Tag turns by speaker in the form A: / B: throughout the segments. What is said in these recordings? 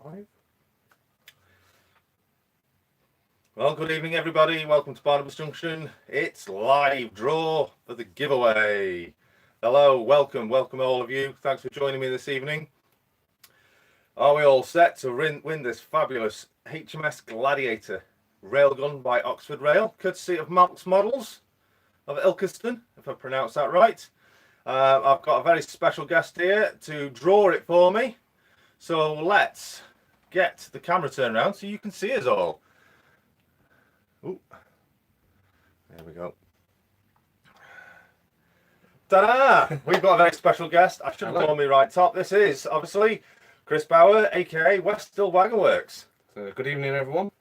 A: Live. Well, good evening, everybody. Welcome to Barnabas Junction. It's live draw for the giveaway. Hello, welcome all of you. Thanks for joining me this evening. Are we all set to win this fabulous h.m.g Gladiator railgun by Oxford Rail, courtesy of Malk's Models of Ilkeston, if I pronounced that right. I've got a very special guest here to draw it for me. So let's get the camera turned around so you can see us all. Ooh. There we go. Ta-da! We've got a very special guest. I should have told me right top. This is obviously Chris Bauer, aka West Still Wagon Works.
B: So good evening, everyone.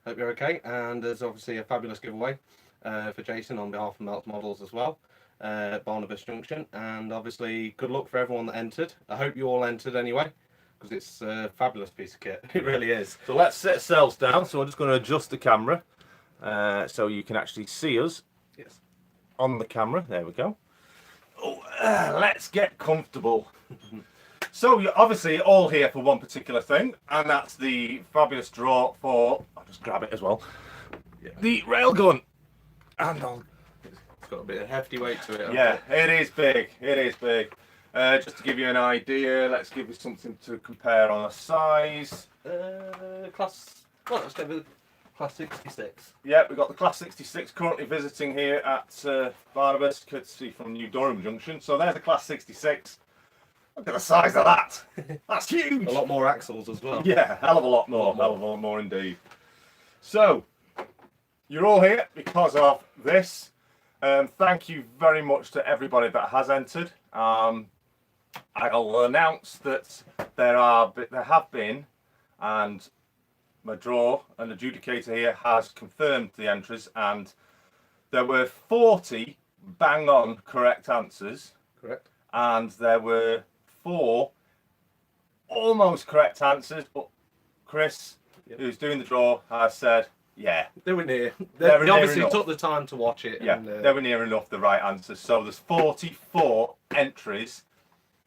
B: Hope you're okay. And there's obviously a fabulous giveaway for Jason on behalf of Malk's Models as well. Barnabas Junction, and obviously good luck for everyone that entered. I hope you all entered anyway, because it's a fabulous piece of kit. It really is.
A: So let's set ourselves down. So I'm just going to adjust the camera so you can actually see us.
B: Yes.
A: On the camera. There we go. Oh, let's get comfortable. So you're obviously all here for one particular thing, and that's the fabulous draw for, I'll just grab it as well, the railgun. And
B: It's got a bit of hefty weight to it.
A: Yeah, it is big. It is big. Just to give you an idea, let's give you something to compare on a size.
B: Let's go with Class 66.
A: Yeah, we've got the Class 66 currently visiting here at Barnabas, courtesy from New Durham Junction. So there's the Class 66. Look at the size of that. That's huge.
B: A lot more axles as well.
A: Yeah, hell of a lot more. Hell of a lot more indeed. So, you're all here because of this. Thank you very much to everybody that has entered. I'll announce that there have been, and my draw and adjudicator here has confirmed the entries, and there were 40 bang on correct answers.
B: Correct.
A: And there were 4 almost correct answers, but Chris, who's doing the draw, has said, yeah.
B: They were near. They
A: near
B: obviously
A: enough.
B: took the time to watch it.
A: Yeah,
B: and,
A: they were near enough the right answers. So there's 44 entries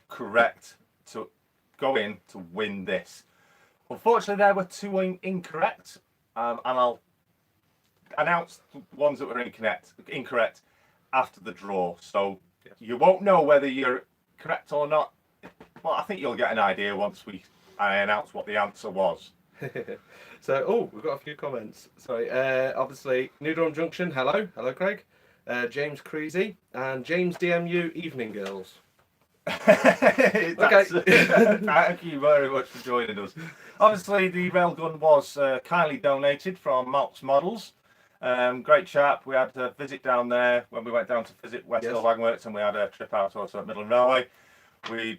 A: correct to go in to win this. Unfortunately, there were 2 incorrect, and I'll announce the ones that were incorrect after the draw. So you won't know whether you're correct or not. Well, I think you'll get an idea once I announce what the answer was.
B: So, we've got a few comments. Sorry, obviously, New Durham Junction, hello. Hello, Craig. James Creasy and James DMU, Evening Girls.
A: Okay. Thank you very much for joining us. Obviously, the railgun was kindly donated from Malk's Models. Great chap. We had a visit down there when we went down to visit West Hill Wagon Works, and we had a trip out also at Midland Railway.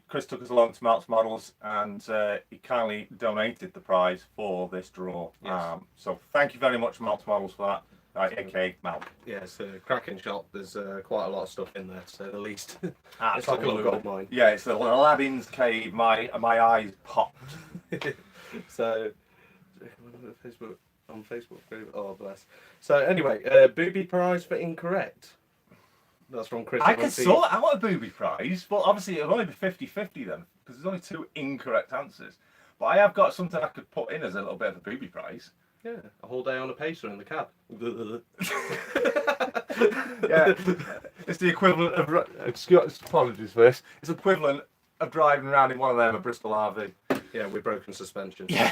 A: Chris took us along to Malk's Models, and he kindly donated the prize for this draw.
B: Yes.
A: So thank you very much, Malk's Models, for that. aka Malk.
B: Yeah, it's a cracking shop. There's quite a lot of stuff in there, to say the least.
A: Absolutely.
B: It's like a little gold mine.
A: Yeah, it's the Aladdin's cave. My eyes popped.
B: So, on Facebook group. Oh, bless. So anyway, booby prize for incorrect. That's from Chris.
A: I could sort out a booby prize, but obviously it'll only be 50-50 then, because there's only 2 incorrect answers. But I have got something I could put in as a little bit of a booby prize.
B: Yeah, a whole day on a pacer in the cab.
A: Yeah, it's the equivalent of. Apologies for this. It's equivalent of driving around in one of them, a Bristol RV.
B: Yeah, with broken suspension.
A: Yeah.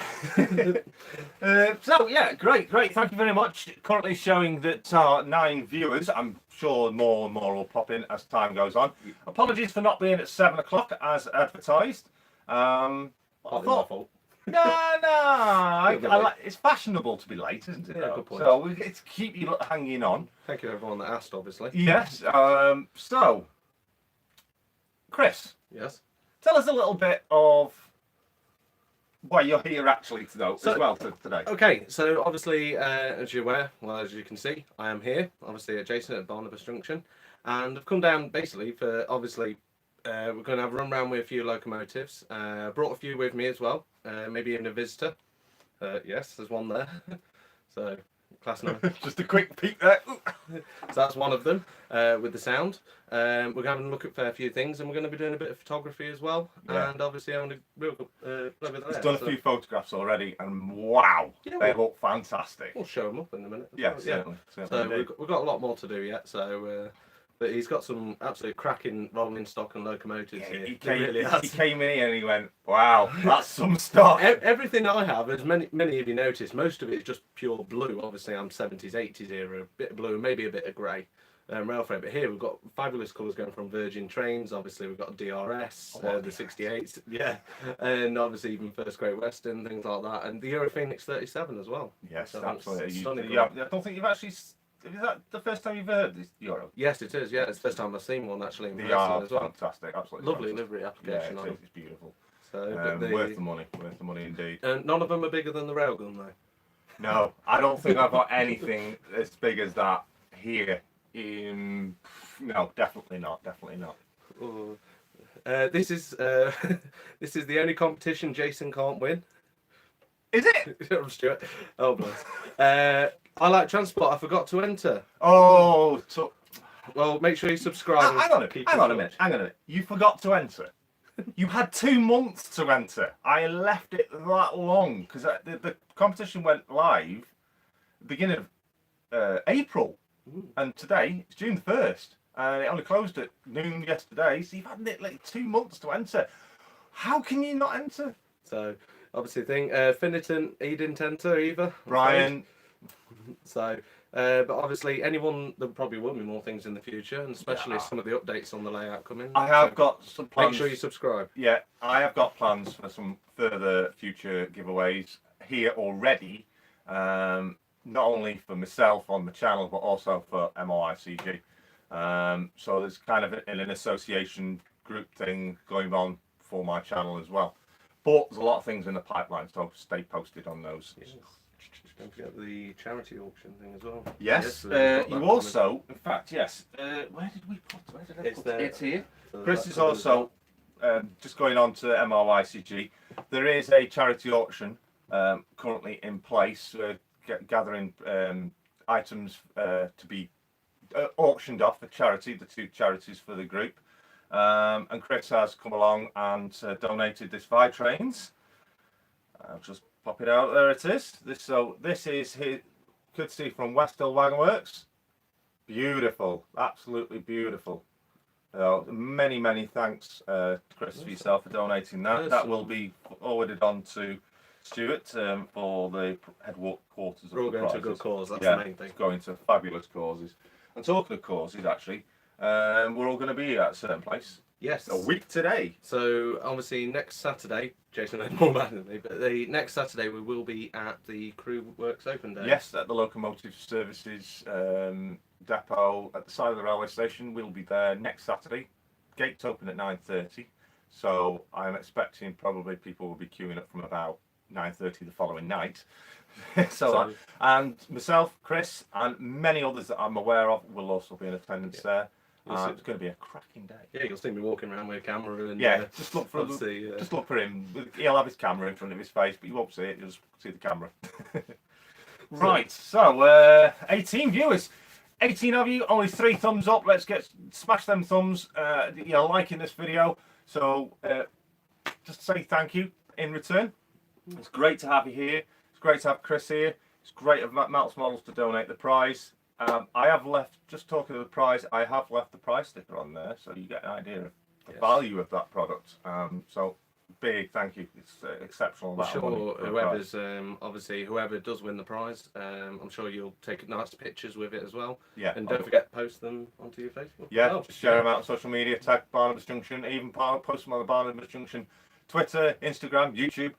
A: So yeah, great. Thank you very much. Currently showing that 9 viewers. I'm sure more and more will pop in as time goes on. Apologies for not being at 7 o'clock as advertised.
B: Partly my fault.
A: No. It's fashionable to be late, isn't it?
B: Yeah, good point.
A: So it's keep you hanging on.
B: Thank you everyone that asked, obviously.
A: Yes. So, Chris.
B: Yes.
A: Tell us a little bit of why you're here actually today.
B: Okay, so obviously, as you're aware, well, as you can see, I am here, obviously adjacent at Barnabas Junction, and I've come down basically for, obviously, we're going to have a run around with a few locomotives. Brought a few with me as well, maybe even a visitor. Yes, there's one there. So, Class 9.
A: Just a quick peek there.
B: So that's one of them with the sound. We're going to look at a few things, and we're going to be doing a bit of photography as well.
A: Yeah.
B: And obviously, I'm going to
A: He's done a few photographs already, and wow,
B: Yeah,
A: they look fantastic.
B: We'll show them up in a minute.
A: Yeah, certainly.
B: So we've got a lot more to do yet. So, but he's got some absolute cracking rolling stock and locomotives here.
A: He
B: He
A: came in here and he went, wow, that's some stuff.
B: Everything I have, as many of you noticed, most of it is just pure blue. Obviously, I'm 70s, 80s era, a bit of blue, maybe a bit of grey. Rail frame, but here we've got fabulous colours going from Virgin trains. Obviously, we've got DRS, the 68s, yeah, and obviously even First Great Western, things like that, and the Euro Phoenix 37 as well.
A: Yes,
B: So
A: absolutely.
B: stunning
A: I don't think you've actually. Is that the first time you've heard this Euro?
B: Yes, it is. Yeah, it's the first time I've seen one actually in
A: They
B: person
A: are
B: as well.
A: fantastic, absolutely
B: Lovely
A: fantastic.
B: livery application
A: Yeah,
B: on
A: it
B: them.
A: is. It's beautiful.
B: So,
A: Worth the money indeed.
B: And none of them are bigger than the railgun though.
A: No, I don't think I've got anything as big as that here. No, definitely not.
B: This is this is the only competition Jason can't win.
A: Is it?
B: I'm Stuart. Oh bless. I like transport. I forgot to enter.
A: Oh, so
B: Well, make sure you subscribe.
A: hang on a minute. You forgot to enter. You had 2 months to enter. I left it that long because the competition went live beginning of April, and today it's June 1st, and it only closed at noon yesterday. So you've had like 2 months to enter. How can you not enter?
B: So obviously, Finneton, he didn't enter either.
A: Brian.
B: So, but obviously, anyone there probably will be more things in the future, and especially some of the updates on the layout coming.
A: I have got some plans.
B: Make sure you subscribe.
A: Yeah, I have got plans for some further future giveaways here already. Not only for myself on the channel, but also for MRYCG. So there's kind of an association group thing going on for my channel as well. But there's a lot of things in the pipeline, so stay posted on those.
B: Yes. Don't forget the charity auction thing as well.
A: Yes, you also, in fact, yes. Where did we put? Where did I put it? It's here.
B: So
A: Chris is also just going on to MRYCG. There is a charity auction currently in place, gathering items to be auctioned off for charity, the 2 charities for the group. And Chris has come along and donated this 5 trains. I'll just pop it out. There it is. This is his courtesy from Westhill Wagon Works. Beautiful, absolutely beautiful. Many thanks, Chris, for yourself for donating that. That will be forwarded on to Stuart for the headquarters of
B: We're all
A: the
B: going to a
A: prizes.
B: good cause. That's the main thing.
A: It's going to fabulous causes. And talking of causes, actually, we're all going to be at a certain place.
B: Yes.
A: A week today.
B: So obviously next Saturday, Jason knows more about it than me, but the next Saturday we will be at the Crew Works Open Day.
A: Yes, at the Locomotive Services depot at the side of the railway station. We'll be there next Saturday. Gates open at 9:30. So I'm expecting probably people will be queuing up from about 9:30 the following night. And myself, Chris, and many others that I'm aware of will also be in attendance there. It's going to be a cracking day.
B: Yeah, you'll see me walking around with a camera and
A: just look for him. He'll have his camera in front of his face, but you won't see it. You'll just see the camera. Right. So 18 viewers. 18 of you, only 3 thumbs up. Let's smash them thumbs. Liking this video. So just say thank you in return. It's great to have you here. It's great to have Chris here. It's great of Melts Models to donate the prize. I have left, just talking of the prize, I have left the price sticker on there, so you get an idea of the value of that product. So big thank you. It's exceptional.
B: I'm sure whoever's obviously whoever does win the prize, I'm sure you'll take nice pictures with it as well.
A: Yeah.
B: And don't forget to post them onto your Facebook.
A: Yeah. Just share them out on social media. Tag Barnabas Junction. Even post them on the Barnabas Junction Twitter, Instagram, YouTube,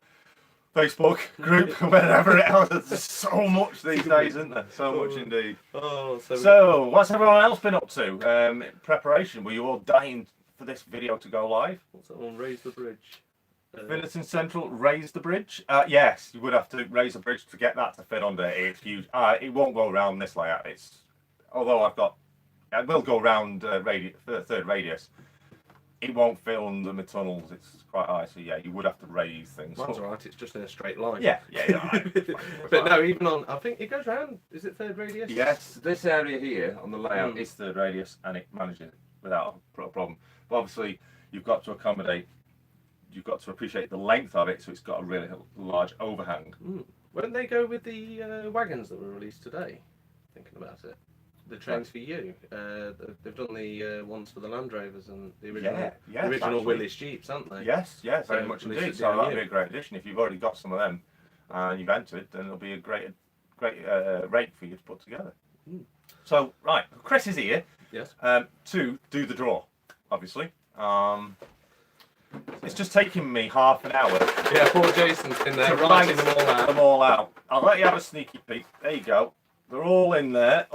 A: Facebook group, whatever else. There's so much these days, isn't there? So much indeed. So what's everyone else been up to? Preparation. Were you all dying for this video to go live?
B: Someone raise the bridge.
A: Finneton Central, raise the bridge. Yes, you would have to raise the bridge to get that to fit under. It's huge. It won't go around this layout. Although I will go around third radius. it won't fit under my tunnels. It's quite high, so yeah, you would have to raise things.
B: Mine's alright, it's just in a straight line.
A: Yeah. Right.
B: But no, even on, I think it goes round, is it third radius?
A: Yes, this area here on the layout is third radius, and it manages it without a problem. But obviously, you've got to appreciate the length of it, so it's got a really large overhang.
B: Won't they go with the wagons that were released today? Thinking about it. The trains for you. They've done the ones for the Land Rovers and the original Willys Jeeps, haven't they?
A: Yes, very much indeed. So that'll be a great addition. If you've already got some of them and you've entered, then it'll be a great rate for you to put together. So, right, Chris is here.
B: Yes.
A: To do the draw, obviously. It's just taking me half an hour.
B: Yeah, poor Jason's in there writing them all out.
A: I'll let you have a sneaky peek. There you go. They're all in there.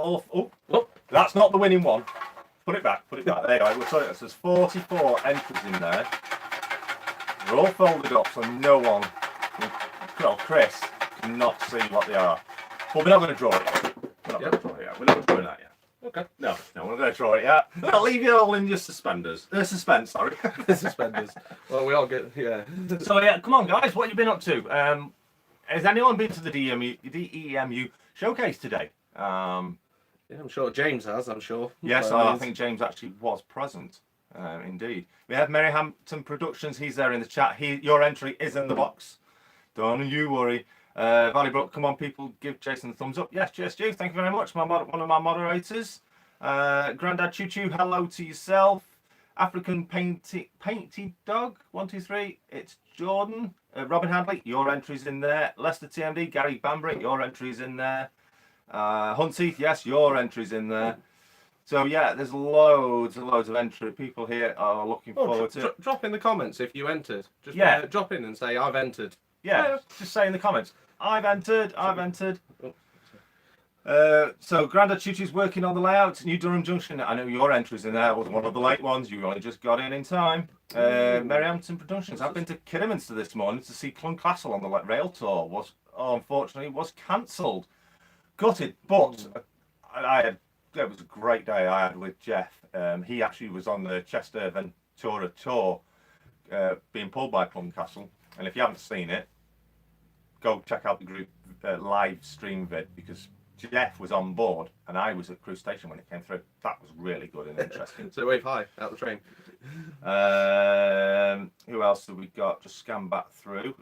A: That's not the winning one. Put it back. There you go. There's 44 entries in there. They're all folded up, so no one, Chris, cannot see what they are. But we're not going to draw it yet. We're not going to draw it yet. We're not doing that yet.
B: Okay.
A: No, we're not going to draw it yet. I'll leave you all in your suspense, sorry.
B: The suspenders. Well, we all get, yeah.
A: So, come on, guys. What have you been up to? Has anyone been to the DEMU showcase today?
B: Yeah, I'm sure James has, I'm sure.
A: Yes, I think James actually was present. Indeed. We have Merryhampton Productions. He's there in the chat. Your entry is in the box. Don't you worry. Valleybrook, come on, people, give Jason a thumbs up. Yes, cheers, Stu. Thank you very much. One of my moderators. Grandad Choo Choo, hello to yourself. African Painted Dog, 1, 2, 3. It's Jordan. Robin Hadley, your entry's in there. Leicester TMD, Gary Bambrick, your entry's in there. Hunteeth, yes, your entry's in there. So yeah, there's loads and loads of entry. People here are looking forward to it.
B: Drop in the comments if you entered. Just drop in and say I've entered.
A: Yeah, just say in the comments, I've entered. So Grandad Choo Choo's working on the layout. New Durham Junction, I know your entry's in there. It was one of the late ones. You only just got in time. Merryhampton Productions. I've been to Kidderminster this morning to see Cluncastle on the rail tour. Unfortunately was cancelled. Gutted, but it was a great day I had with Jeff. He actually was on the Chester Ventura tour, being pulled by Cluncastle. And if you haven't seen it, go check out the group live stream vid, because Jeff was on board and I was at Cruise Station when it came through. That was really good and interesting.
B: So wave high out the train.
A: Who else have we got? Just scan back through.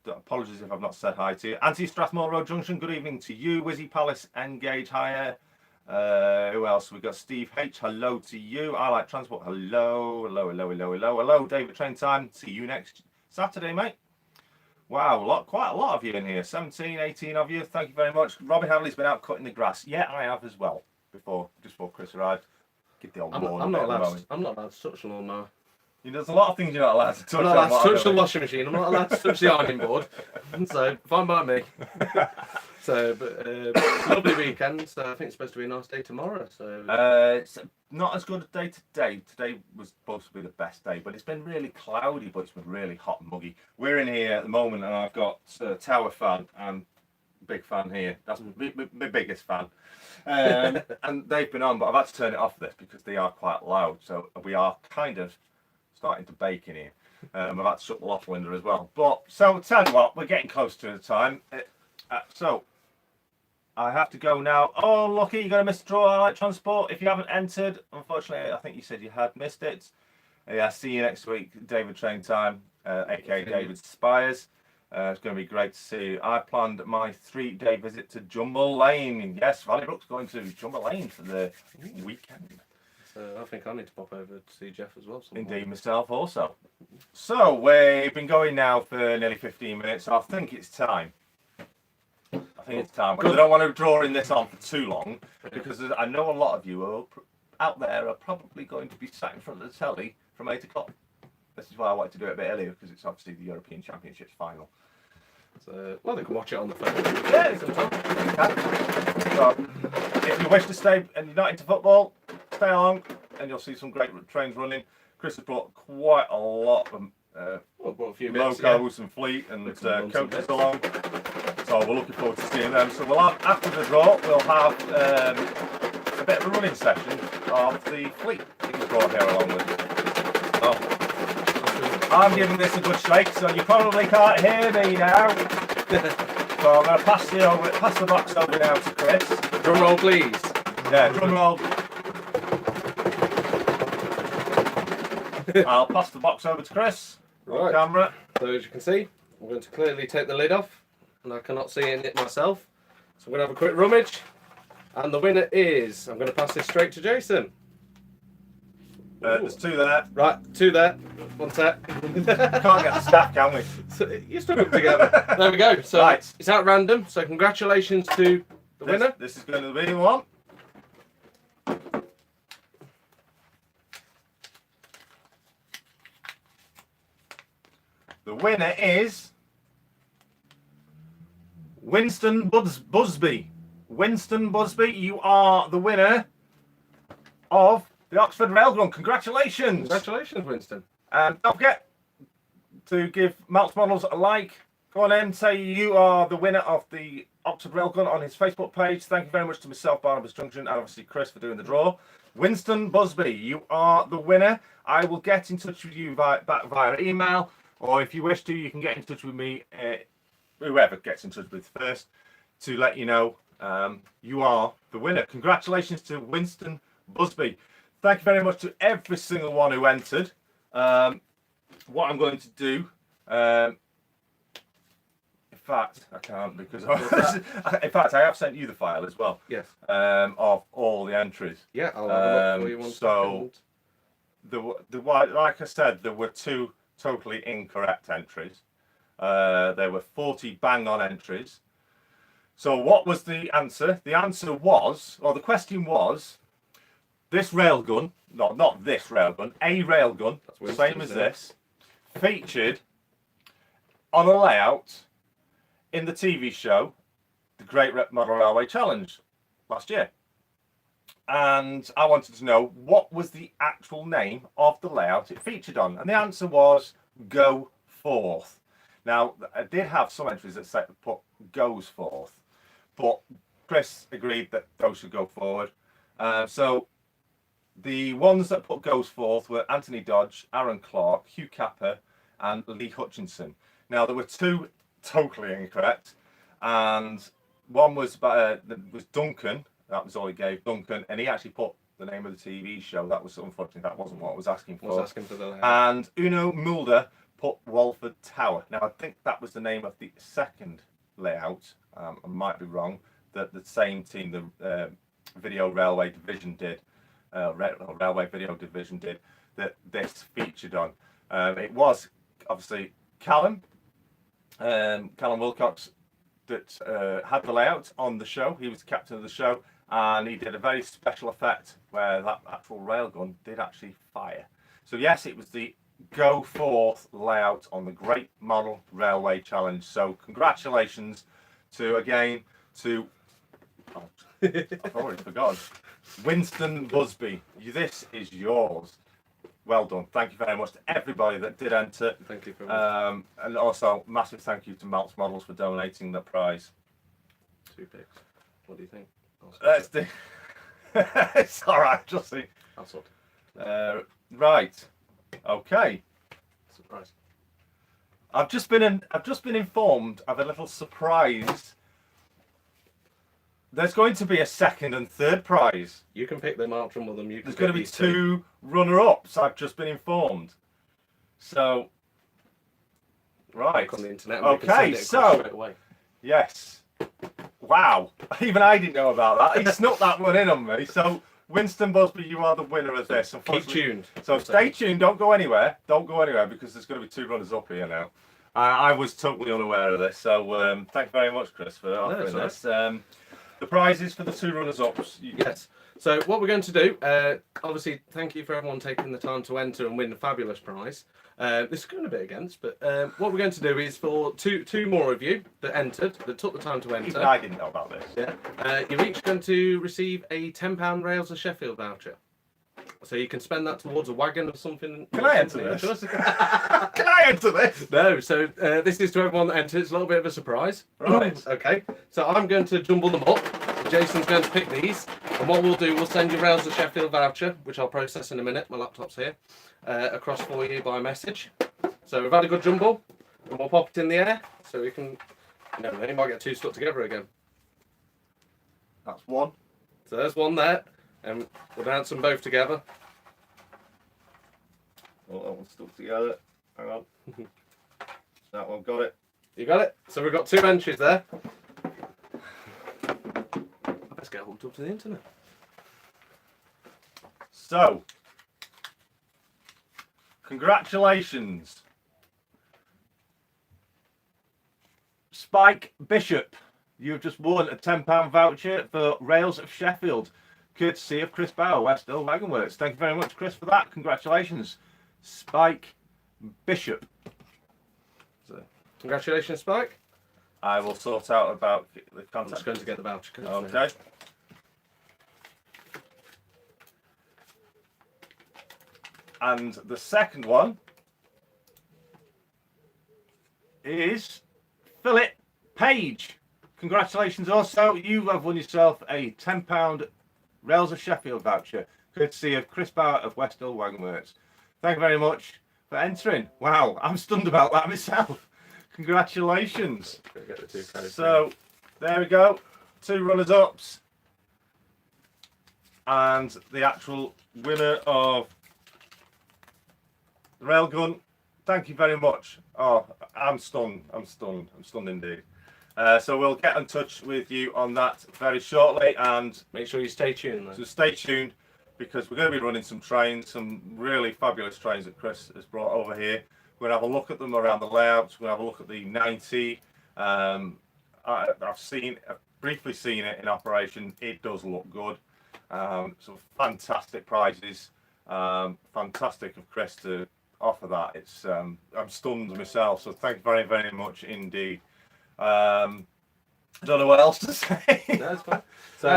A: Apologies if I've not said hi to you. Anti Strathmore Road Junction, good evening to you. Wizzy Palace, Engage Hire. Who else? We've got Steve H. Hello to you. I Like Transport. Hello. David Train Time. See you next Saturday, mate. Wow, quite a lot of you in here. 17, 18 of you. Thank you very much. Robin Hadley's been out cutting the grass. Yeah, I have as well. Just before Chris arrived. Give the old lawn.
B: I'm not allowed to touch the lawnmower.
A: There's a lot of things you're not allowed to touch.
B: I'm not allowed to touch the washing machine. I'm not allowed to touch the ironing board. So fine by me. So, but it's a lovely weekend. So I think it's supposed to be a nice day tomorrow. So
A: it's not as good a day today. Today was supposed to be the best day, but it's been really cloudy, but it's been really hot and muggy. We're in here at the moment, and I've got Tower fan and big fan here. That's my biggest fan. And they've been on, but I've had to turn it off this because they are quite loud. So we are kind of starting to bake in here. I've had to shut the loft window as well. But so tell you what, we're getting close to the time. So I have to go now. Oh, lucky, you're going to miss the draw. I Like Transport. If you haven't entered, unfortunately, I think you said you had missed it. Yeah, see you next week, David Train Time, aka David Spires. It's going to be great to see you. I planned my 3-day visit to Jumble Lane. Yes, Valleybrook's going to Jumble Lane for the weekend.
B: So I think I need to pop over to see Jeff as well.
A: Indeed, myself also. So we've been going now for nearly 15 minutes. So I think it's time. Because I don't want to draw in this on for too long, because I know a lot of you out there are probably going to be sat in front of the telly from 8 o'clock. This is why I wanted to do it a bit earlier, because it's obviously the European Championships final.
B: So, well, they can watch it on the phone.
A: Yeah, so, if you wish to stay and you're not into football, stay along and you'll see some great trains running. Chris has brought quite a lot of Locos and Fleet and coaches along. So we're looking forward to seeing them. So we'll have, after the draw, we'll have a bit of a running session of the Fleet that he's brought here along with. Well, I'm giving this a good shake, so you probably can't hear me now. So I'm going to pass the box over now to Chris.
B: Drum roll, please.
A: Yeah, drum roll. I'll pass the box over to Chris.
B: Right.
A: Camera.
B: So as you can see, I'm going to clearly take the lid off, and I cannot see in it myself. So I'm going to have a quick rummage, and the winner is. I'm going to pass this straight to Jason.
A: There's two there.
B: Right, two there. One sec.
A: Can't get the stack, can we?
B: So you stuck them together. There we go. So
A: Right.
B: It's at random. So congratulations to the winner.
A: This is going to be the one. The winner is Winston Busby. Winston Busby, you are the winner of the Oxford Railgun. Congratulations!
B: Congratulations, Winston.
A: And don't forget to give Maltz Models a like. Go on in, say you are the winner of the Oxford Railgun on his Facebook page. Thank you very much to myself, Barnabas Junction, and obviously Chris for doing the draw. Winston Busby, you are the winner. I will get in touch with you back via email, or if you wish to, you can get in touch with me, whoever gets in touch with first, to let you know you are the winner. Congratulations to Winston Busby. Thank you very much to every single one who entered. What I'm going to do, in fact, I can't because in fact I have sent you the file as well.
B: Yes.
A: Of all the entries.
B: Yeah, I'll have a look for you one
A: so
B: second.
A: like I said, there were 2 totally incorrect entries. There were 40 bang-on entries. So what was the answer? The answer was, or the question was, this railgun, not this railgun, a railgun, same as this, featured on a layout in the TV show, The Great Model Railway Challenge, last year. And I wanted to know what was the actual name of the layout it featured on. And the answer was Go Forth. Now, I did have some entries that put Goes Forth, but Chris agreed that those should go forward. So the ones that put Goes Forth were Anthony Dodge, Aaron Clark, Hugh Capper, and Lee Hutchinson. Now, there were 2 totally incorrect, and one was Duncan. That was all he gave, Duncan, and he actually put the name of the TV show. That was unfortunately, that wasn't what I was asking for.
B: I was asking for the layout.
A: And Uno Mulder put Walford Tower. Now, I think that was the name of the second layout. I might be wrong. That the same team, the Video Railway Division did, Railway Video Division did, that this featured on. It was obviously Callum Wilcox that had the layout on the show. He was the captain of the show, and he did a very special effect where that actual railgun did actually fire. So yes, it was the Go Forth layout on the Great Model Railway Challenge. So congratulations to I've already forgotten, Winston Busby. This is yours. Well done. Thank you very much to everybody that did enter.
B: Thank you very much.
A: And also, massive thank you to Maltz Models for donating the prize.
B: 2 picks. What do you think?
A: Let's do. It's all right. Just see.
B: I'll sort.
A: Right. Okay.
B: Surprise.
A: I've just been informed of a little surprise. There's going to be a second and third prize.
B: You can pick them out from one of them.
A: There's going to be 2 runner-ups. I've just been informed. So, right.
B: On the internet.
A: Okay. So, yes. Wow. Even I didn't know about that. He snuck that one in on me. So, Winston Busby, you are the winner of this.
B: Keep tuned.
A: So stay tuned. Don't go anywhere. Don't go anywhere because there's going to be 2 runners up here now. I was totally unaware of this. So thank you very much, Chris, for offering this. The prizes for the 2 runners-ups.
B: Yes. So what we're going to do, obviously, thank you for everyone taking the time to enter and win the fabulous prize. This is going a bit against, but what we're going to do is for two more of you that entered, that took the time to enter.
A: Even I didn't know about this.
B: Yeah. You're each going to receive a £10 Rails of Sheffield voucher. So you can spend that towards a wagon or something.
A: Can I enter this? Can I enter this?
B: No. So this is to everyone that enters. It's a little bit of a surprise.
A: Right.
B: Okay. So I'm going to jumble them up. Jason's going to pick these, and what we'll do, we'll send you Rails of Sheffield voucher, which I'll process in a minute. My laptop's here, across for you by message. So we've had a good jumble, and we'll pop it in the air so we can. You might get two stuck together again.
A: That's one.
B: So there's one there, and we'll dance them both together.
A: Oh, that one's stuck together. Hang on. That one got it.
B: You got it? So we've got two entries there. Let's get hooked up to the internet.
A: So, congratulations, Spike Bishop. You've just won a £10 voucher for Rails of Sheffield, courtesy of Chris Bauer, West Hill Wagon Works. Thank you very much, Chris, for that. Congratulations, Spike Bishop.
B: So, congratulations, Spike.
A: I will sort out about the contact.
B: I'm just going to get the voucher code.
A: Okay. And the second one is Philip Page. Congratulations also. You have won yourself a £10 Rails of Sheffield voucher, courtesy of Chris Bauer of West Hill Wagon Works. Thank you very much for entering. Wow, I'm stunned about that myself. Congratulations. So, there we go. Two runners-ups. And the actual winner of the railgun. Thank you very much. Oh, I'm stunned. I'm stunned. I'm stunned indeed. So we'll get in touch with you on that very shortly, and
B: make sure you stay tuned.
A: So stay tuned, because we're going to be running some trains, some really fabulous trains that Chris has brought over here. We're going to have a look at them around the layouts. We're going to have a look at the 90. I've briefly seen it in operation. It does look good. Some fantastic prizes. Fantastic of Chris to offer that. It's I'm stunned myself. So thank you very, very much indeed. I don't know what else to say.
B: No, it's fine. So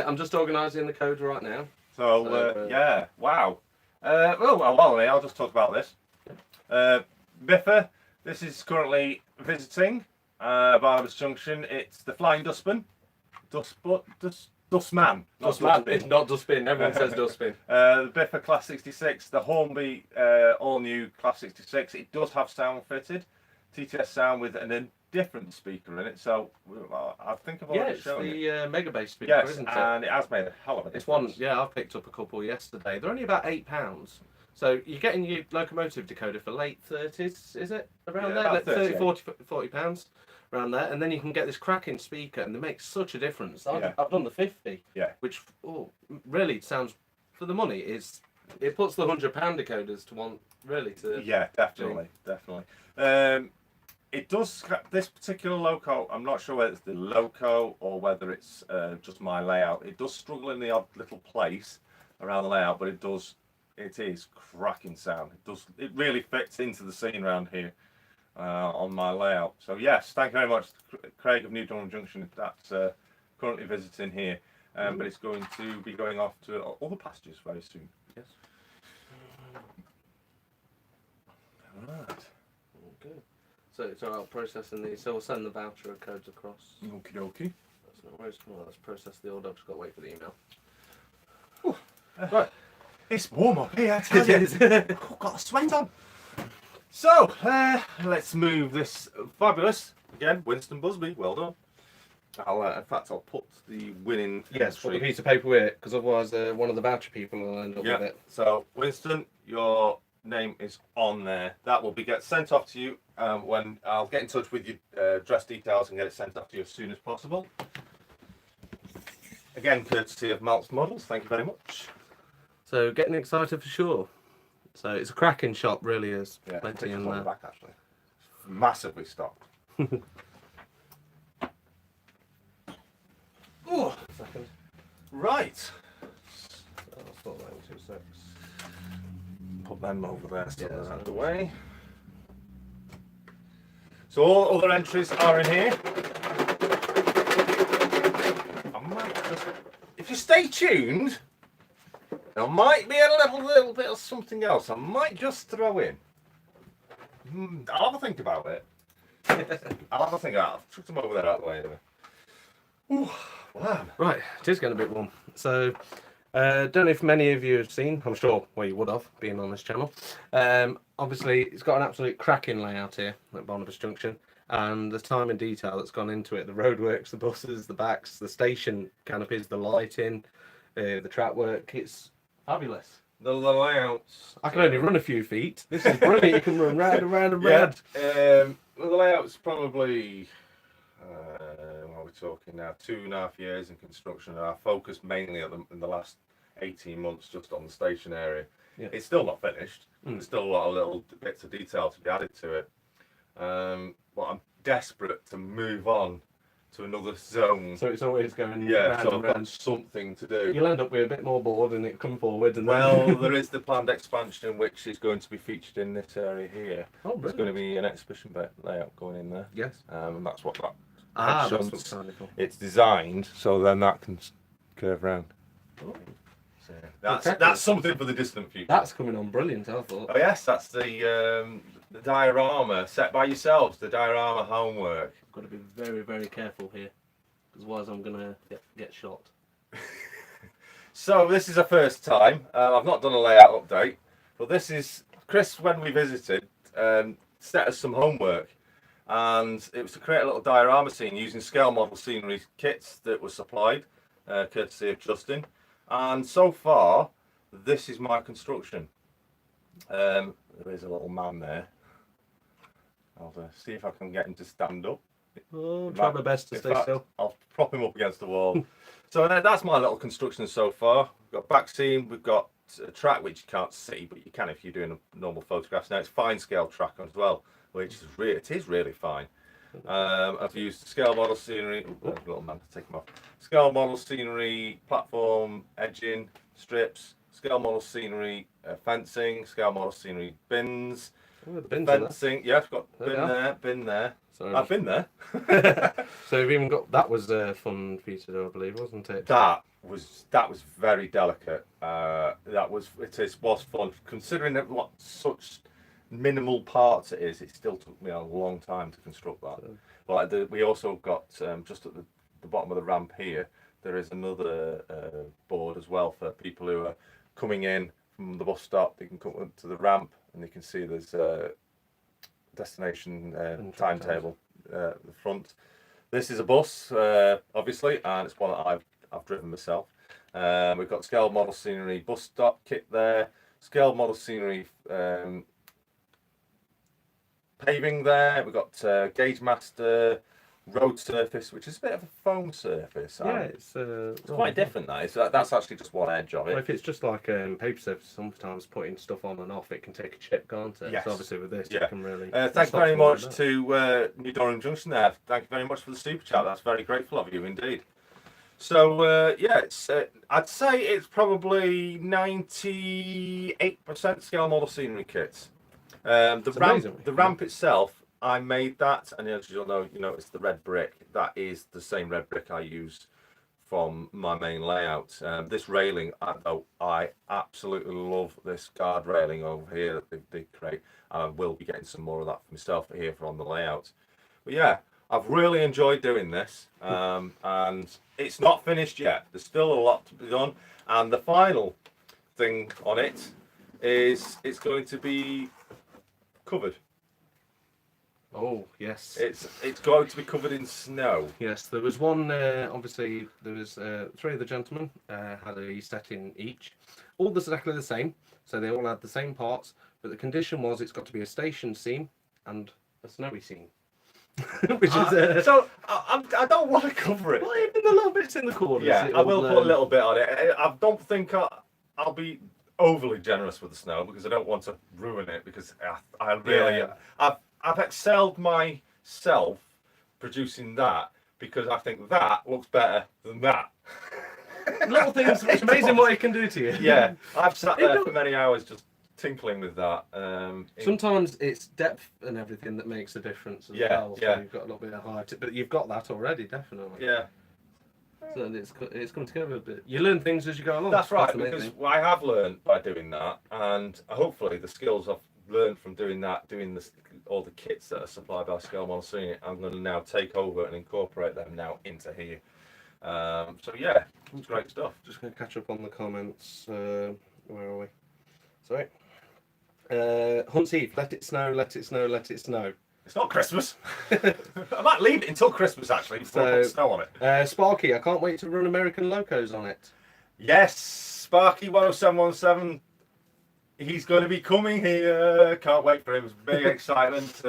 B: I'm just organising the code right now.
A: So yeah, wow. I'll just talk about this. Biffa, this is currently visiting Barnabas Junction. It's the Flying Dustman. Dustman.
B: Dustman, not dustbin. Everyone says dustbin.
A: The Biffa Class 66, the Hornby all-new Class 66. It does have sound fitted, TTS sound with a different speaker in it. So I think I've already shown it.
B: It's the Mega Bass speaker, isn't it?
A: And it has made a hell of a difference.
B: It's one. Yeah, I've picked up a couple yesterday. They're only about £8. So you're getting your Locomotive decoder for late 30s, is it? Around there? Like 30, 40 pounds, around there. And then you can get this cracking speaker, and they make such a difference. I've done the 50, which really sounds, for the money, it puts the £100 decoders to one, really.
A: Yeah, definitely. It does, this particular Loco, I'm not sure whether it's the Loco or whether it's just my layout. It does struggle in the odd little place around the layout, but it is cracking sound. It really fits into the scene around here on my layout. So yes, thank you very much, Craig of New Durham Junction. That's currently visiting here, but it's going to be going off to other pastures very soon. Yes. Right.
B: Okay. So I'll processing these. So we'll send the voucher codes across.
A: Okie dokie.
B: That's no worries. Well, let's process the order. I've just got to wait for the email. Right.
A: It's warm up here. It is. I've got a sweat on. So, let's move this fabulous, again, Winston Busby, well done. In fact, I'll put the winning
B: put the piece of paper with it, because otherwise one of the voucher people will end up with it.
A: So, Winston, your name is on there. That will get sent off to you when I'll get in touch with your address details and get it sent off to you as soon as possible. Again, courtesy of Maltz Models, thank you very much.
B: So getting excited for sure. So it's a cracking shop, really is.
A: Yeah,
B: plenty in there.
A: Back, actually. Massively stocked. Oh,
B: second.
A: Right.
B: I'll start that in 2 seconds.
A: Put them over there, so they're out of the
B: way.
A: way. So all other entries are in here. If you stay tuned, there might be a little bit of something else I might just throw in. I'll have a think about it. I'll have a think about it. I'll chuck them over there out of the way anyway. Ooh, wow.
B: Right, it is getting a bit warm. So, don't know if many of you have seen. I'm sure, well, you would have, being on this channel. Obviously, it's got an absolute cracking layout here at Barnabas Junction, and the time and detail that's gone into it. The roadworks, the buses, the backs, the station canopies, the lighting, the track work. It's fabulous.
A: The layouts.
B: I can only run a few feet. This is brilliant. You can run round and round and round.
A: Well, the layout's probably, what are we talking now, 2.5 years in construction. And I focused mainly in the last 18 months just on the station area.
B: Yeah.
A: It's still not finished. There's still a lot of little bits of detail to be added to it. But I'm desperate to move on to another zone.
B: So it's always going
A: Yeah,
B: round
A: so
B: and
A: I've got
B: round.
A: something to do.
B: You'll end up with a bit more board and it come forward. And
A: Well,
B: then...
A: there is the planned expansion, which is going to be featured in this area here.
B: Oh,
A: There's going to be an exhibition layout going in there.
B: Yes.
A: And that's what that
B: That's
A: shunts.
B: what's kind of cool.
A: It's designed so then that can curve round.
B: Oh.
A: So
B: Okay.
A: that's something for the distant future.
B: That's coming on brilliant, I thought.
A: Oh yes, that's the diorama set by yourselves, the diorama homework.
B: I've got to be very, very careful here, otherwise I'm gonna get shot.
A: So this is a first time. I've not done a layout update, but this is Chris, when we visited, set us some homework, and it was to create a little diorama scene using scale model scenery kits that were supplied, courtesy of Justin. And so far, this is my construction. There is a little man there. I'll see if I can get him to stand up.
B: Oh, try my best to
A: In
B: stay
A: fact,
B: still.
A: I'll prop him up against the wall. So that's my little construction so far. We've got back seam, we've got a track which you can't see, but you can if you're doing a normal photographs. Now it's fine scale track as well, which is really fine. I've used scale model scenery. Ooh, there's a little man to take him off. Scale model scenery, platform edging, strips, scale model scenery, fencing, scale model scenery bins.
B: Oh, the bins
A: fencing, yeah, I've got
B: There
A: bin there.
B: Sorry.
A: I've been there.
B: So we've even got that was fun for you to do, I believe, wasn't it?
A: That was very delicate. It was fun considering that what such minimal parts it is. It still took me a long time to construct that. But we also got just at the bottom of the ramp here. There is another board as well for people who are coming in from the bus stop. They can come up to the ramp and they can see there's a destination timetable at the front. This is a bus, obviously, and it's one that I've driven myself. We've got scale model scenery bus stop kit there, scale model scenery paving there. We've got Gauge Master road surface, which is a bit of a foam surface.
B: Yeah, it's
A: quite different. That's actually just one edge of it.
B: Well, if it's just like paper surface, sometimes putting stuff on and off, it can take a chip, can't it?
A: Yes.
B: So obviously with this,
A: Yeah.
B: it can really.
A: Thanks very much to New Durham Junction there. Thank you very much for the super chat. That's very grateful of you indeed. So yeah, it's I'd say it's probably 98% scale model scenery kits. The ramp itself, I made that, and as you'll know, it's the red brick. That is the same red brick I use from my main layout. This railing, I absolutely love this guard railing over here that they create, and I will be getting some more of that for myself here on the layout. But yeah, I've really enjoyed doing this, and it's not finished yet. There's still a lot to be done, and the final thing on it is it's going to be covered.
B: Oh yes,
A: it's going to be covered in snow.
B: Yes, there was one. Obviously, there was 3 of the gentlemen had a setting each, all exactly the same. So they all had the same parts, but the condition was it's got to be a station seam and a snowy seam. Which is
A: so I don't want to cover it.
B: Well, even the little bits in the corners.
A: Yeah, I will put a little bit on it. I don't think I'll be overly generous with the snow because I don't want to ruin it, because I really I've excelled myself producing that because I think that looks better than that.
B: Little things, it's amazing what it can do to you.
A: Yeah, I've sat there for many hours just tinkling with that.
B: Sometimes it's depth and everything that makes a difference as well. So you've got a little bit of height, but you've got that already, definitely.
A: Yeah.
B: So it's come together a bit. You learn things as you go along.
A: That's right, because I have learned by doing that, and hopefully the skills I've learned from doing that, all the kits that are supplied by Scale Model Senior, I'm going to now take over and incorporate them now into here. So yeah, it's great stuff.
B: Just going to catch up on the comments. Where are we? Sorry. Hunt's Eve, let it snow, let it snow, let it snow.
A: It's not Christmas. I might leave it until Christmas actually before I put snow on it.
B: Sparky, I can't wait to run American Locos on it.
A: Yes, Sparky 10717. He's going to be coming here. Can't wait for him. It's big excitement.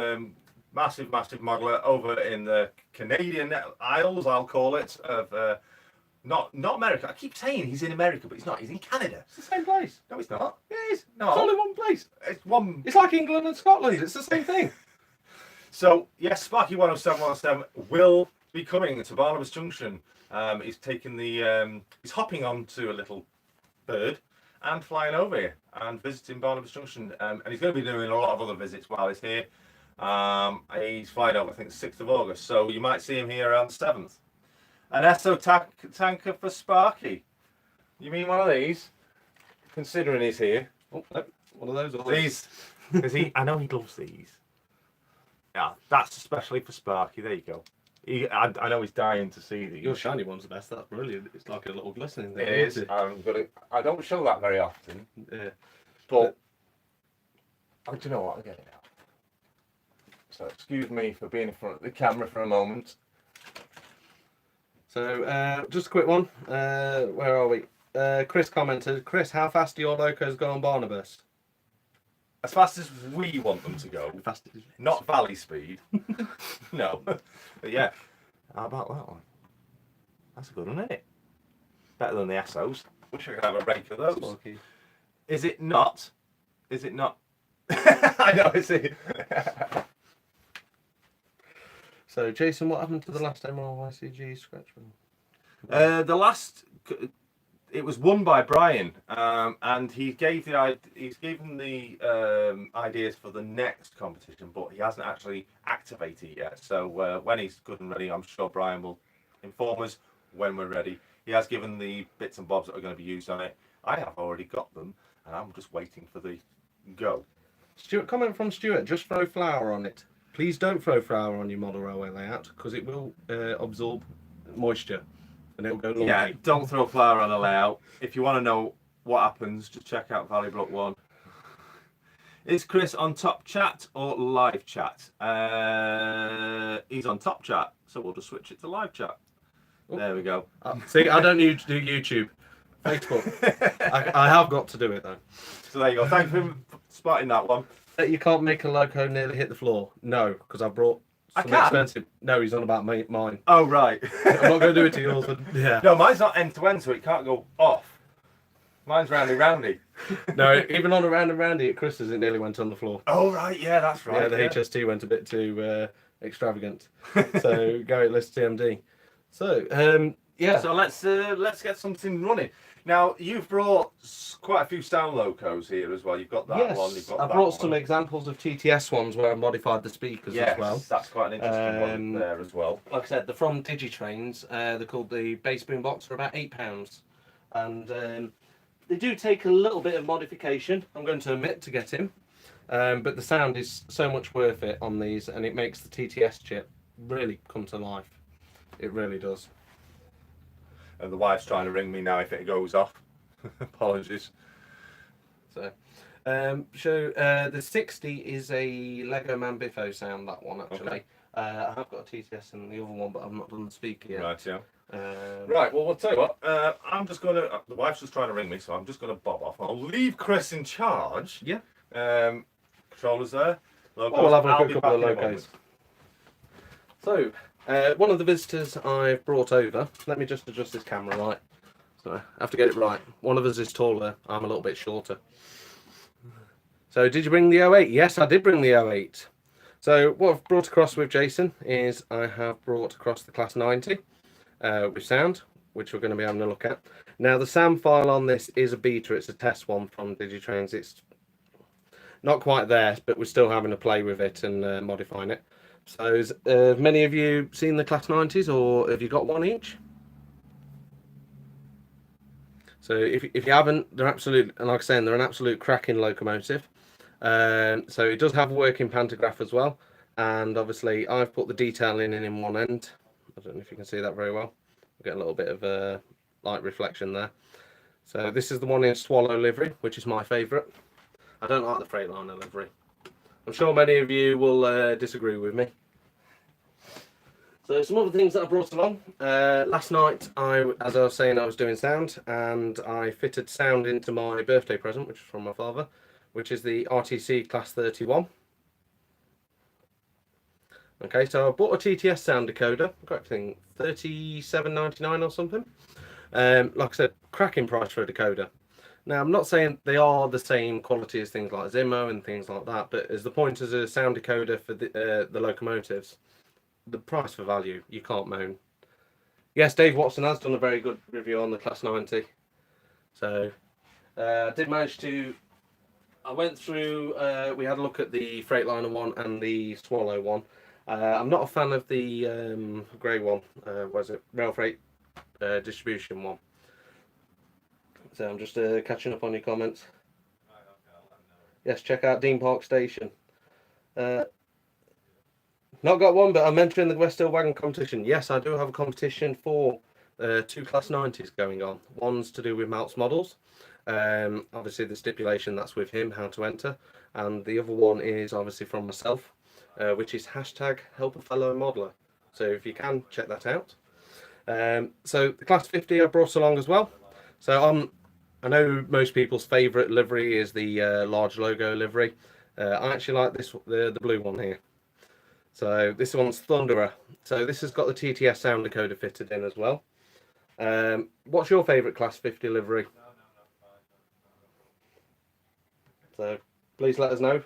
A: Massive modeler over in the Canadian Isles, I'll call it. Of not America. I keep saying he's in America, but he's not. He's in Canada.
B: It's the same place.
A: No, it's not. Yeah, it is. No,
B: It's only one place.
A: it's one.
B: It's like England and Scotland. It's the same thing.
A: So yes, Sparky 10717 will be coming to Barnabas Junction. He's taking the he's hopping onto a little bird and flying over here and visiting Barnabas Junction. And he's going to be doing a lot of other visits while he's here. He's flying over, I think, the 6th of August. So you might see him here around the 7th. An Esso tanker for Sparky. You mean one of these? Considering he's here.
B: Oh, no, one of those.
A: These. Because I know he loves these. Yeah, that's especially for Sparky. There you go. I know he's dying to see these.
B: Your shiny one's the best. That's brilliant. It's like a little glistening thing.
A: It is. I don't show that very often.
B: Yeah.
A: But do you know what? I'll get it out. So excuse me for being in front of the camera for a moment.
B: So just a quick one. Where are we? Chris commented, Chris, how fast do your locos go on Barnabas?
A: As fast as we want them to go.
B: Fast as
A: Not valley speed. No. But yeah. How about that one? That's a good one, isn't it? Better than the Essos. Wish I could have a rake of those.
B: Sparky.
A: Is it not? Is it not? I know, it's it.
B: So, Jason, what happened to the last MRYCG scratch wheel?
A: The last, it was won by Brian, and he's given the ideas for the next competition, but he hasn't actually activated it yet. So when he's good and ready, I'm sure Brian will inform us when we're ready. He has given the bits and bobs that are going to be used on it. I have already got them, and I'm just waiting for the go.
B: Stuart, comment from Stuart, just throw flour on it. Please don't throw flour on your model railway layout because it will absorb moisture and it will go long.
A: Yeah, don't throw flour on the layout. If you want to know what happens, just check out Valley Brook 1. Is Chris on top chat or live chat? He's on top chat, so we'll just switch it to live chat. Oh. There we go.
B: See, I don't need to do YouTube. Facebook. I have got to do it though.
A: So there you go. Thanks for spotting that one.
B: You can't make a loco nearly hit the floor. No, because I brought some expensive. No, he's on about mine.
A: Oh right.
B: I'm not going to do it to yours. But yeah.
A: No, mine's not end to end, so it can't go off. Mine's roundy.
B: No, even on a round and roundy at Chris's, it nearly went on the floor.
A: Oh right, yeah, that's right.
B: Yeah, the HST went a bit too extravagant. So go list TMD. So yeah.
A: So let's get something running. Now you've brought quite a few sound locos here as well. You've got that one. You've got
B: I brought some examples of TTS ones where I modified the speakers as well.
A: Yes, that's quite an interesting one there as well.
B: Like I said, they're from Digitrains. They're called the bass boom box for about £8, and they do take a little bit of modification. I'm going to admit to get him, but the sound is so much worth it on these, and it makes the TTS chip really come to life. It really does.
A: And the wife's trying to ring me now if it goes off. Apologies.
B: So, the 60 is a Lego Man Biffo sound, that one actually. Okay. I have got a TTS in the other one, but I've not done the speaker yet.
A: Right, yeah. Right, well, we'll tell you what. I'm just going to... The wife's just trying to ring me, so I'm just going to bob off. I'll leave Chris in charge.
B: Yeah.
A: Controllers there.
B: Locos. Oh, we'll have a quick couple of locos. So... one of the visitors I've brought over, let me just adjust this camera right, so I have to get it right. One of us is taller, I'm a little bit shorter. So did you bring the 08? Yes, I did bring the 08. So what I've brought across with Jason is I have brought across the Class 90 with sound, which we're going to be having a look at. Now the sound file on this is a beta, it's a test one from Digitrains. It's not quite there, but we're still having to play with it and modifying it. So, have many of you seen the Class 90s, or have you got one each? So, if you haven't, they're absolute, and like I said, they're an absolute cracking locomotive. So, it does have a working pantograph as well, and obviously, I've put the detailing in one end. I don't know if you can see that very well. Get a little bit of light reflection there. So this is the one in Swallow livery, which is my favourite. I don't like the Freightliner livery. I'm sure many of you will disagree with me. So some other things that I brought along. Last night, as I was saying, I was doing sound, and I fitted sound into my birthday present, which is from my father, which is the RTC Class 31. Okay, so I bought a TTS sound decoder. I got, I think, $37.99 or something. Like I said, cracking price for a decoder. Now, I'm not saying they are the same quality as things like Zimmo and things like that, but as the point as a sound decoder for the locomotives, the price for value, you can't moan. Yes, Dave Watson has done a very good review on the Class 90. So, I did manage to... I went through, we had a look at the Freightliner one and the Swallow one. I'm not a fan of the grey one, was it? Rail Freight distribution one. So I'm just catching up on your comments. Yes, check out Dean Park Station. Not got one, but I'm entering the West Hill Wagon competition. Yes, I do have a competition for 2 Class 90s going on. One's to do with Melt's models. Obviously the stipulation that's with him, how to enter. And the other one is obviously from myself, which is hashtag help a fellow modeler. So if you can, check that out. So the Class 50 I brought along as well. So I know most people's favourite livery is the large logo livery. I actually like this, the blue one here. So this one's Thunderer. So this has got the TTS sound decoder fitted in as well. What's your favourite Class 50 livery? So please let us know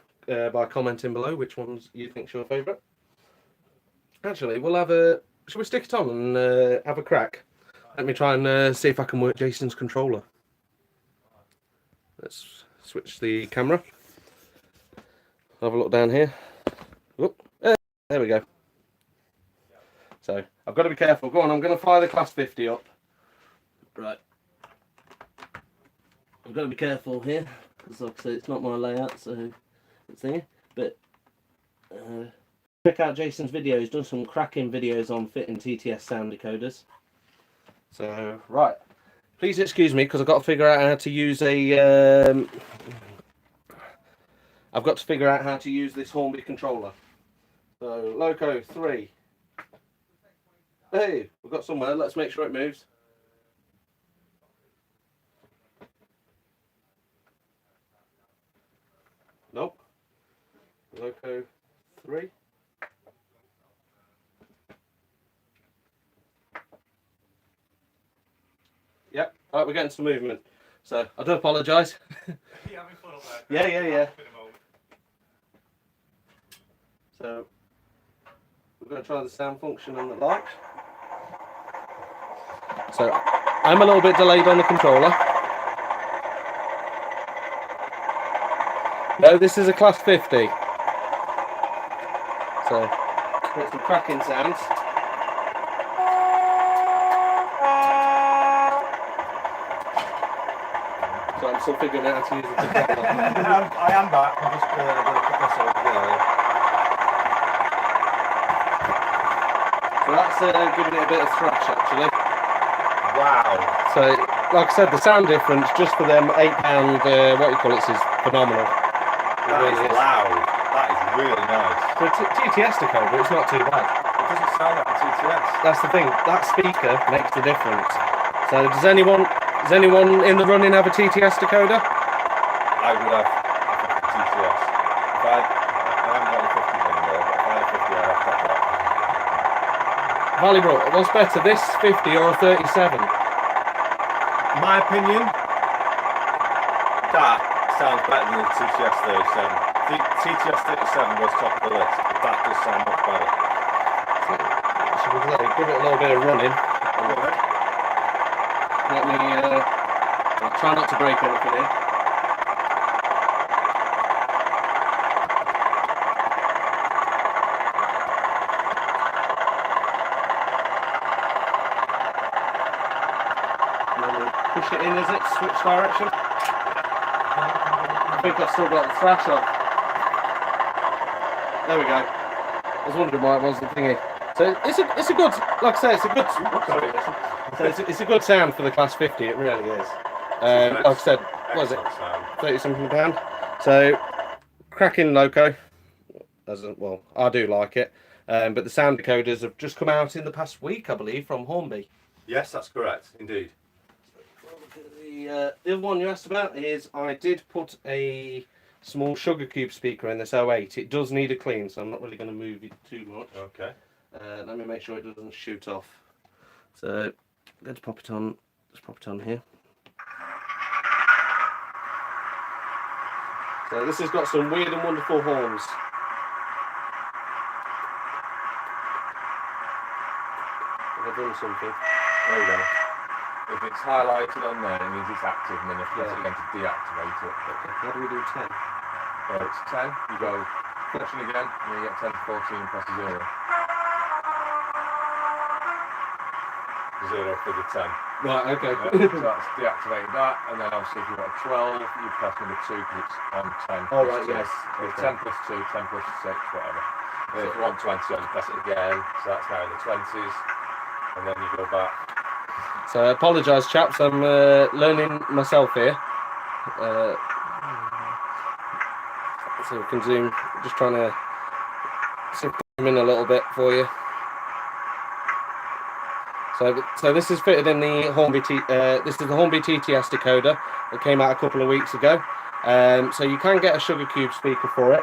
B: by commenting below which ones you think's your favourite. Actually, we'll have a... Shall we stick it on and have a crack? Let me try and see if I can work Jason's controller. Let's switch the camera. Have a look down here. Whoop. There we go. So I've got to be careful. Go on, I'm going to fire the Class 50 up. Right. I've got to be careful here, because like I say, it's not my layout, so it's there. But check out Jason's video. He's done some cracking videos on fitting TTS sound decoders. So, right. Please excuse me, because I've got to figure out how to use a... I've got to figure out how to use this Hornby controller. So, Loco 3. Hey, we've got somewhere. Let's make sure it moves. Nope. Loco 3. Yep. Right, we're getting some movement. So, I do apologise. Yeah. So, we're going to try the sound function and the light. So, I'm a little bit delayed on the controller. No, this is a Class 50. So, get some cracking sounds. So I'm still figuring out how to use the controller.
A: I am back. I'm just going to put myself there.
B: So that's giving it a bit of thrash actually.
A: Wow.
B: So, like I said, the sound difference just for them £8, what you call it, is phenomenal.
A: That is loud. That is really nice.
B: For a TTS decoder, it's not too bad.
A: It doesn't sound like a TTS.
B: That's the thing. That speaker makes the difference. So, does anyone in the running have a TTS decoder?
A: I would have a TTS. If I haven't got the 50s anymore, but if I had a 50, I'd have to have that.
B: Valley Brook, what's better, this 50 or a 37?
A: In my opinion, that sounds better than the TTS 37. The TTS 37 was top of the list, but that does sound much better.
B: So we'll give it a little bit of running. Let me I'll try not to break anything here. Push it in, is it? Switch direction. I think I've still got the thrash on. There we go. I was wondering why it wasn't thingy. So it's a good, like I say, it's a good. Sorry, So it's a good sound for the Class 50, it really is. Like I said, what is it?
A: Sound.
B: 30 something pound. So, cracking Loco. Well, I do like it. But the sound decoders have just come out in the past week, I believe, from Hornby.
A: Yes, that's correct, indeed.
B: The other one you asked about is I did put a small sugar cube speaker in this 08. It does need a clean, so I'm not really going to move it too much.
A: Okay.
B: Let me make sure it doesn't shoot off. So let's pop it on. Let's pop it on here. So this has got some weird and wonderful horns. Have I done something?
A: There you go. If it's highlighted on there, it means it's active, and then if it's again to deactivate it.
B: Okay. How do we do 10?
A: So it's 10, you go function again, and then you get 10 to 14, press 0. 0 for the 10.
B: Right, okay.
A: So that's deactivating that, and then obviously if you want 12, you press number 2 because it's on 10.
B: Oh, right, yes.
A: It's
B: Okay.
A: 10 plus 2, 10 plus 6, whatever. And if you want 20, you press it again, so that's now in the 20s, and then you go back.
B: So I apologise, chaps. I'm learning myself here. So we can zoom. Just trying to zoom in a little bit for you. So this is fitted in the Hornby. This is the Hornby TTS decoder that came out a couple of weeks ago. So you can get a sugar cube speaker for it.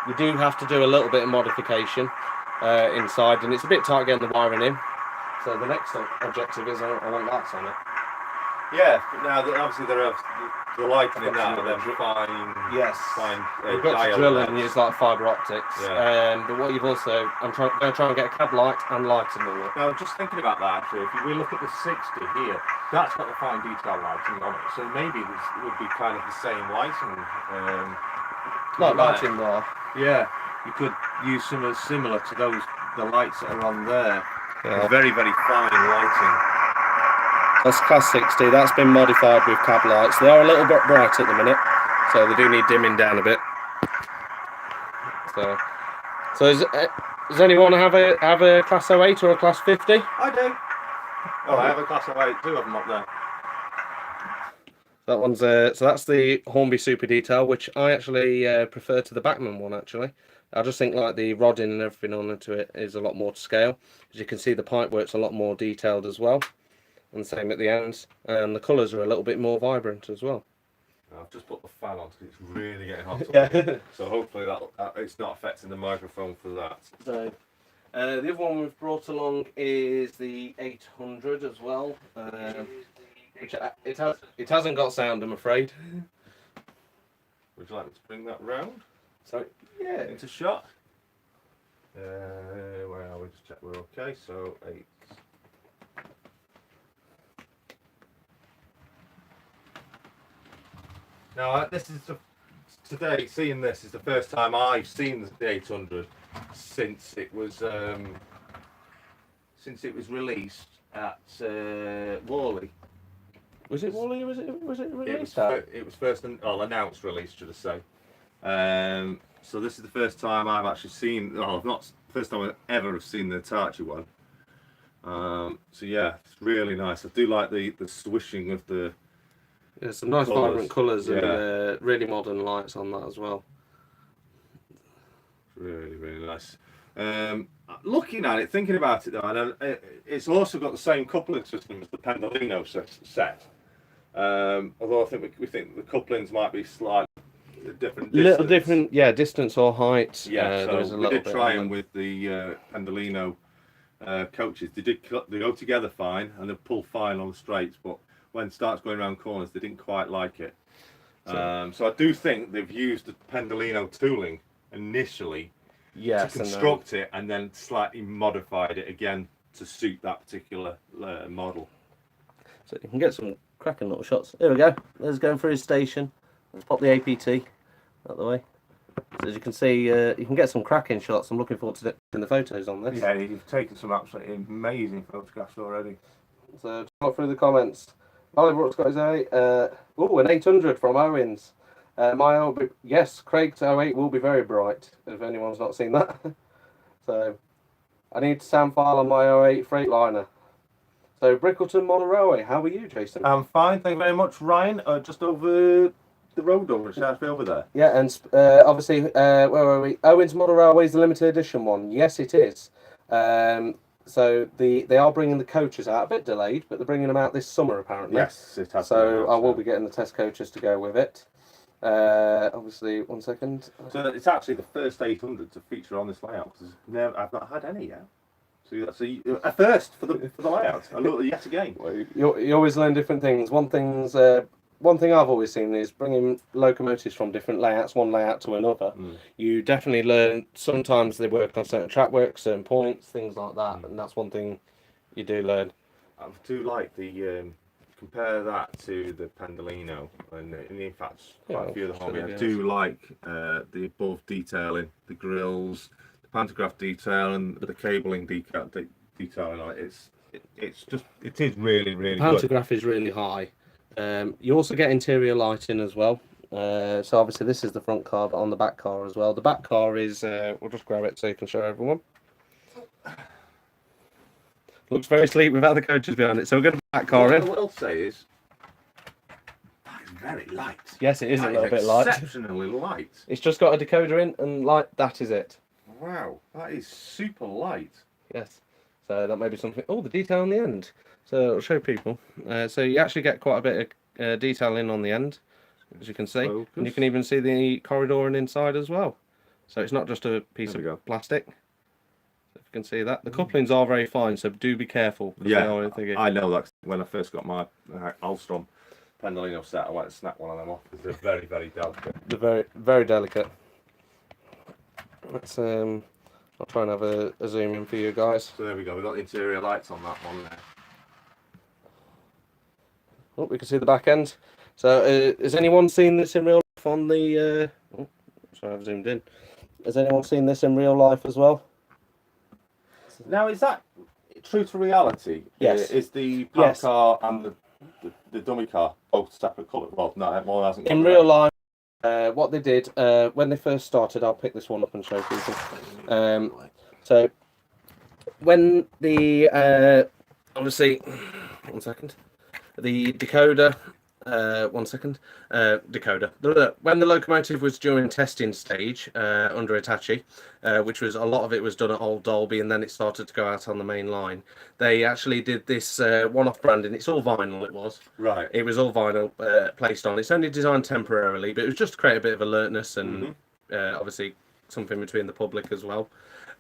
B: You do have to do a little bit of modification inside, and it's a bit tight getting the wiring in. So the next objective is I want lights on it.
A: Yeah, now obviously there are the lighting in that, but then fine.
B: Yes.
A: Fine.
B: We've got to drill and use like fibre optics.
A: Yeah.
B: But what you've also, I'm going to try and get a cab light and lighting in it.
A: Now, just thinking about that actually, if we look at the 60 here, that's got the fine detail lighting on it, so maybe this would be kind of the same lighting.
B: Like lighting bar.
A: Yeah, you could use some similar to those, the lights that are on there.
B: Yeah.
A: Very, very fine lighting.
B: That's Class 60. That's been modified with cab lights. They are a little bit bright at the minute, so they do need dimming down a bit. So does anyone have a Class 08 or a Class 50?
A: I do. Oh, I have a Class 08, two of them up there.
B: That one's so that's the Hornby Super Detail, which I actually prefer to the Bachmann one. Actually, I just think like the rodding and everything onto it is a lot more to scale. As you can see, the pipe work's a lot more detailed as well, and the same at the ends. And the colours are a little bit more vibrant as well.
A: I've just put the fan on because it's really getting hot.
B: Yeah.
A: So hopefully that it's not affecting the microphone for that.
B: So the other one we've brought along is the 800 as well. Which it hasn't got sound, I'm afraid.
A: Would you like me to bring that round?
B: So yeah,
A: Into shot. Where are we? Just check we're okay. So 8. Now this is today. Seeing this is the first time I've seen the 800 since it was released at Worley.
B: was it Wally or was it released?
A: It was first announced release, should I say? So this is the first time I've actually seen. Oh, not first time I've ever have seen the Hitachi one. So yeah, it's really nice. I do like the swishing of the.
B: Yeah, some nice vibrant colours
A: Yeah.
B: and really modern lights on that as well.
A: Really, really nice. Looking at it, thinking about it though, and it's also got the same coupling system as the Pendolino set. Although I think we think the couplings might be slightly different.
B: Little different, yeah, distance or height.
A: Yeah,
B: there is
A: so
B: a
A: we
B: little
A: did
B: bit
A: try
B: on
A: them
B: them.
A: with the Pendolino coaches. They go together fine and they pull fine on the straights, but when it starts going around corners, they didn't quite like it. So I do think they've used the Pendolino tooling initially to construct it and then slightly modified it again to suit that particular model.
B: So you can get some cracking little shots. There we go. There's going through his station. Let's pop the APT out the way. So as you can see, you can get some cracking shots. I'm looking forward to the photos on this.
A: Yeah, you've taken some absolutely amazing photographs already.
B: So just go through the comments. Ollie Brooks got his an 800 from Owens. Yes, Craig's 08 will be very bright, if anyone's not seen that. So, I need sound file on my 08 Freightliner. So Brickleton Model Railway, how are you, Jason?
A: I'm fine, thank you very much, Ryan. Just over the road over, over there.
B: Yeah, and obviously, where are we? Owens Model Railway is the limited edition one. Yes, it is. So they are bringing the coaches out, a bit delayed, but they're bringing them out this summer apparently.
A: Yes, it has.
B: So I will be getting the test coaches to go with it. Obviously, 1 second.
A: So it's actually the first 800 to feature on this layout because I've not had any yet. So that's a first for the layout. I look yet again.
B: Well, you always learn different things. One thing I've always seen is bringing locomotives from different layouts, one layout to another. You definitely learn. Sometimes they work on certain track work, certain points, things like that, and that's one thing you do learn.
A: I do like the compare that to the Pendolino, and in fact, quite a few of the Harvey. I do like the above detailing, the grills, the pantograph detail, and the cabling detailing on it. It is really really good.
B: Pantograph is really high. You also get interior lighting as well. So obviously this is the front car, but on the back car as well. The back car is, we'll just grab it so you can show everyone. Looks very sleek without the coaches behind it. So we're going to back car in.
A: What I will say is, that is very light.
B: Yes, it is a little bit light.
A: Exceptionally light.
B: It's just got a decoder in and light, that is it.
A: Wow, that is super light.
B: Yes. So that may be something. Oh, the detail on the end. So I'll show people. So you actually get quite a bit of detail in on the end, as you can see. Focus. And you can even see the corridor and inside as well. So it's not just a piece of plastic. If you can see that. The couplings are very fine, so do be careful.
A: Yeah, I know that. When I first got my Alstrom Pendolino set, I went to snap one of them off because they're very, very delicate.
B: They're very, very delicate. Let's I'll try and have a zoom in for you guys.
A: So there we go, we've got the interior lights on that one there.
B: Oh, we can see the back end. So has anyone seen this in real life on the... oh, sorry, I've zoomed in. Has anyone seen this in real life as well?
A: Now, is that true to reality?
B: Yes.
A: Is the park car and the dummy car both separate colour? Well, no, everyone hasn't.
B: In real life, what they did when they first started, I'll pick this one up and show people. So when the obviously, 1 second, the decoder. 1 second. Decoder. When the locomotive was during testing stage under Hitachi, which was a lot of it was done at Old Dalby, and then it started to go out on the main line. They actually did this one-off branding. It's all vinyl. It was
A: right.
B: It was all vinyl placed on. It's only designed temporarily, but it was just to create a bit of alertness and obviously something between the public as well.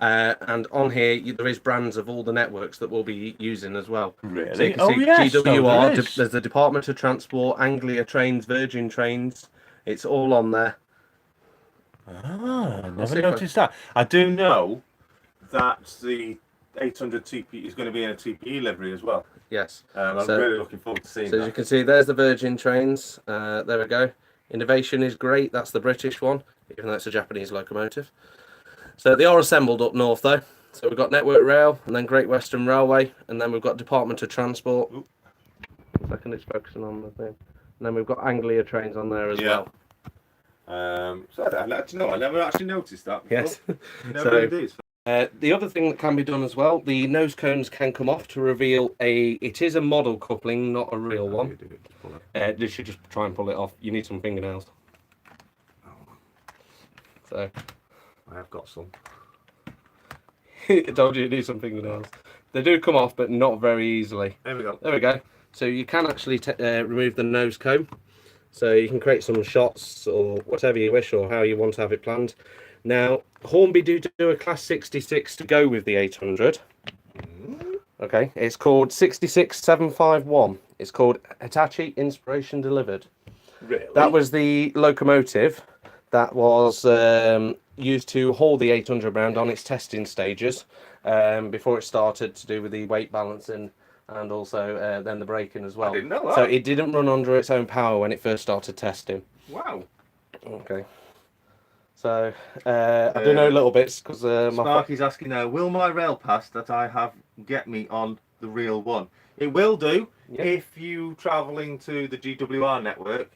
B: And on here, there is brands of all the networks that we'll be using as well.
A: Really?
B: So you can see GWR, there's the Department of Transport, Anglia Trains, Virgin Trains. It's all on there.
A: Ah, never noticed that. I do know that the 800 TP is going to be in a TPE livery as well.
B: Yes.
A: I'm really looking forward to seeing that.
B: So as you can see, there's the Virgin Trains. There we go. Innovation is great. That's the British one, even though it's a Japanese locomotive. So they are assembled up north though. So we've got Network Rail, and then Great Western Railway, and then we've got Department of Transport. Oop. 1 second, it's focusing on the thing. And then we've got Anglia Trains on there as well.
A: So I never actually noticed that before.
B: Yes. The other thing that can be done as well, the nose cones can come off to reveal it is a model coupling, not a real one. You should just try and pull it off. You need some fingernails. So
A: I have got some.
B: I told you need some fingernails. They do come off, but not very easily.
A: There we go.
B: There we go. So you can actually remove the nose cone. So you can create some shots or whatever you wish, or how you want to have it planned. Now, Hornby do a Class 66 to go with the 800. Okay, it's called 66751. It's called Hitachi Inspiration Delivered.
A: Really?
B: That was the locomotive that was used to haul the 800 round on its testing stages before it started to do with the weight balancing and also then the braking as well.
A: I didn't know that.
B: So it didn't run under its own power when it first started testing.
A: Wow.
B: Okay. So I do know little bits because
A: Sparky's asking now, will my rail pass that I have get me on the real one? It will do if you travelling to the GWR network.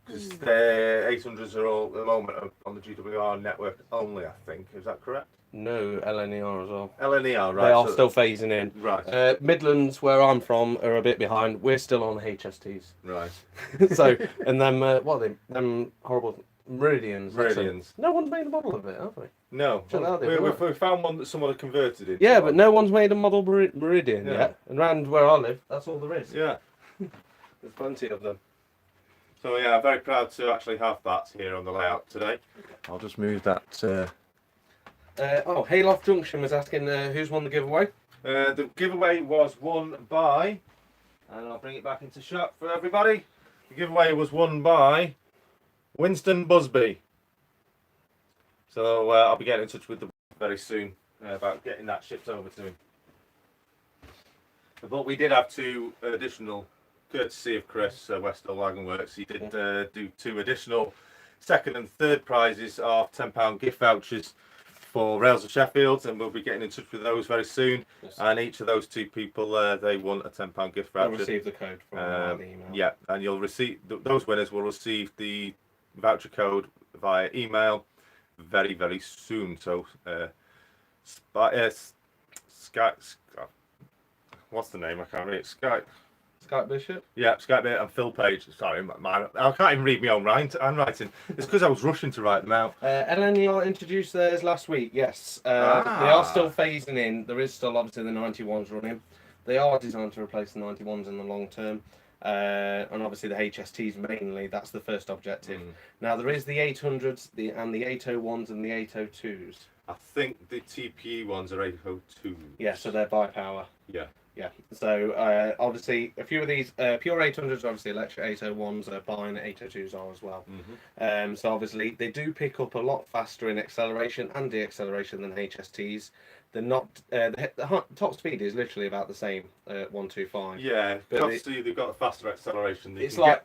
A: Because the 800s are all at the moment on the GWR network only, I think. Is that correct?
B: No, LNER as well.
A: LNER, right.
B: They are still phasing in.
A: Right.
B: Midlands, where I'm from, are a bit behind. We're still on HSTs.
A: Right.
B: So, and them, what are they? Them horrible Meridians.
A: Meridians.
B: No one's made a model of it, have we?
A: No. We found one that someone had converted into.
B: Yeah, but no one's made a model Meridian
A: Yeah.
B: yet. And around where I live, that's all there is.
A: Yeah.
B: There's plenty of them.
A: So yeah, very proud to actually have that here on the layout today. I'll just move that.
B: Hayloft Junction was asking who's won the giveaway.
A: The giveaway was won by, and I'll bring it back into shot for everybody. The giveaway was won by Winston Busby. So I'll be getting in touch with them very soon about getting that shipped over to him. But we did have two additional, courtesy of Chris, Westall Wagon Works. He did do two additional second and third prizes of £10 gift vouchers for Rails of Sheffield, and we'll be getting in touch with those very soon. Yes. And each of those two people, they won a £10 gift voucher.
B: They'll receive the code from the email.
A: Yeah, and you'll receive those winners will receive the voucher code via email very, very soon. So, Skype. What's the name? I can't read it. Skype
B: Bishop?
A: Yeah, Skype Bishop and Phil Page. Sorry, man, I can't even read my own handwriting. It's because I was rushing to write them out.
B: LNER introduced theirs last week, yes. They are still phasing in. There is still obviously the 91s running. They are designed to replace the 91s in the long term. And obviously the HSTs mainly, that's the first objective. Now there is the 800s, and the 801s and the 802s.
A: I think the TPE ones are 802s.
B: Yeah, so they're bi-power.
A: Yeah.
B: Yeah, so obviously a few of these pure 800s, obviously electric 801s are bi and 802s are as well. So obviously they do pick up a lot faster in acceleration and de-acceleration than HSTs. They're not the top speed is literally about the same, 125.
A: Yeah, but obviously they've got a faster acceleration.
B: It's like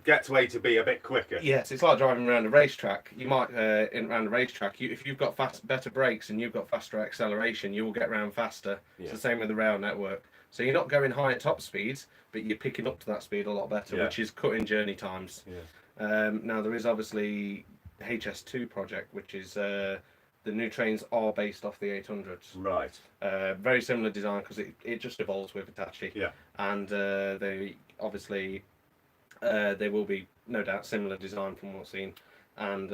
A: get to A to B a bit quicker.
B: Yes, it's like driving around a racetrack. You might around a racetrack, if you've got better brakes and you've got faster acceleration, you will get around faster. Yeah. It's the same with the rail network. So you're not going high at top speeds, but you're picking up to that speed a lot better, which is cutting journey times. Yeah. Now there is obviously HS2 project, which is the new trains are based off the 800s. Right. Very similar design because it just evolves with Hitachi. Yeah. And they obviously they will be no doubt similar design from what's seen, and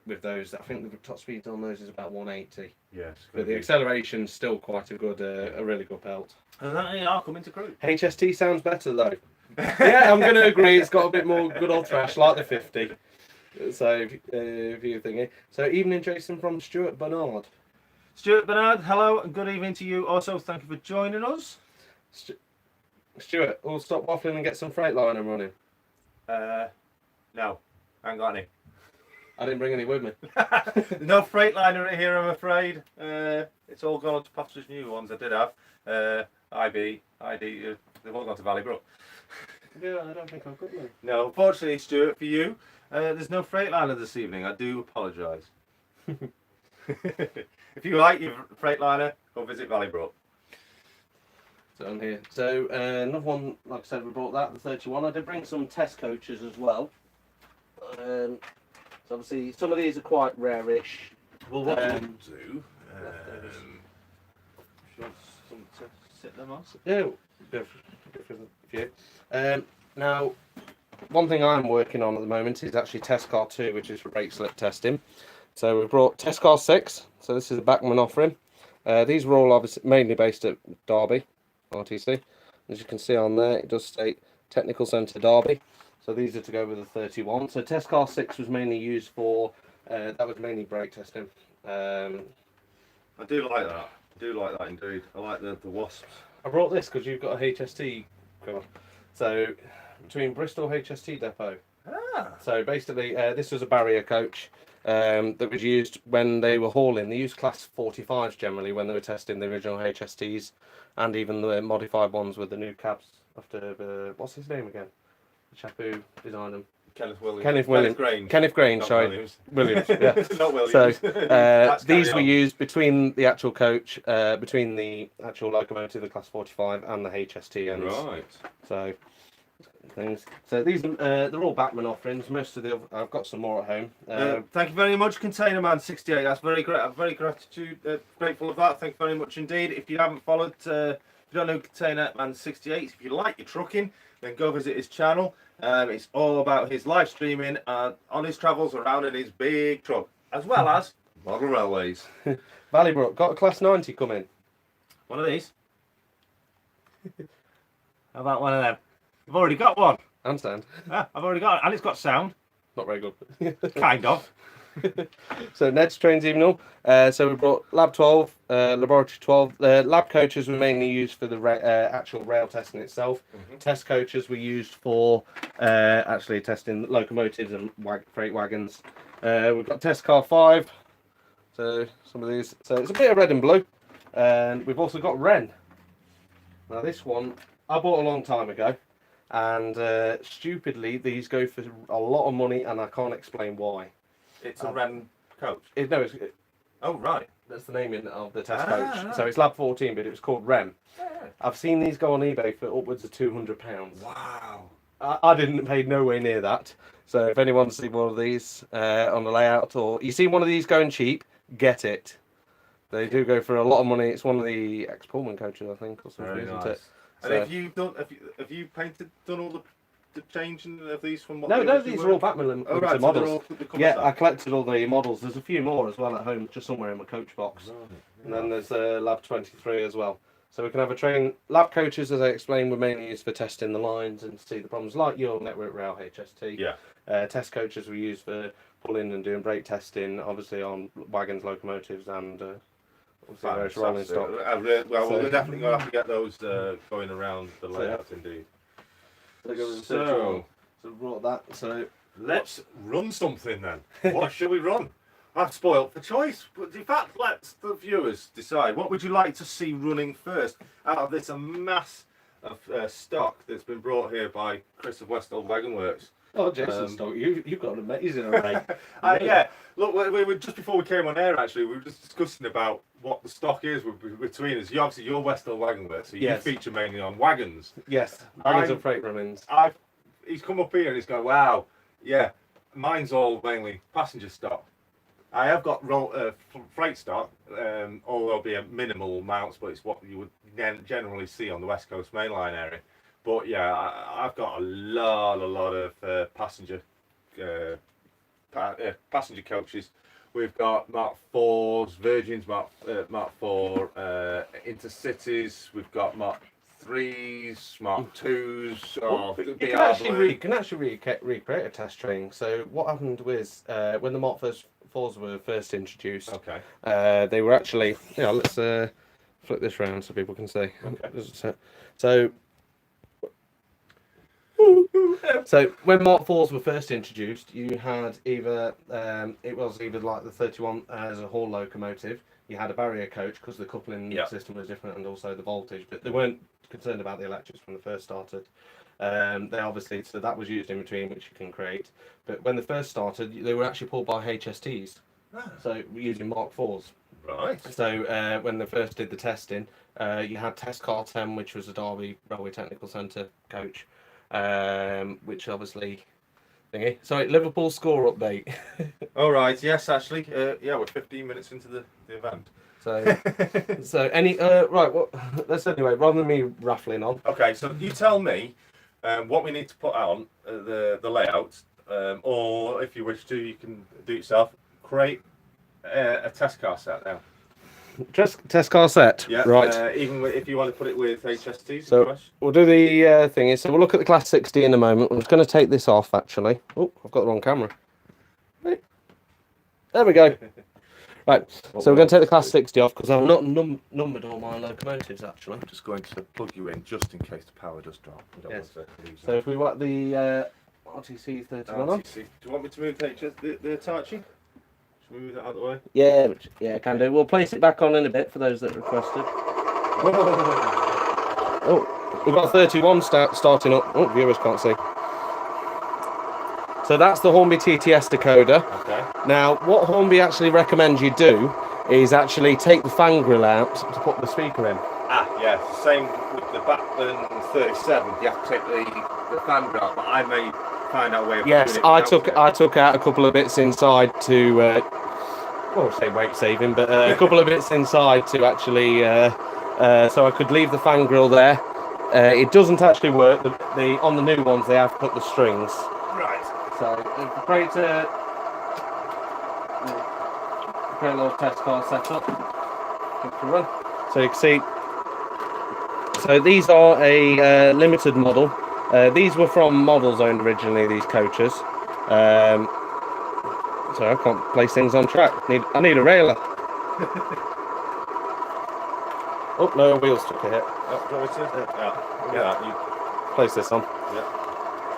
B: with those, I think the top speed on those is about 180. Yes. But the acceleration's still quite a good, a really good belt.
A: And that are coming to group.
B: HST sounds better though. Yeah, I'm going to agree. It's got a bit more good old thrash, like the 50. So if you're thinking. So evening, Jason from Stuart Bernard.
A: Stuart Bernard, hello and good evening to you. Also, thank you for joining us.
B: Stuart, we'll stop waffling and get some Freightliner running.
A: No, I ain't got any.
B: I didn't bring any with me.
A: No Freightliner here, I'm afraid. It's all gone on to Paster's new ones I did have. IB, ID, they've all gone to Valley Brook.
B: Yeah, I don't think I've got them.
A: No, unfortunately, Stuart, for you, there's no Freightliner this evening. I do apologise. If you like your Freightliner, go visit Valley Brook.
B: So I'm here. So another one, like I said, we brought that, the 31. I did bring some test coaches as well. So obviously some of these are quite rare-ish.
A: Well, what we'll do, if you want some to sit them on?
B: Yeah. Now, one thing I'm working on at the moment is actually test car 2, which is for brake slip testing. So we brought test car 6. So this is a Bachmann offering. These were all obviously mainly based at Derby, RTC. As you can see on there, it does state Technical Centre Derby. So these are to go with the 31. So test car 6 was mainly used for, that was mainly brake testing.
A: I do like that. I do like that indeed. I like the wasps.
B: I brought this because you've got a HST cover. So between Bristol HST depot. So basically this was a barrier coach that was used when they were hauling. They used class 45s generally when they were testing the original HSTs and even the modified ones with the new cabs after what's his name again? The chap who designed them.
A: Kenneth Williams.
B: Kenneth Grange, sorry.
A: Williams,
B: yeah.
A: Not Williams.
B: So these were used between the actual coach, between the actual locomotive, the class 45, and the HST ends.
A: Right.
B: So things. So these they're all Bachmann offerings. Most of the I've got some more at home.
A: Thank you very much, Container Man 68. That's very great. I'm very grateful of that. Thank you very much indeed. If you haven't followed, if you don't know Container Man 68, if you like your trucking, then go visit his channel. It's all about his live streaming on his travels around in his big truck, as well as model railways.
B: Valleybrook got a class 90 coming.
A: One of these. How about one of them? I've already got one.
B: And sound.
A: I've already got it, and it's got sound.
B: Not very good.
A: Kind of.
B: So Ned's trains even up. So we brought Lab 12, Laboratory 12. Lab coaches were mainly used for the actual rail testing itself. Test coaches were used for actually testing locomotives and freight wagons. We've got test car 5. So some of these. So it's a bit of red and blue. And we've also got Wren. Now this one I bought a long time ago. And stupidly, these go for a lot of money, and I can't explain why.
A: It's a Wren coach.
B: Oh,
A: right.
B: That's the name of the test coach. So it's Lab 14, but it was called Rem. I've seen these go on eBay for upwards of £200.
A: Wow.
B: I didn't pay nowhere near that. So if anyone's seen one of these on the layout, or you see one of these going cheap, get it. They do go for a lot of money. It's one of the ex-Pullman coaches, I think, or something,
A: Very
B: isn't
A: nice.
B: it?
A: And
B: So,
A: have you done all the changing of these from what?
B: no, these are all Bachmann
A: Oh, right,
B: models.
A: So
B: Yeah, I collected all the models. There's a few more as well at home, just somewhere in my coach box.
A: Right.
B: And then there's Lab 23 as well. So we can have a train. Lab coaches, as I explained, were mainly used for testing the lines and see the problems, like your Network Rail HST.
A: Yeah.
B: Test coaches were used for pulling and doing brake testing, obviously on wagons, locomotives, and obviously various rolling stock.
A: Well, we're definitely going to have to get those going around the layout, indeed.
B: So we brought that. So
A: let's run something then. What should we run? I've spoiled for choice. But in fact, let the viewers decide. What would you like to see running first out of this mass of stock that's been brought here by Chris of Westall Wagon Works?
B: Oh, Jason stock, you've got an amazing array.
A: Yeah, look, we were just before we came on air. Actually, we were just discussing about what the stock is between us. Obviously, you're Westall Wagon Works, so you feature mainly on wagons.
B: Yes, wagons and freight runnings.
A: He's come up here and he's going, wow, yeah, mine's all mainly passenger stock. I have got freight stock, although be a minimal amounts, but it's what you would generally see on the West Coast mainline area. But yeah, I've got a lot of passenger coaches. We've got Mark 4s, Virgins, Mark 4 Intercities. We've got Mark 3s, Mark 2s.
B: You can actually recreate a test train. So what happened was when the Mark 4s were first introduced, they were actually, let's flip this around so people can see. Okay. So when Mark 4s were first introduced, you had either it was either like the 31 as a haul locomotive. You had a barrier coach because the coupling system was different, and also the voltage. But they weren't concerned about the electrics when they first started. They obviously, so that was used in between, which you can create. But when they first started, they were actually pulled by HSTs. So using Mark 4s.
A: Right.
B: So when they first did the testing, you had Test Car 10, which was a Derby Railway Technical Centre coach. Which obviously thingy. Sorry, Liverpool score update.
A: All right. Yes, actually. We're 15 minutes into the event.
B: So any right. Well, let's anyway. Rather than me raffling on.
A: Okay. So you tell me what we need to put on the layout, or if you wish to, you can do it yourself. Create a test car set now.
B: Test car set.
A: Yeah.
B: Right.
A: Even if you want to put it with HSTs.
B: So we'll do the thing. So we'll look at the class 60 in a moment. I'm just going to take this off actually. Oh, I've got the wrong camera. Right. There we go. Right. So we're going to take the class 60 off because I've not numbered all my locomotives actually.
A: I'm just going to plug you in just in case the power does drop.
B: So if we want the RTC 31 on.
A: Do you want me to move the Hitachi? Should we move that out of the way?
B: Yeah, can do. We'll place it back on in a bit for those that requested. Oh, we've got 31 starting up. Oh, viewers can't see. So that's the Hornby TTS decoder. Okay. Now, what Hornby actually recommends you do is actually take the fan grill out to put the speaker in.
A: Yeah. Same with the Bachmann 37. You have to take the fan grab, but I may find out a way of
B: Yes,
A: doing it
B: I
A: without it.
B: took out a couple of bits inside to, well, say weight saving, but a couple of bits inside to actually, so I could leave the fan grill there. It doesn't actually work. On the new ones they have put the strings.
A: Right.
B: So great little test car setup. So you can see. So these are a limited model. These were from Model Zone originally. These coaches. So I can't place things on track. I need a railer. Oh no, wheels took a hit.
A: Yeah. You
B: Place this on.
A: Yeah.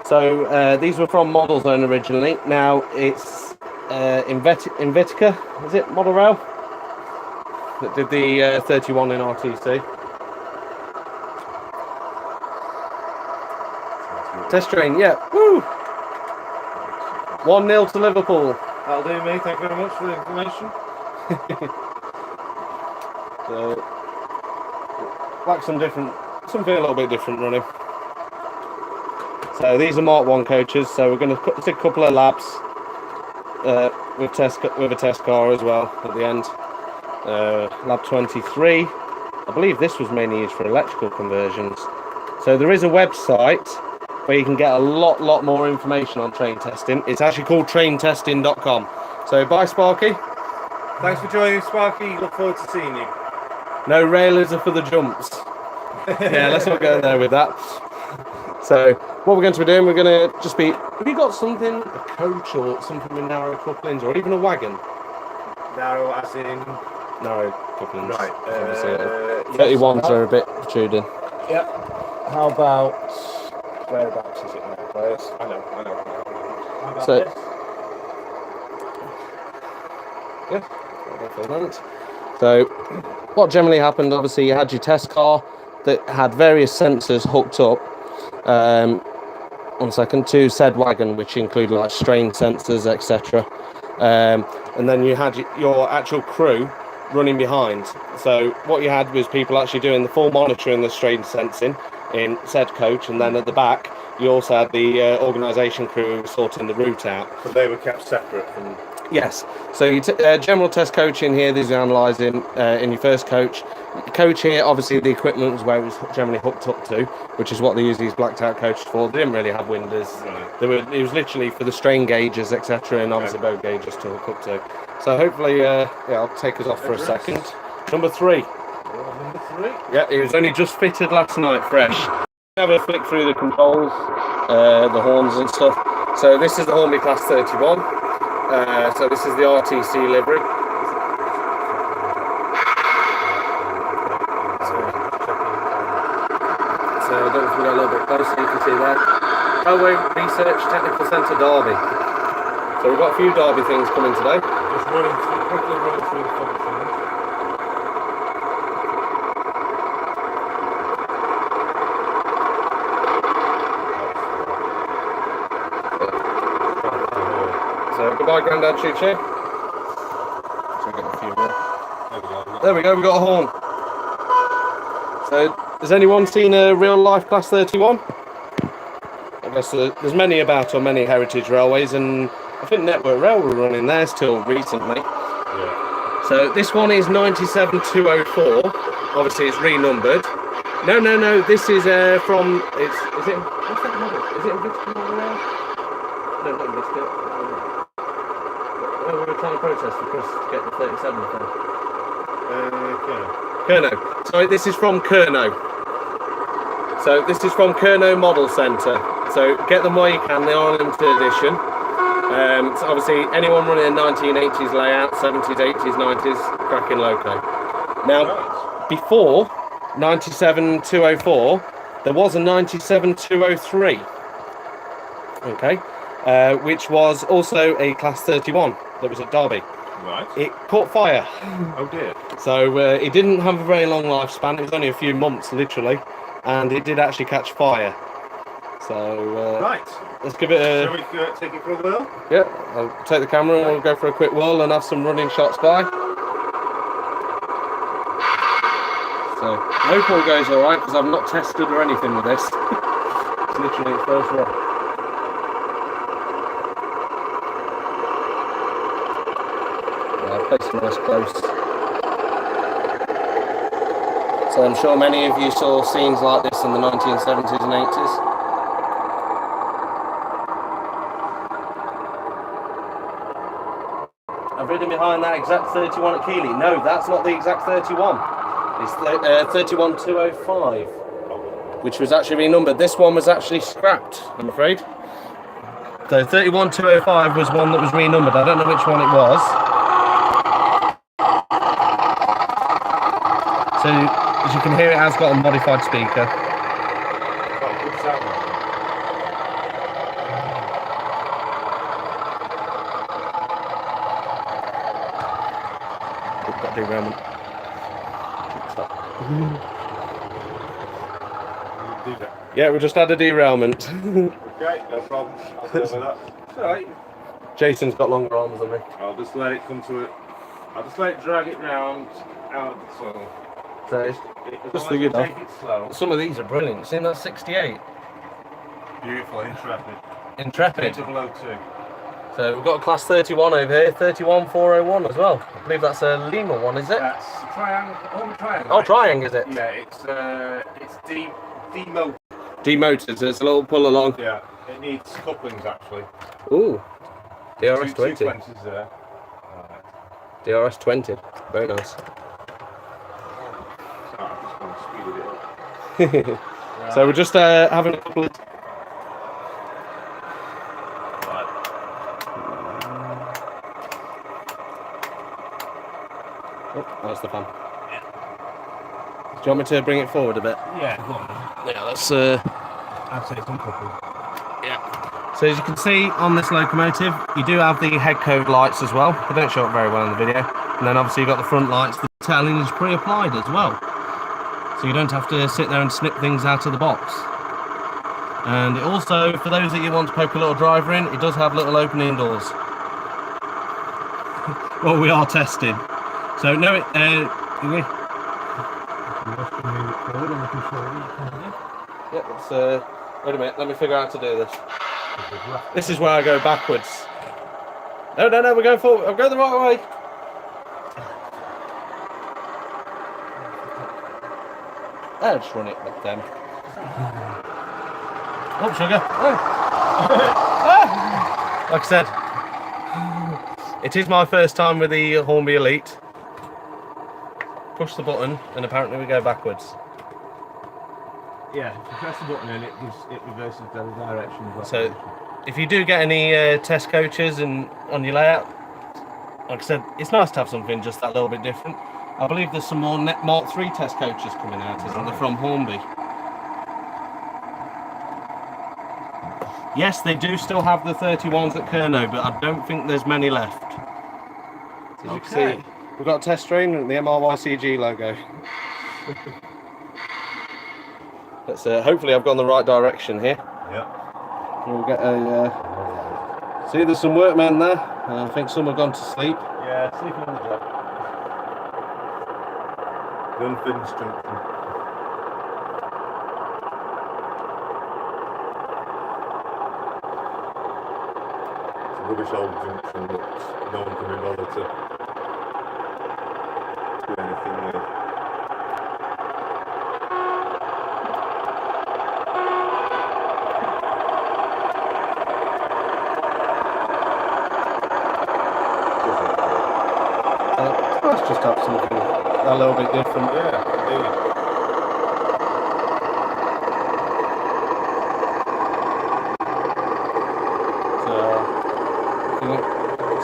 B: So these were from Model Zone originally. Now it's Invitica, is it? Model Rail that did the 31 in RTC. Test train, yeah. Woo! 1-0 to Liverpool.
A: That'll do me. Thank you very much for the information.
B: So, like something a little bit different running. So these are Mark 1 coaches. So we're going to take a couple of laps with a test car as well at the end. Lap 23. I believe this was mainly used for electrical conversions. So there is a website where you can get a lot more information on train testing. It's actually called traintesting.com. So bye, Sparky.
A: Thanks for joining, Sparky. Look forward to seeing you.
B: No railers are for the jumps. Yeah, let's not go there with that. So what we're going to be doing, we're going to just be... Have you got something, a coach or something with narrow couplings or even a wagon?
A: Narrow as in...
B: Narrow couplings.
A: Right.
B: 31s are a bit protruding.
A: Yep.
B: How about... Whereabouts is it now, players?
A: I know. How about
B: So...
A: this?
B: Yeah. So what generally happened, obviously you had your test car that had various sensors hooked up, 1 second, to said wagon, which included like strain sensors, etc. And then you had your actual crew running behind. So what you had was people actually doing the full monitoring, the strain sensing in said coach, and then at the back you also had the organisation crew who were sorting the route out.
A: So they were kept separate from...
B: Yes, so you general test coach in here, these are analysing in your first coach. Coach here, obviously the equipment was where it was generally hooked up to, which is what they use these blacked out coaches for. They didn't really have windows.
A: Right.
B: It was literally for the strain gauges, etc., and obviously bow gauges to hook up to. So hopefully, I'll take us off for a second. Number 3.
A: Number 3?
B: Yeah, it was only just fitted last night, fresh. Have a flick through the controls, the horns and stuff. So this is the Hornby Class 31. So this is the RTC livery. So I don't know if we go a little bit closer, you can see there. Railway Research Technical Centre Derby. So we've got a few Derby things coming today.
A: Just quickly running through the functions.
B: So goodbye, Grandad Choo Choo. So we've got a few more. There we go, we've got a horn. So, has anyone seen a real life Class 31? I guess there's many about on many heritage railways, and I think Network Rail were running theirs till recently.
A: Yeah.
B: So this one is 97204. Obviously it's renumbered. No, this is from, is it, what's that model? Is it Invitica Model Rail? No, not Invitica. We were trying to protest for Chris to get the 37 thing. Kerno. Sorry, this is from Kerno. So this is from Kerno Model Centre. So get them where you can. They are a limited edition. So obviously anyone running a 1980s layout, 70s, 80s, 90s, cracking Loco. Now, before 97204, there was a 97203. Okay, which was also a Class 31 that was at Derby.
A: Right.
B: It caught fire.
A: Oh dear.
B: So it didn't have a very long lifespan. It was only a few months, literally, and it did actually catch fire. So
A: Right.
B: let's give it a...
A: Shall we take it for a whirl?
B: Yeah, I'll take the camera and we'll go for a quick whirl and have some running shots by. So I hope all goes alright, because I've not tested or anything with this. It's literally its first run. Yeah, I've placed it nice close. So I'm sure many of you saw scenes like this in the 1970s and 80s. I've ridden behind that exact 31 at Keighley. No, that's not the exact 31. It's 31205, which was actually renumbered. This one was actually scrapped, I'm afraid. So 31205 was one that was renumbered. I don't know which one it was. So, as you can hear, it has got a modified speaker.
A: Quite good sound.
B: We've got derailment. Stop.
A: Do that.
B: Yeah, we just had a derailment.
A: Okay, no problem. I'll deal with that. It's alright.
B: Jason's got longer arms than me.
A: I'll just let it come to it. I'll just let it drag it round out of the tunnel.
B: So,
A: As
B: just
A: long as you
B: thinking
A: take it slow.
B: some of these are brilliant. See, that's 68.
A: Beautiful, intrepid.
B: Intrepid.
A: 002.
B: So we've got a class 31 over here, 31401 as well. I believe that's a Lima one, is it?
A: That's triangle. Oh, triangle.
B: Oh, Triang, is it?
A: Yeah, it's demoted.
B: Demoted, so it's a little pull along.
A: Yeah, it needs couplings actually.
B: Ooh, DRS 20.
A: 220s there. Right.
B: DRS 20, very nice.
A: So I'm just going to speed it up.
B: So we're just having a couple of...
A: Right.
B: Oh, that's the fan. Do you want me to bring it forward a bit?
A: Yeah, go on.
B: Yeah, let's...
A: I'd say it's uncoupled.
B: Yeah. So as you can see on this locomotive, you do have the head code lights as well. They don't show up very well in the video. And then obviously you've got the front lights. The detailing is pre-applied as well. So you don't have to sit there and snip things out of the box. And it also, for those that you want to poke a little driver in, it does have little opening doors. Well, we are testing. So no, yeah, let's, wait a minute, let me figure out how to do this. This is where I go backwards. No, we're going forward. I'm going the right way. I'll just run it with them. Oh, sugar. Oh. Like I said, it is my first time with the Hornby Elite. Push the button and apparently we go backwards.
A: Yeah, if you press the button and it reverses the direction.
B: So, if you do get any test coaches and on your layout, like I said, it's nice to have something just that little bit different. I believe there's some more Mark III test coaches coming out, isn't there, from Hornby? Yes, they do still have the 31s at Kerno, but I don't think there's many left. As you can see, we've got a test train and the MRYCG logo. Let's hopefully I've gone the right direction here.
A: Yeah.
B: We'll get a. See, there's some workmen there. I think some have gone to sleep.
A: Yeah, sleeping on the job. Unfinished junction. It's a rubbish old junction that no one can be bothered to do anything with.
B: Let's just have something a little bit different.
A: Yeah, indeed.
B: So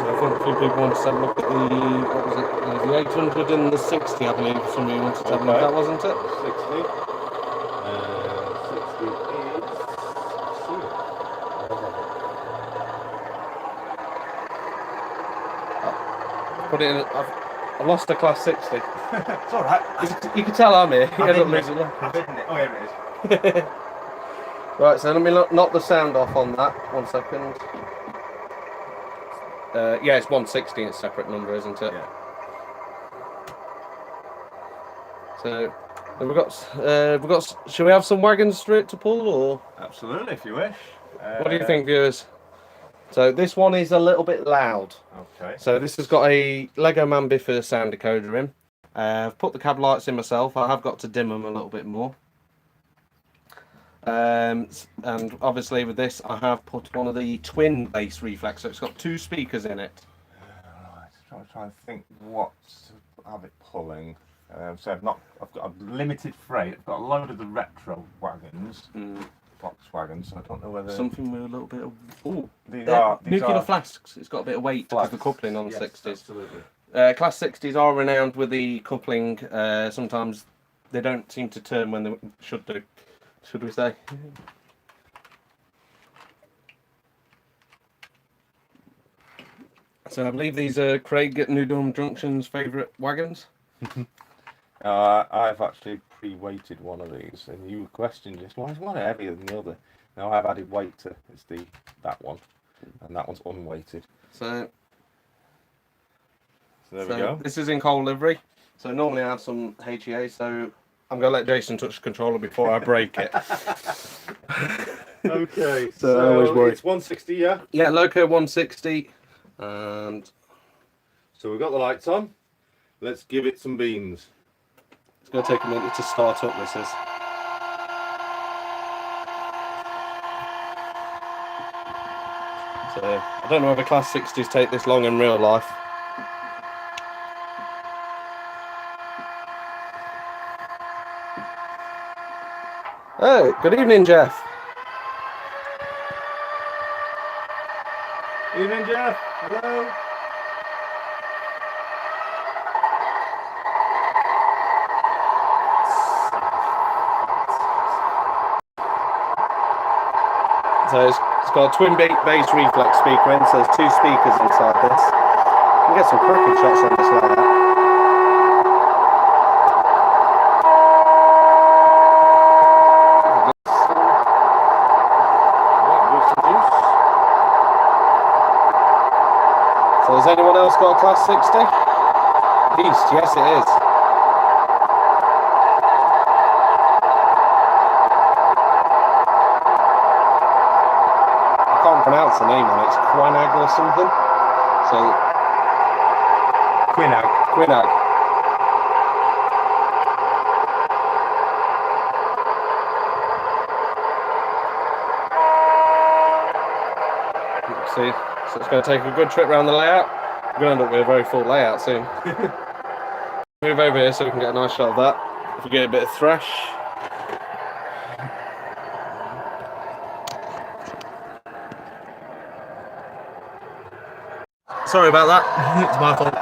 B: I think a few people wanted to have a look at the, what was it, the 800 and the 60, I believe somebody wanted to have a look at that, wasn't it?
A: 60. 60 is...
B: Put it in, I've lost a class 60.
A: It's alright.
B: You can tell I'm here.
A: I've hidden it. Oh, here it is.
B: Right, so let me knock the sound off on that. 1 second. Yeah, it's 160, it's a separate number, isn't it?
A: Yeah.
B: So, Shall we have some wagons straight to pull, or
A: Absolutely, if you wish.
B: what do you think, viewers? So this one is a little bit loud.
A: Okay.
B: So this has got a Lego Man Biffer sound decoder in. I've put the cab lights in myself. I have got to dim them a little bit more. And obviously with this, I have put one of the twin bass reflex. So it's got 2 speakers in it.
A: Right. I'm trying to think what to have it pulling. So I've got a limited freight. I've got a load of the retro wagons. Volkswagen, so I don't know whether
B: something with a little bit of
A: these
B: nuclear flasks. It's got a bit of weight because the coupling on the 60s.
A: Absolutely.
B: Class 60s are renowned with the coupling. Sometimes they don't seem to turn when they should do. Should we say? So I believe these are Craig at New Durham Junction's favourite wagons.
A: I've actually pre-weighted one of these, and you questioned just why is one heavier than the other. Now I've added weight to that one, and that one's unweighted.
B: So
A: there we go.
B: This is in coal livery. So normally I have some HEA, so I'm going to let Jason touch the controller before I break it.
A: Okay,
B: so
A: it's 160, yeah?
B: Yeah, Loco 160. And
A: so we've got the lights on. Let's give it some beans.
B: It's going to take a minute to start up, this is. So I don't know whether Class 60s take this long in real life. Oh, good evening, Jeff.
A: Evening, Jeff. Hello.
B: So it's got a twin bass reflex speaker in, so there's 2 speakers inside this. You can get some crooked shots on this like that. So has anyone else got a Class 60? East, yes it is. I can't pronounce the name on it, it's Quinag or something. So Quinag. See, so it's going to take a good trip around the layout. We're going to end up with a very full layout soon. Move over here so we can get a nice shot of that. If we get a bit of thrash. Sorry about that, it's my fault.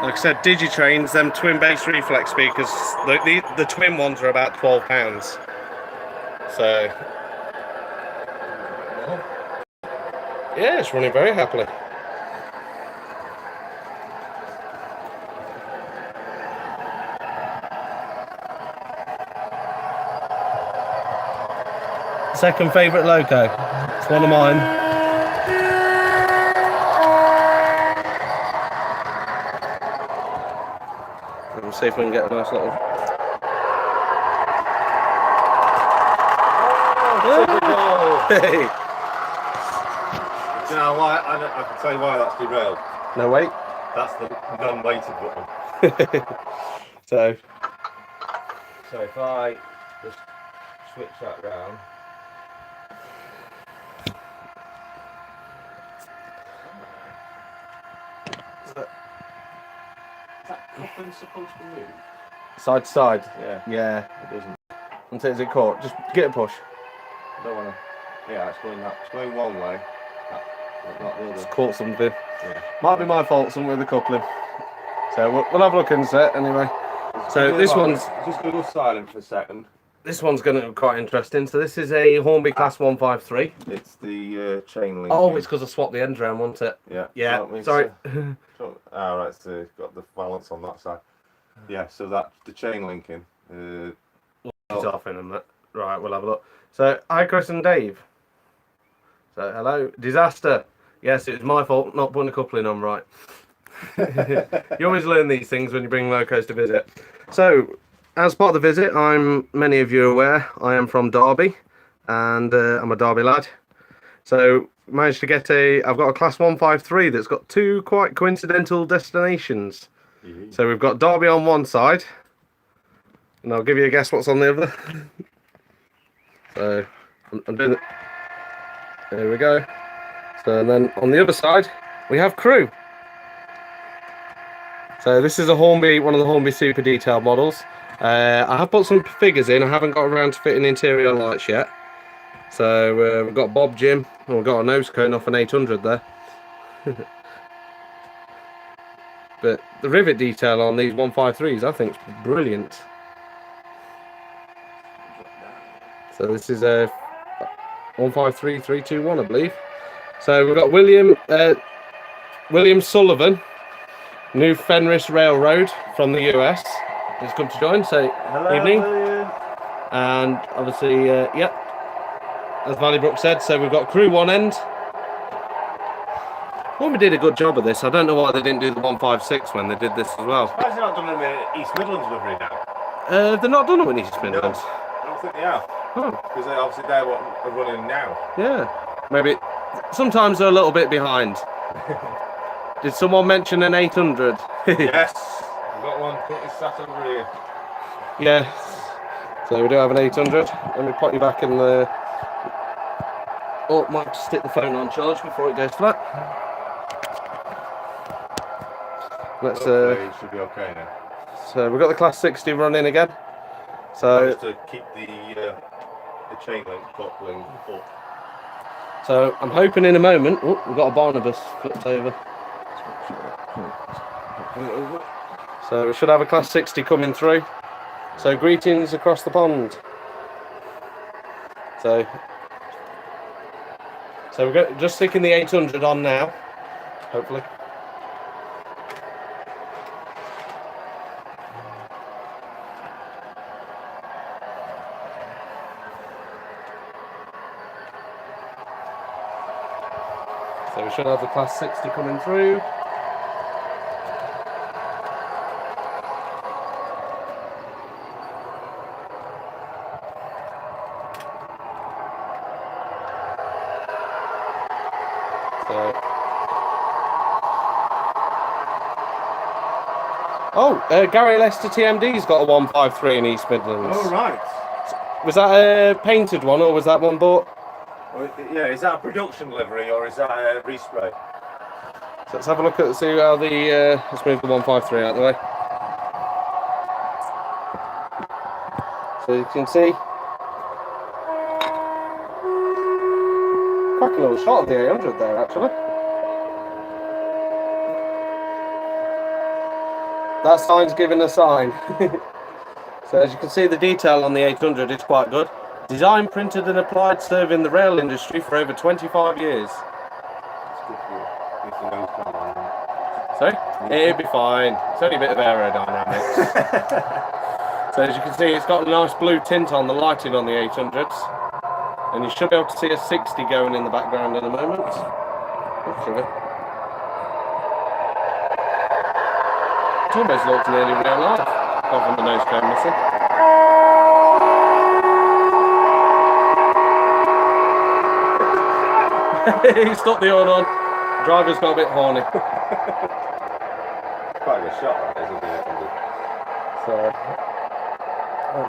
B: Like I said, Digitrains, them twin bass reflex speakers, the twin ones are about £12. So, yeah, it's running very happily. Second favourite Loco. It's one of mine. We'll see if we can get a nice little. Hey.
A: You know why? I can tell you why that's derailed.
B: No wait.
A: That's the non-weighted button.
B: So
A: if I just switch that round. Is that coupling supposed to move?
B: side to side.
A: Yeah.
B: Yeah.
A: It doesn't.
B: Until is it caught? Just get a push.
A: I don't want to. Yeah, it's going one way. Not the other.
B: It's caught something.
A: Yeah.
B: Might be my fault, something with the coupling. So we'll have a look in a set anyway. So this one's
A: just going to go silent for a second.
B: This one's going to be quite interesting. So this is a Hornby Class 153.
A: It's the chain link.
B: Oh, it's because I swapped the ends around, wasn't it?
A: Yeah.
B: Yeah. Sorry.
A: Right. So you've got the balance on that side. Yeah. So that's the chain linking.
B: It's off in a minute. Right. We'll have a look. So hi, Chris and Dave. So hello. Disaster. Yes, it was my fault not putting the coupling on right. You always learn these things when you bring locos to visit. So, as part of the visit, many of you are aware, I am from Derby, and I'm a Derby lad. So, managed to get I've got a Class 153 that's got two quite coincidental destinations.
A: Mm-hmm.
B: So we've got Derby on one side, and I'll give you a guess what's on the other. So, I'm doing it. There we go. So, and then on the other side, we have Crewe. So this is a Hornby, one of the Hornby super detailed models. I have put some figures in. I haven't got around to fitting interior lights yet. So we've got Bob Jim, and we've got a nose cone off an 800 there. But the rivet detail on these 153s, I think, is brilliant. So this is a 153321, I believe. So we've got William Sullivan, New Fenris Railroad from the US. He's come to join. So
A: Hello,
B: evening.
A: William.
B: And obviously, yeah, as Valleybrook said, so we've got Crewe one end. Hornby did a good job of this. I don't know why they didn't do the 156 when they did this as well.
A: Why is it not done in the East Midlands livery now?
B: They're not done it in East Midlands.
A: No, I don't think they have.
B: Oh.
A: Because obviously they're what are running now.
B: Yeah, maybe. Sometimes they're a little bit behind. Did someone mention an 800?
A: Yes, I've got one currently sat over here.
B: Yes. So we do have an 800. Let me put you back in the... Oh, might have to stick the phone on charge before it goes flat. Let's
A: it should be okay now.
B: So we've got the Class 60 running again. So
A: Just to keep the chain link coupling up.
B: So I'm hoping in a moment. Oh, we've got a Barnabas flipped over. So we should have a Class 60 coming through. So greetings across the pond. So we're just sticking the 800 on now, hopefully. So we should have the Class 60 coming through. Gary Lester TMD's got a 153 in East Midlands.
A: Oh, right.
B: Was that a painted one or was that one bought?
A: Yeah, is that a production livery or is that a respray?
B: So let's have a look at see how the let's move the 153 out of the way. So you can see cracking little shot of the 800 there actually. That sign's giving a sign. So as you can see, the detail on the 800 is quite good. Design, printed and applied, serving the rail industry for over 25 years. Sorry? It'll be fine. It's only a bit of aerodynamics. So as you can see, it's got a nice blue tint on the lighting on the 800s. And you should be able to see a 60 going in the background in a moment. Oh, sugar. It almost looks nearly real life, apart from the nose cone missing. He stopped the horn on. The driver's got a bit horny.
A: Quite a good shot, that isn't it?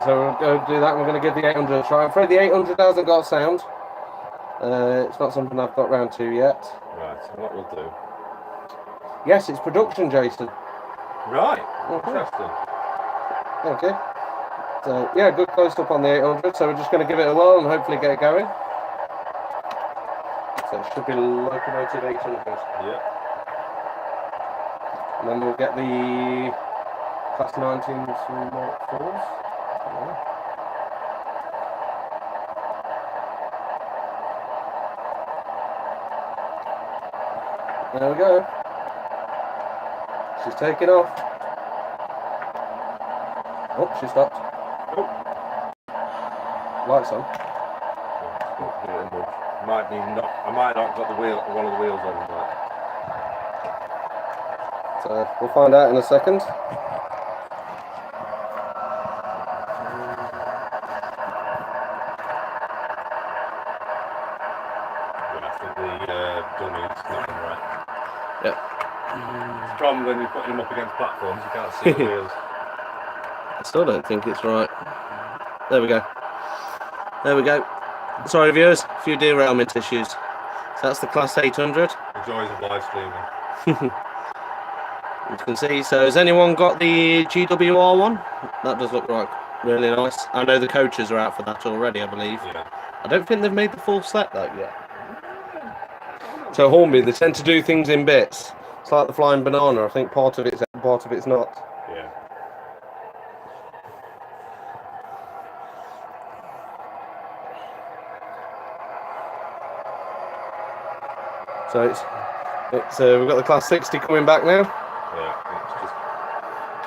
B: So we'll go do that. We're going to give the 800 a try. I'm afraid the 800 hasn't got sound. It's not something I've got round to yet.
A: Right, so what we'll do.
B: Yes, it's production, Jason.
A: Right,
B: Interesting. Thank you. So yeah, good close up on the 800. So we're just going to give it a whirl and hopefully get it going. So it should be Locomotive 800.
A: Yeah.
B: And then we'll get the Class 19 Mark 4s. Yeah. There we go. She's taking off. Oh, she stopped.
A: Oh.
B: Lights on.
A: I might not got the wheel, one of the wheels on.
B: So we'll find out in a second.
A: I think the dummies looking right.
B: Yep.
A: It's a problem when you're putting them up against platforms, you can't see the wheels.
B: I still don't think it's right. There we go. There we go. Sorry viewers, a few derailment issues. So that's the Class 800.
A: The joys of live streaming.
B: You can see, so has anyone got the GWR one? That does look like really nice. I know the coaches are out for that already, I believe.
A: Yeah.
B: I don't think they've made the full set though yet. So Hornby, they tend to do things in bits. It's like the flying banana. I think part of it's not.
A: Yeah.
B: So it's we've got the Class 60 coming back now.
A: Yeah. It's just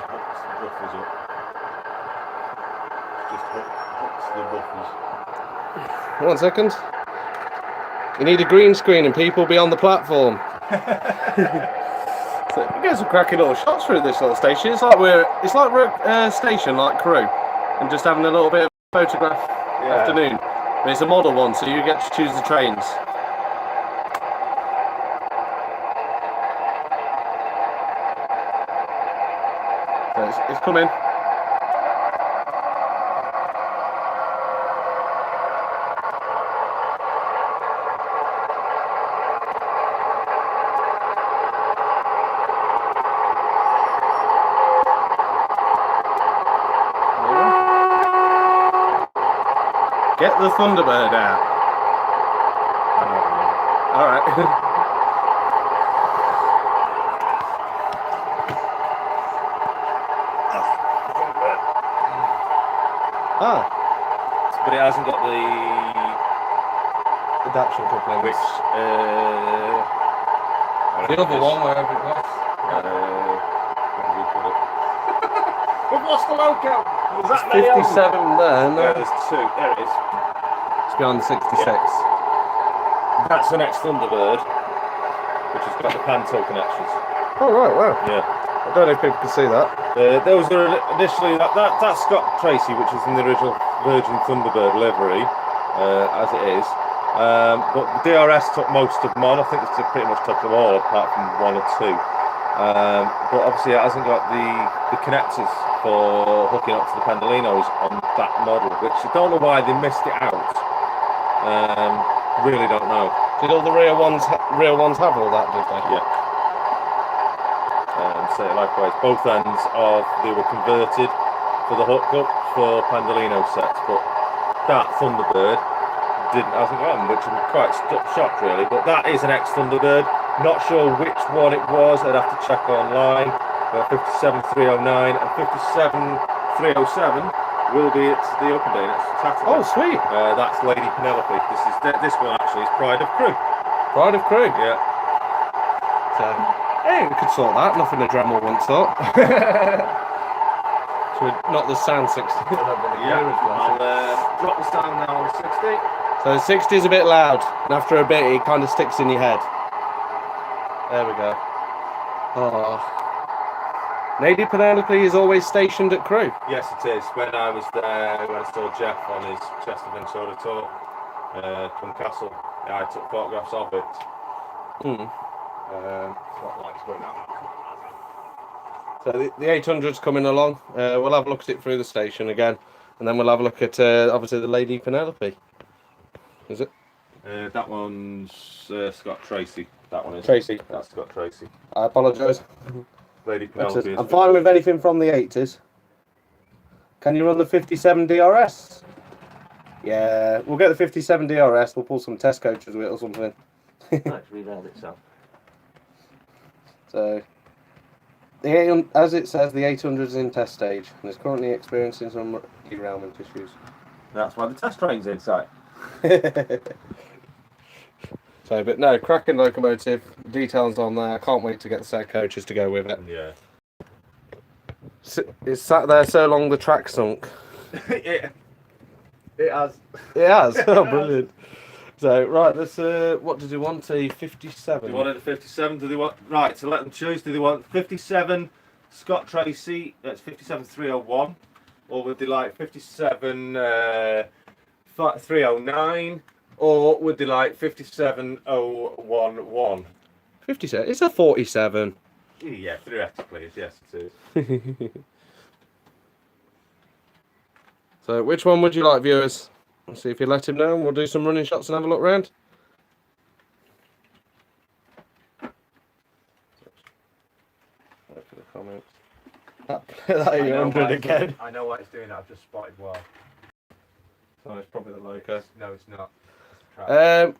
A: hooks the buffers up. Just hooks the buffers.
B: 1 second. You need a green screen and people be on the platform. So we get some cracking little shots through this little station. It's like we're a station like Crewe, and just having a little bit of photograph afternoon. But it's a model one, so you get to choose the trains. So it's coming. Get the Thunderbird out. Alright.
A: But it hasn't got the
B: Adaption coupling.
A: which
B: The other one, wherever it was.
A: when we put it. We've lost the Loco! Was that
B: 57 there, no.
A: Yeah, there's two. There it is.
B: It's beyond 66.
A: That's the next Thunderbird, which has got the Panto connections.
B: Oh, right, wow.
A: Yeah.
B: I don't know if people can see that.
A: There was initially that's Scott Tracy, which is in the original Virgin Thunderbird livery, as it is. But the DRS took most of them on. I think it's pretty much took them all, apart from one or two. But obviously, it hasn't got the connectors for hooking up to the Pendolinos on that model, which I don't know why they missed it out. Really don't know.
B: Did all the rear ones have all that, did they?
A: Yeah. So likewise, both ends they were converted for the hookup for Pendolino sets, but that Thunderbird hasn't got them, which I'm quite shocked really. But that is an ex-Thunderbird. Not sure which one it was. I'd have to check online. 57309 and 57307 will be at the Open Day next Saturday.
B: Oh, sweet.
A: That's Lady Penelope. This one actually is Pride of Crewe.
B: Pride of Crewe.
A: Yeah.
B: So, hey, we could sort that. Nothing a Dremel won't sort. So not the sound 60.
A: Yeah. I'll drop this down now on 60.
B: So 60 is a bit loud, and after a bit it kind of sticks in your head. There we go. Oh. Lady Penelope is always stationed at Crewe.
A: Yes, it is. When I was there, when I saw Jeff on his Chester Ventura tour from Castle, I took photographs of it. What light's going on?
B: So the 800's coming along. We'll have a look at it through the station again, and then we'll have a look at obviously the Lady Penelope. Is it?
A: That one's Scott Tracy. That one is
B: Tracy.
A: That's Scott Tracy.
B: I apologise.
A: Lady Penelope.
B: I'm fine with anything from the 80s. Can you run the 57 DRS? Yeah, we'll get the 57 DRS. We'll pull some test coaches with it or something.
A: Actually, revealed itself.
B: So, as it says, the 800 is in test stage and is currently experiencing some derailment issues.
A: That's why the test train's inside.
B: So, but no, cracking locomotive, details on there. I can't wait to get the set coaches to go with it.
A: Yeah.
B: It's sat there so long the track sunk.
A: Yeah. It has.
B: It has. Oh, brilliant. So, right, let's, what did you want? A 57?
A: They wanted a 57. Do they want... Right, so let them choose. Do they want 57 Scott Tracy, that's 57301, or would they like 57 309, or would they like 57011?
B: 57. It's a 47.
A: Yeah, theoretically, yes, it is.
B: So, which one would you like, viewers? Let's see if you let him know, and we'll do some running shots and have a look round. Look for the comments. That 800 again.
A: I know what it's doing. I've just spotted well.
B: Oh, it's probably the Loco.
A: No, it's not.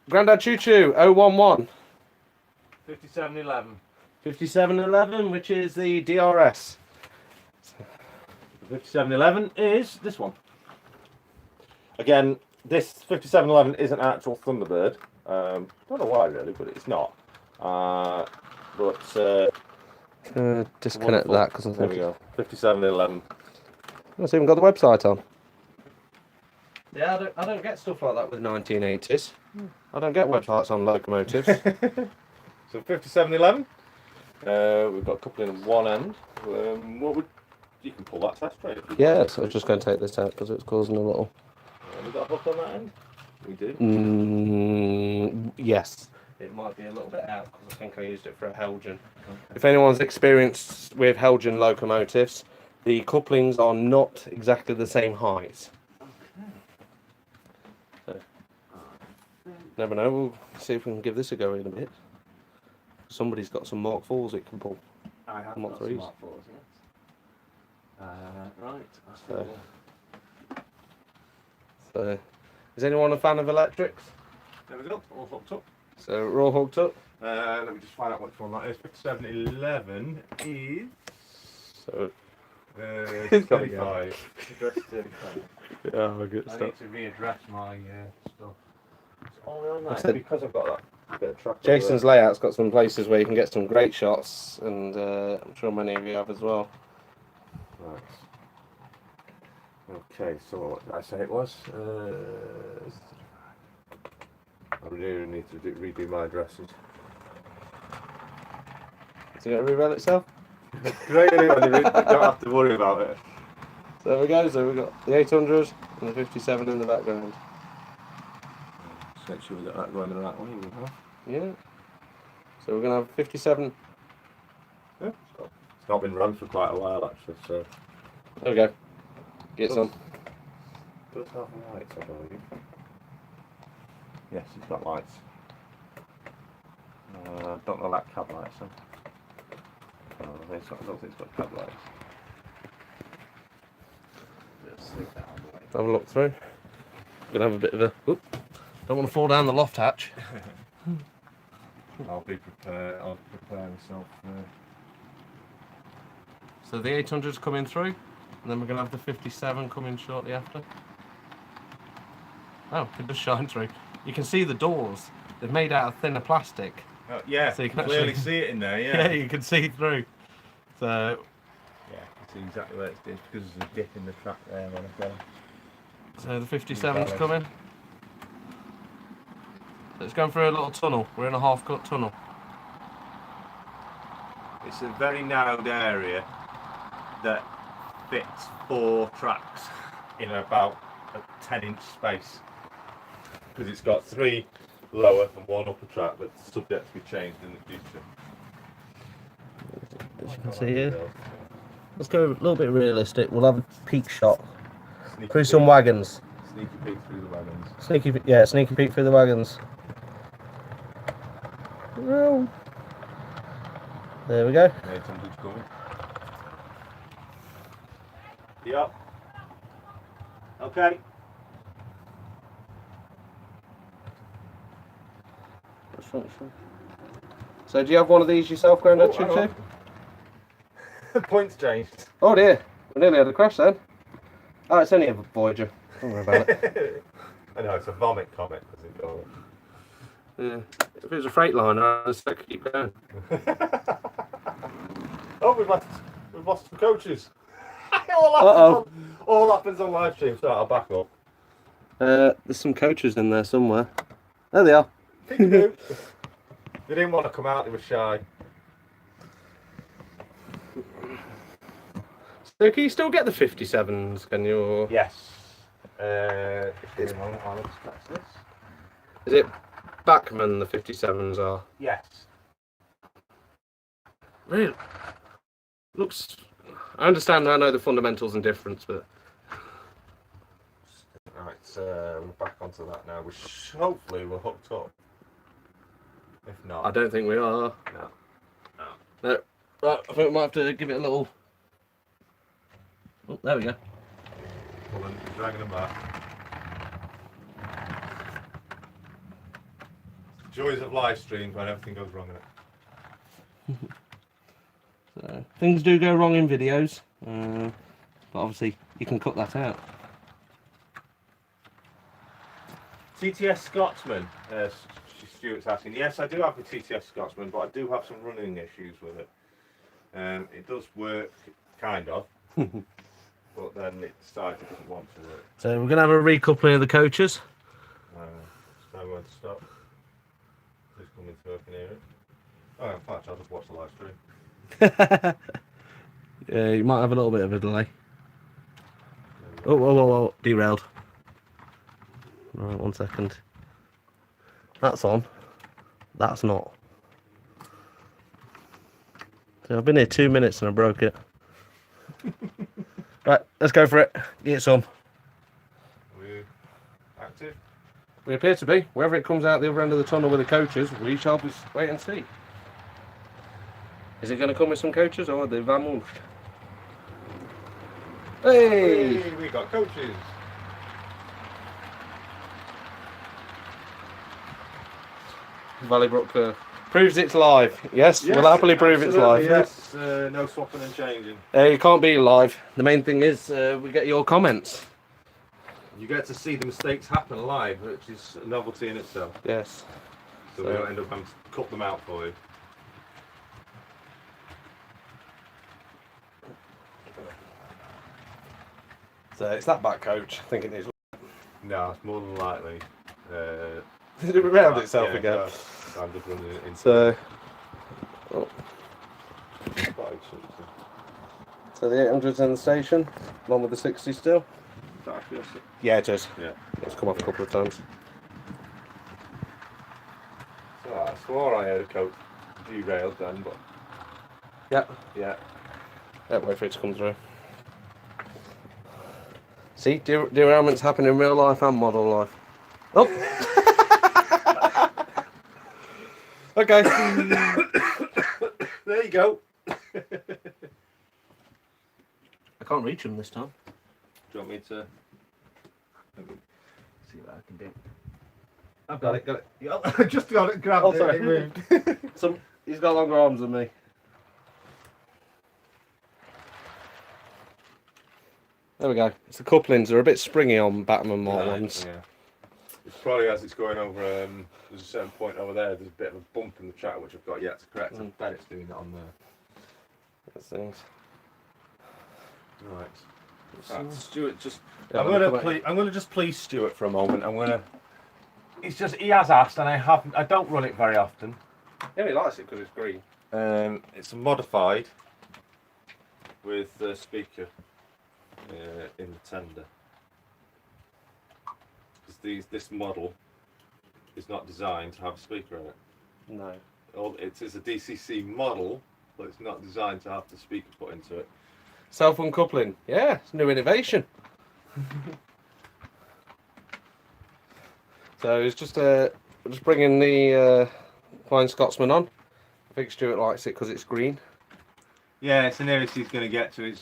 B: Grandad Choo Choo 011.
A: 5711.
B: 5711, which is the DRS.
A: 5711 is this one. Again, this 5711 isn't an actual Thunderbird. Don't know why really, but it's not.
B: Disconnect that because I
A: There
B: think
A: we go. 5711.
B: it's even got the website on. Yeah, I don't get stuff like that with 1980s. I don't get websites on locomotives.
A: So 5711. We've got a couple in one end. What would you can pull that test straight?
B: Yeah, so I was just going to take this out because it's causing a little.
A: Have we got a hook on that end? We do.
B: Yes. It might be a little bit out because I think I used it for a Helgen. Okay. If anyone's experienced with Helgen locomotives, the couplings are not exactly the same height. So, never know. We'll see if we can give this a go in a bit. Somebody's got some Mark 4s it can pull.
A: I have
B: Mark
A: got some
B: 3s.
A: Mark 4s, yes. Right.
B: So, is anyone a fan of electrics?
A: There we go. All hooked up.
B: So we're all hooked up.
A: Let me just find out which one that is. 5711 is.
B: So
A: 35. Address 35.
B: yeah, we're good
A: I
B: stuff.
A: need to readdress my stuff. It's only on
B: That's
A: that
B: it.
A: because I've got that bit of track.
B: Jason's layout's got some places where you can get some great shots, and I'm sure many of you have as well.
A: Right. Okay, so what did I say it was? I really need to redo my addresses.
B: Is it going to rewrite itself?
A: It's great, isn't it, when you don't have to worry about it.
B: So there we go. So we've got the 800 and the 57 in the background.
A: Just make sure we got that going in the right way.
B: Yeah. So we're going to have 57.
A: Yeah, it's not been run for quite a while actually, so.
B: There we go. Get some.
A: Does have lights, I believe. Yes, it's got lights. Don't know that cab lights. So. I don't think it's got cab lights.
B: Have a look through. We're going to have a bit of a. Whoop. Don't want to fall down the loft hatch.
A: I'll be prepared. I'll prepare myself.
B: So the 800's coming through, and then we're going to have the 57 coming shortly after. Oh, it does shine through. You can see the doors. They're made out of thinner plastic.
A: Yeah,
B: So
A: you can clearly see it in there. Yeah.
B: Yeah, you can see through. So
A: yeah, you can see exactly where it's because there's a dip in the track there when I've got it.
B: So the 57's coming. So it's going through a little tunnel. We're in a half-cut tunnel.
A: It's a very narrowed area that fits 4 tracks in about a 10-inch space because it's got 3 lower and 1 upper track that's subject to be changed in the future.
B: As you can see here. Let's go a little bit realistic. We'll have a peek shot through some wagons.
A: Sneaky peek through the wagons.
B: Sneaky peek through the wagons. Well, there we go.
A: 800's coming. Yep. Okay.
B: So do you have one of these yourself, Grandad?
A: Hang on. Points changed.
B: Oh dear, we nearly had a crash then. Oh, it's only a Voyager. Don't worry about it.
A: I know, it's a vomit comet because it goes.
B: Yeah. If it was a Freightliner, I'd still keep going.
A: Oh, we've lost the coaches. All happens on live stream, so I'll back up.
B: There's some coaches in there somewhere. There they are.
A: Peekaboo. They didn't want to come out, they were shy.
B: So can you still get the 57s, can you? Or...
A: Yes. It's I'll express this.
B: Is it Bachmann the 57s are?
A: Yes.
B: Really? Looks... I understand, I know the fundamentals and difference, but...
A: Right, we're back onto that now, which hopefully we're hooked up. If not...
B: I don't think we are.
A: No.
B: No. Right, I think we might have to give it a little... Oh, there we go.
A: Pulling, dragging them back. Joys of live streams when everything goes wrong in it.
B: So, things do go wrong in videos, but obviously you can cut that out.
A: TTS Scotsman, Stuart's asking. Yes, I do have the TTS Scotsman, but I do have some running issues with it. It does work, kind of, but then it decides it doesn't want to work.
B: So we're going to have a recoupling of the coaches.
A: So I'm going to stop. Just coming through, I can hear it. Oh, in fact, I'll just watch the live stream.
B: Yeah, you might have a little bit of a delay. Oh, whoa, whoa, whoa, derailed. Right, 1 second. That's on. That's not. So I've been here 2 minutes and I broke it. Right, let's go for it. Get some.
A: Are we active?
B: We appear to be. Whether it comes out the other end of the tunnel with the coaches, we shall just wait and see. Is it going to come with some coaches or the van moved? Hey!
A: Hey, we got coaches.
B: Valleybrook proves it's live. Yes, we'll happily prove it's live.
A: Yes, no swapping and changing.
B: You can't be live. The main thing is we get your comments.
A: You get to see the mistakes happen live, which is a novelty in itself.
B: Yes.
A: So we don't end up having to cut them out for you.
B: So it's that back coach. I think it is.
A: No, it's more than likely.
B: Did it round itself
A: yeah,
B: again?
A: So I'm just running it into.
B: So the 800's in the station, along with the 60 still. Yeah, it is.
A: Yeah.
B: It's come off a couple of times.
A: So I swore I heard a coach derailed then, but
B: Yeah.
A: yeah.
B: Wait for it to come through. See, derailments happen in real life and model life. Oh! Okay.
A: There you go.
B: I can't reach him this time.
A: Do you want me to
B: See what I can do.
A: I've got it. Yeah, I just got it, grabbed it,
B: sorry.
A: it moved.
B: He's got longer arms than me. There we go. It's the couplings are a bit springy on Batman Mark ones.
A: Yeah. It's probably as it's going over, there's a certain point over there, there's a bit of a bump in the track which I've got yet to correct. I bet it's doing that on there.
B: Those things.
A: Right. Stuart, just
B: Yeah,
A: I'm gonna just please Stuart for a moment. He has asked, and I don't run it very often.
B: Yeah, he likes it because it's green.
A: It's modified with the speaker in the tender. Because this model is not designed to have a speaker in it.
B: No.
A: It's a DCC model, but it's not designed to have the speaker put into it.
B: Self-uncoupling. Yeah, it's a new innovation. So it's just bringing the Flying Scotsman on. I think Stuart likes it because it's green.
A: Yeah, it's the nearest he's going to get to his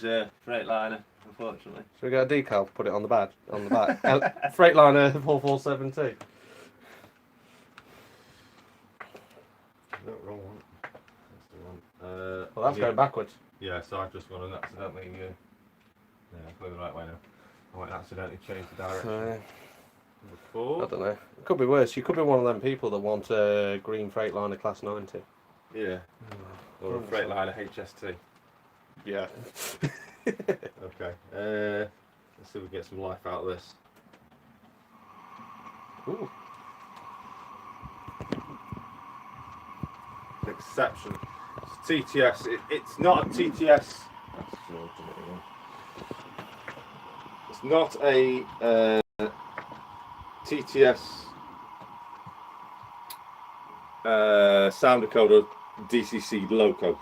A: Freightliner, unfortunately.
B: So we got a decal, put it on the back. Freightliner 4472.
A: No, wrong one. That's the one.
B: Well, that's going backwards.
A: Yeah, so I've just gone and accidentally. Yeah, I'm going the right way now. I might accidentally change the direction.
B: I don't know. It could be worse. You could be one of them people that want a green Freightliner Class 90.
A: Yeah. Or a Freightliner HST.
B: Yeah.
A: Okay. Let's see if we get some life out of this.
B: Ooh.
A: exception. It's TTS. It's not a TTS. It's not a TTS sound decoder DCC Loco.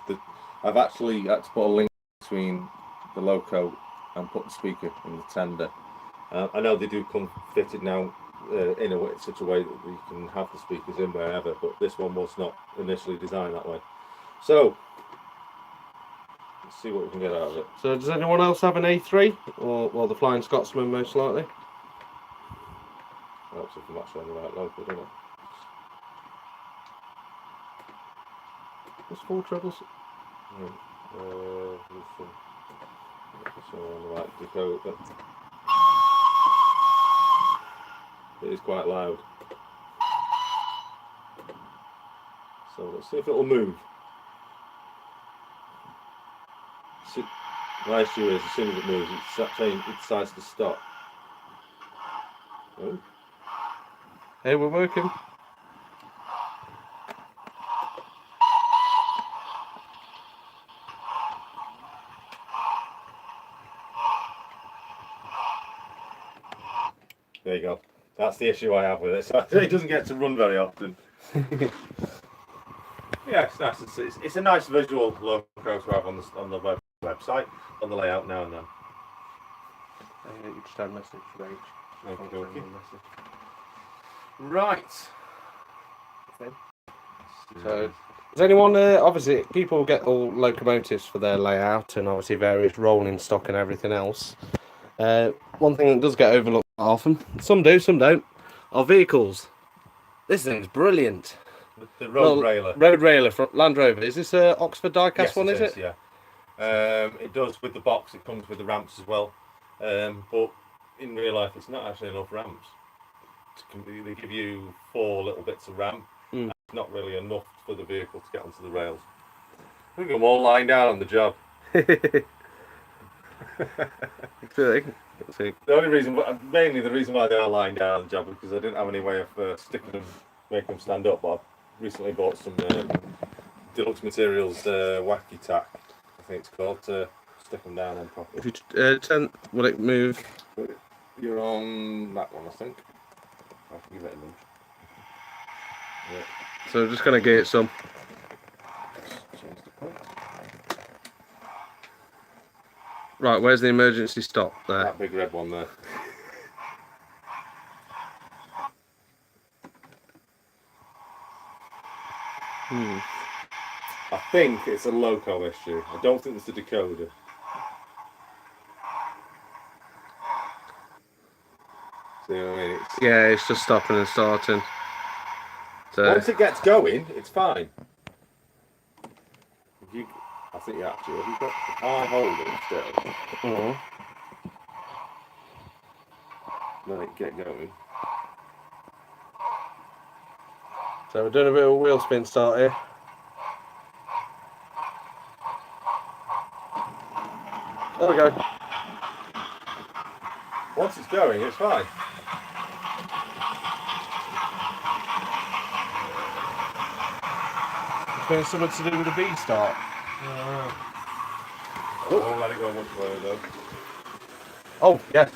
A: I've actually had to put a link between the Loco and put the speaker in the tender. I know they do come fitted now in such a way that you can have the speakers in wherever, but this one was not initially designed that way. So let's see what we can get out of it.
B: So does anyone else have an A3? Or, well, the Flying Scotsman most likely.
A: Helps if I'm actually on the right local, doesn't it?
B: What's 4 trebles?
A: So on the right decoder. It is quite loud. So let's see if it'll move. My issue is as soon as it moves, it decides to stop. Oh.
B: Hey, we're working.
A: There you go. That's the issue I have with it. So it doesn't get to run very often. Yeah, it's nice. It's a nice visual logo to have on the website, on the layout now and then.
B: You just had a message for H.
A: Okay. Right.
B: Okay. So, does anyone, obviously, people get all locomotives for their layout and obviously various rolling stock and everything else. One thing that does get overlooked often, some do, some don't, are vehicles. This thing's brilliant.
A: The road railer.
B: Road railer from Land Rover. Is this a Oxford diecast
A: Yes,
B: one, is it?
A: Yeah. It does with the box, it comes with the ramps as well. But in real life, it's not actually enough ramps. They give you 4 little bits of ramp. It's not really enough for the vehicle to get onto the rails. I think I'm all lying down on the job. Mainly the reason why they are lying down on the job is because I didn't have any way of sticking them, making them stand up. But I've recently bought some Deluxe Materials wacky tack, I think it's called, to stick them down on properly.
B: If you turn, will it move?
A: You're on that one, I think. I can give it a nudge. Yeah.
B: So I'm just going to get some.
A: Change the point.
B: Right, where's the emergency stop there?
A: That big red one there. I think it's a Loco issue. I don't think it's a decoder. See what I mean?
B: Yeah, it's just stopping and starting. So
A: once it gets going, it's fine. I think you actually, if I hold it still, let it get going.
B: So we're doing a bit of a wheel spin start here. There we go.
A: Once it's going, it's fine.
B: There's something to do with the V start.
A: I won't let it go much further though.
B: Oh, yeah.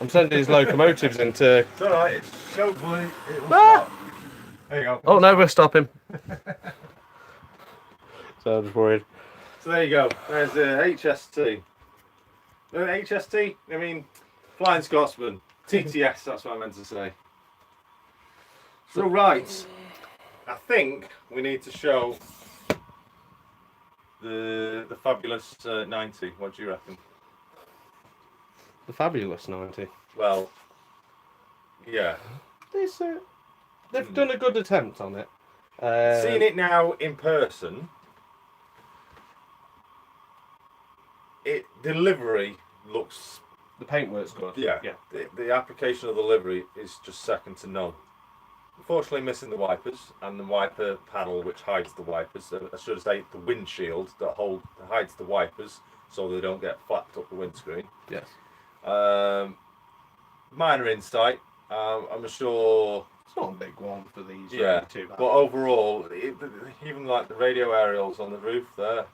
B: I'm sending his locomotives into.
A: It's alright, it's hopefully it will stop. There you go.
B: Oh no, we're stopping. So I'm just worried.
A: So there you go. There's HST. HST? I mean, Flying Scotsman. TTS, that's what I meant to say. So right, I think we need to show the fabulous 90. What do you reckon?
B: The fabulous 90.
A: Well, yeah.
B: They've done a good attempt on it.
A: Seeing it now in person, delivery looks.
B: The paintwork's good.
A: Yeah. The application of the livery is just second to none. Unfortunately, missing the wipers and the wiper panel which hides the wipers. I should say the windshield that hides the wipers so they don't get flapped up the windscreen.
B: Yes.
A: Minor insight. I'm sure
B: It's not a big one for these.
A: Yeah,
B: really, too bad.
A: but overall, even like the radio aerials on the roof there.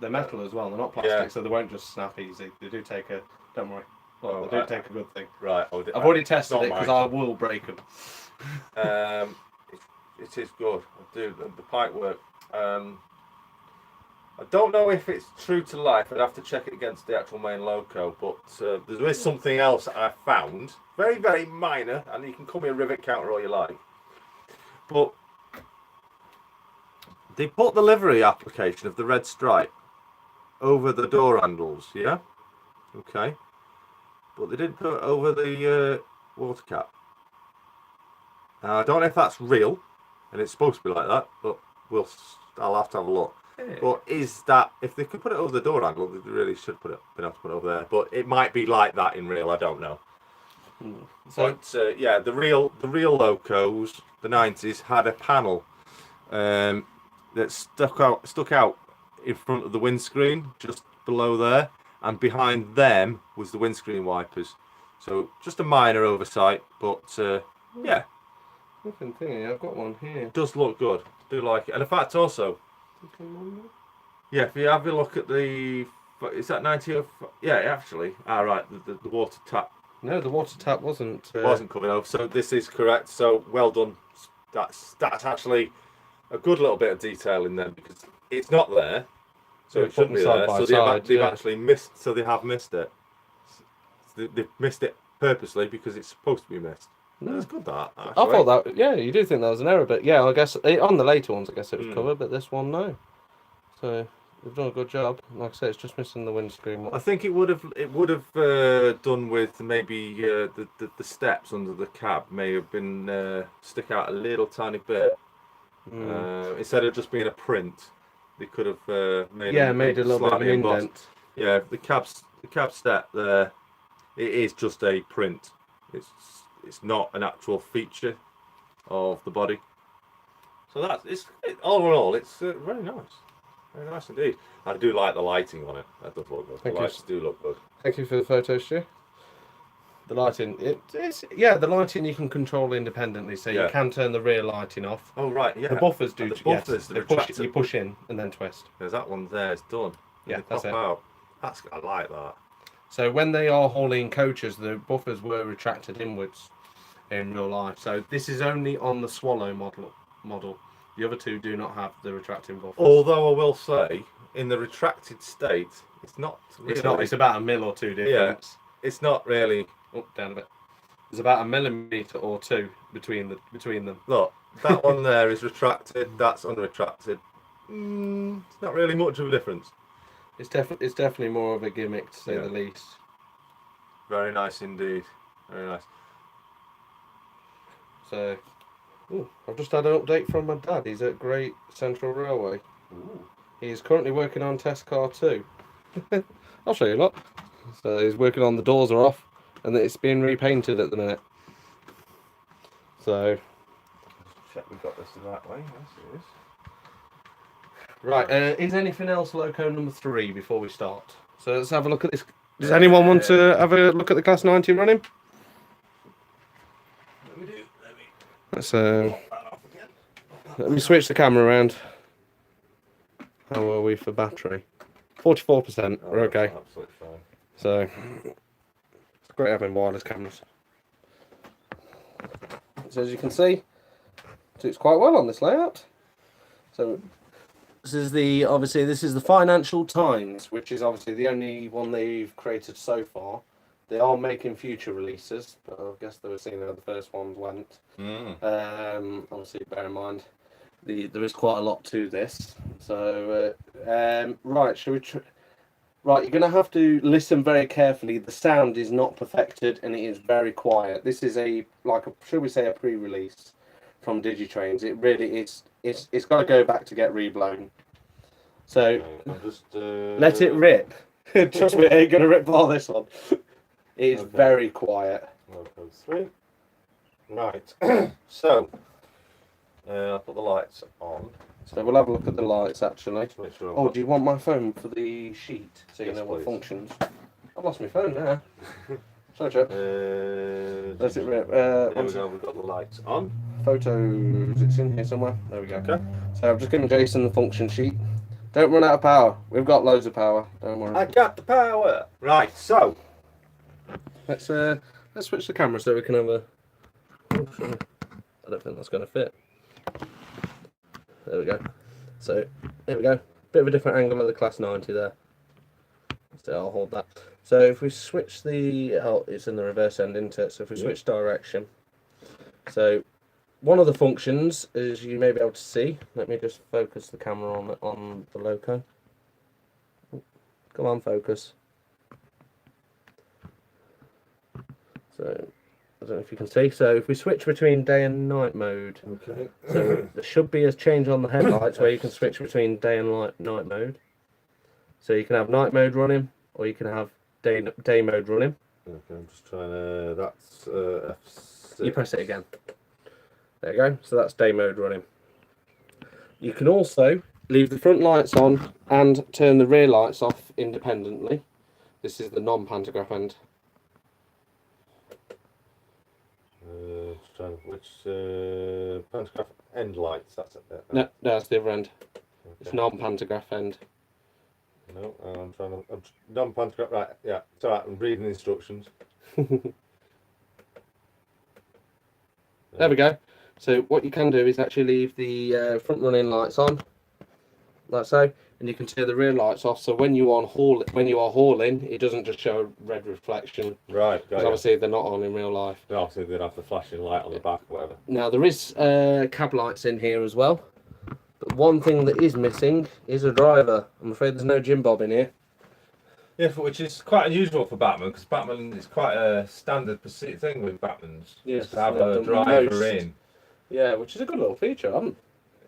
B: They're metal as well. They're not plastic,
A: Yeah.
B: so they won't just snap easy. They do take a. Don't worry. Well,
A: Oh,
B: they do take a good thing.
A: Right.
B: I've already tested it
A: not
B: because
A: mine.
B: I will break them.
A: It is good. I do the pipe work. I don't know if it's true to life. I'd have to check it against the actual main Loco, but there is something else I found, very, very minor, and you can call me a rivet counter all you like. But they put the livery application of the red stripe over the door handles, yeah? Okay. But they didn't put it over the water cap. Now, I don't know if that's real, and it's supposed to be like that, but I'll have to have a look.
B: Yeah.
A: But is that, if they could put it over the door handle, they really should been able to put it over there. But it might be like that in real, I don't know.
B: So
A: But yeah, the real Locos, the 90s, had a panel that stuck out in front of the windscreen, just below there, and behind them was the windscreen wipers. So just a minor oversight, but yeah,
B: nothing thingy. I've got one here.
A: it does look good. I do like it, and in fact also, yeah, if you have a look at the, is that 90? Yeah, actually, right, the water tap.
B: No, the water tap wasn't.
A: Wasn't coming over, so this is correct. So well done. That's actually a good little bit of detail in there because it's not there, so
B: Yeah,
A: it should be
B: side
A: there.
B: by
A: So
B: side,
A: they've
B: yeah.
A: actually missed. So they have missed it. They've missed it purposely because it's supposed to be missed.
B: No.
A: It's good that.
B: I
A: Actually.
B: thought that. Yeah, you do think that was an error, but yeah, I guess on the later ones, I guess it was covered, but this one no. So they've done a good job. Like I say, it's just missing the windscreen.
A: I think it would have done with maybe the steps under the cab may have been stick out a little tiny bit instead of just being a print. They could have made a
B: little bit of an indent.
A: Yeah, the cab step there, it is just a print. It's not an actual feature of the body. So all in all, it's very nice. Very nice indeed. I do like the lighting on it. That does look good. The lights do look good.
B: Thank you for the photos, Stu. The lighting, the lighting you can control independently, so you can turn the rear lighting off.
A: Oh right, yeah.
B: The buffers do.
A: The buffers,
B: yes, you push in and then twist.
A: There's that one there. It's done.
B: Yeah, that's it.
A: Out. I like that.
B: So when they are hauling coaches, the buffers were retracted inwards in real life. So this is only on the Swallow model. The other two do not have the retracting buffers.
A: Although I will say, in the retracted state, it's not. Really,
B: it's not. It's about a mil or two difference.
A: Yeah, it's not really.
B: Oh, down a bit. There's about a millimetre or two between them.
A: Look, that one there is retracted. That's unretracted. It's not really much of a difference.
B: It's definitely more of a gimmick, to say the least.
A: Very nice indeed. Very nice.
B: So, I've just had an update from my dad. He's at Great Central Railway. He is currently working on test car 2. I'll show you a lot. So he's working on the doors are off, and it's being repainted at the minute. So,
A: check we've got this the right way. Yes, it is.
B: Right, is anything else Loco number 3 before we start? So let's have a look at this. Does anyone want to have a look at the Class 90 running? Let me switch the camera around. How are we for battery? 44%. We're okay.
A: Absolutely fine.
B: So it's great having wireless cameras. So as you can see, it suits quite well on this layout. So this is the Financial Times, which is obviously the only one they've created so far. They are making future releases, but I guess they were seeing how the first ones went. Obviously, bear in mind, there is quite a lot to this. So, right, shall we? Right, you're going to have to listen very carefully. The sound is not perfected, and it is very quiet. This is should we say, a pre-release from Digitrains. It really is. It's got to go back to get reblown. So, let it rip. Trust me, it ain't going to rip all this one. It is very quiet.
A: Loco 3. Right. So, I'll put the lights on.
B: So we'll have a look at the lights actually.
A: Make sure
B: Oh, do you want my phone for the sheet so you know what functions? I've lost my phone now. Sorry, chap.
A: there
B: Let it rip.
A: we go. We've got the lights on.
B: photos. It's in here somewhere. There we go.
A: Okay.
B: So I've just given Jason the function sheet. Don't run out of power. We've got loads of power. Don't worry.
A: I got the power. Right. So
B: Let's switch the camera so we can have a. Oh, sorry. I don't think that's going to fit. There we go. So there we go. Bit of a different angle of the class 90 there. So I'll hold that. So if we switch the, oh, it's in the reverse end, isn't it? So if we switch direction. So one of the functions, as you may be able to see, let me just focus the camera on the Loco. Come on, focus. So I don't know if you can see. So if we switch between day and night mode,
A: okay.
B: so there should be a change on the headlights where you can switch between day and night mode. So you can have night mode running, or you can have day mode running.
A: Okay, I'm just trying to. That's F6.
B: You press it again. There you go. So that's day mode running. You can also leave the front lights on and turn the rear lights off independently. This is the non-pantograph end.
A: Just trying which pantograph end lights. That's it.
B: No, that's the other end.
A: Okay.
B: It's non-pantograph end.
A: No, I'm trying to. I'm non-pantograph. Right. Yeah. It's alright. I'm reading the instructions.
B: There we go. So what you can do is actually leave the front running lights on, like so, and you can turn the rear lights off. So when you are hauling, it doesn't just show a red reflection.
A: Right.
B: Because obviously they're not on in real life.
A: No, obviously they'd have the flashing light on the back or whatever.
B: Now there is cab lights in here as well, but one thing that is missing is a driver. I'm afraid there's no Jim Bob in here.
A: Yeah, which is quite unusual for Batman, because Batman is quite a standard thing with Batmans.
B: Yes,
A: to have a driver in.
B: Yeah, which is a good little feature. I'm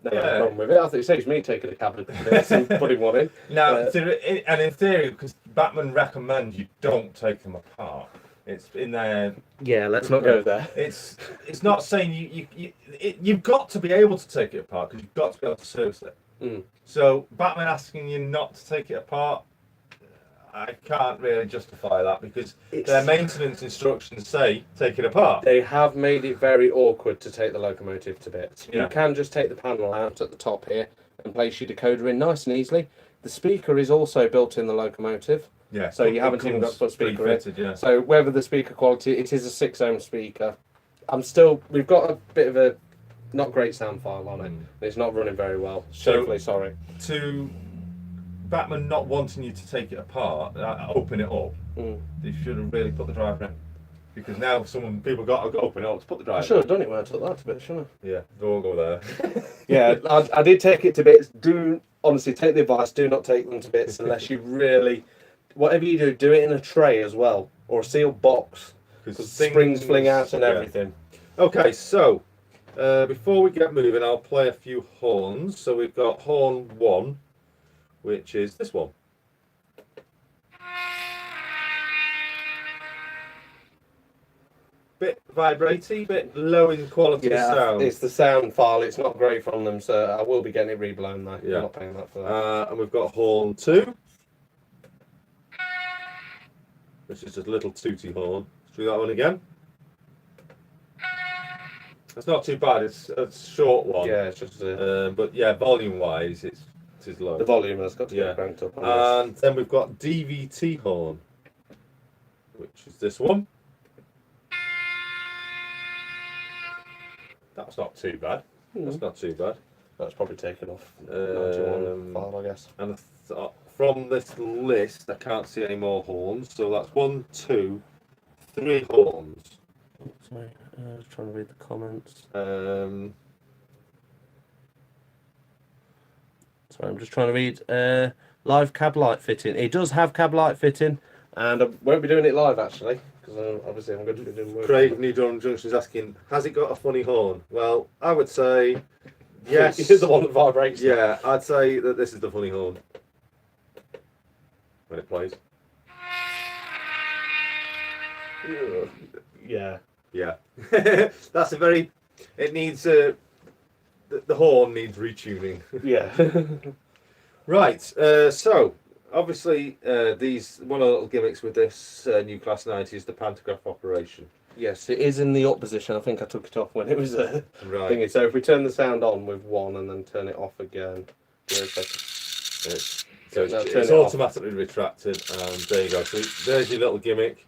B: no
A: Yeah.
B: problem with it. I think it saves me taking a cab and putting one in.
A: Now, and in theory, because Batman recommends you don't take them apart. It's in there.
B: Yeah, let's not go there.
A: It's not saying you've got to be able to take it apart, because you've got to be able to service it.
B: Mm.
A: So Batman asking you not to take it apart, I can't really justify that, because their maintenance instructions say take it apart.
B: They have made it very awkward to take the locomotive to bits.
A: Yeah.
B: You can just take the panel out at the top here and place your decoder in nice and easily. The speaker is also built in the locomotive.
A: Yeah.
B: So you haven't even got to put a speaker in.
A: Fitted, yeah.
B: So whether the speaker quality, it is a 6-ohm speaker. We've got a bit of a not great sound file on it. It's not running very well. Shamefully sorry.
A: To Batman not wanting you to take it apart, open it up, they should have really put the driver in. Because now people got to open it up to put the driver in.
B: I should have done it when I took that to bits, shouldn't I?
A: Yeah, don't go there.
B: Yeah, I did take it to bits. Honestly, take the advice, do not take them to bits unless you really, whatever you do it in a tray as well, or a sealed box, because springs fling out and everything.
A: Okay, so before we get moving, I'll play a few horns. So we've got horn 1, which is this one. Bit vibraty, bit low in quality of sound.
B: It's the sound file. It's not great from them, so I will be getting it reblown though.
A: Yeah.
B: I'm not paying that for that.
A: And we've got horn 2, which is just a little tooty horn. Let's do that one again. It's not too bad. It's a short one.
B: Yeah, it's just
A: but yeah, volume-wise, it is low.
B: the volume has got to get cranked up.
A: And then we've got DVT horn, which is this one. That's not too bad. That's not too bad.
B: That's probably taken off 91 file, I guess.
A: And from this list, I can't see any more horns. So that's 1, 2, 3 horns.
B: Sorry, I was trying to read the comments.
A: Um,
B: Sorry, I'm just trying to read. Live cab light fitting. It does have cab light fitting, and I won't be doing it live actually, because obviously I'm going to be doing work.
A: Craig New Dawn Junction is asking, has it got a funny horn? Well, I would say yes.
B: It is the one that vibrates.
A: Yeah, I'd say that this is the funny horn. When it plays.
B: Yeah.
A: Yeah. That's a very... It needs... the horn needs retuning.
B: Yeah.
A: Right, so... Obviously, one of the little gimmicks with this new Class 90 is the pantograph operation.
B: Yes, it is in the up position. I think I took it off when it was
A: Right.
B: thingy. So if we turn the sound on with 1 and then turn it off again, give it a second.
A: So it's automatically retracted, and there you go. So there's your little gimmick,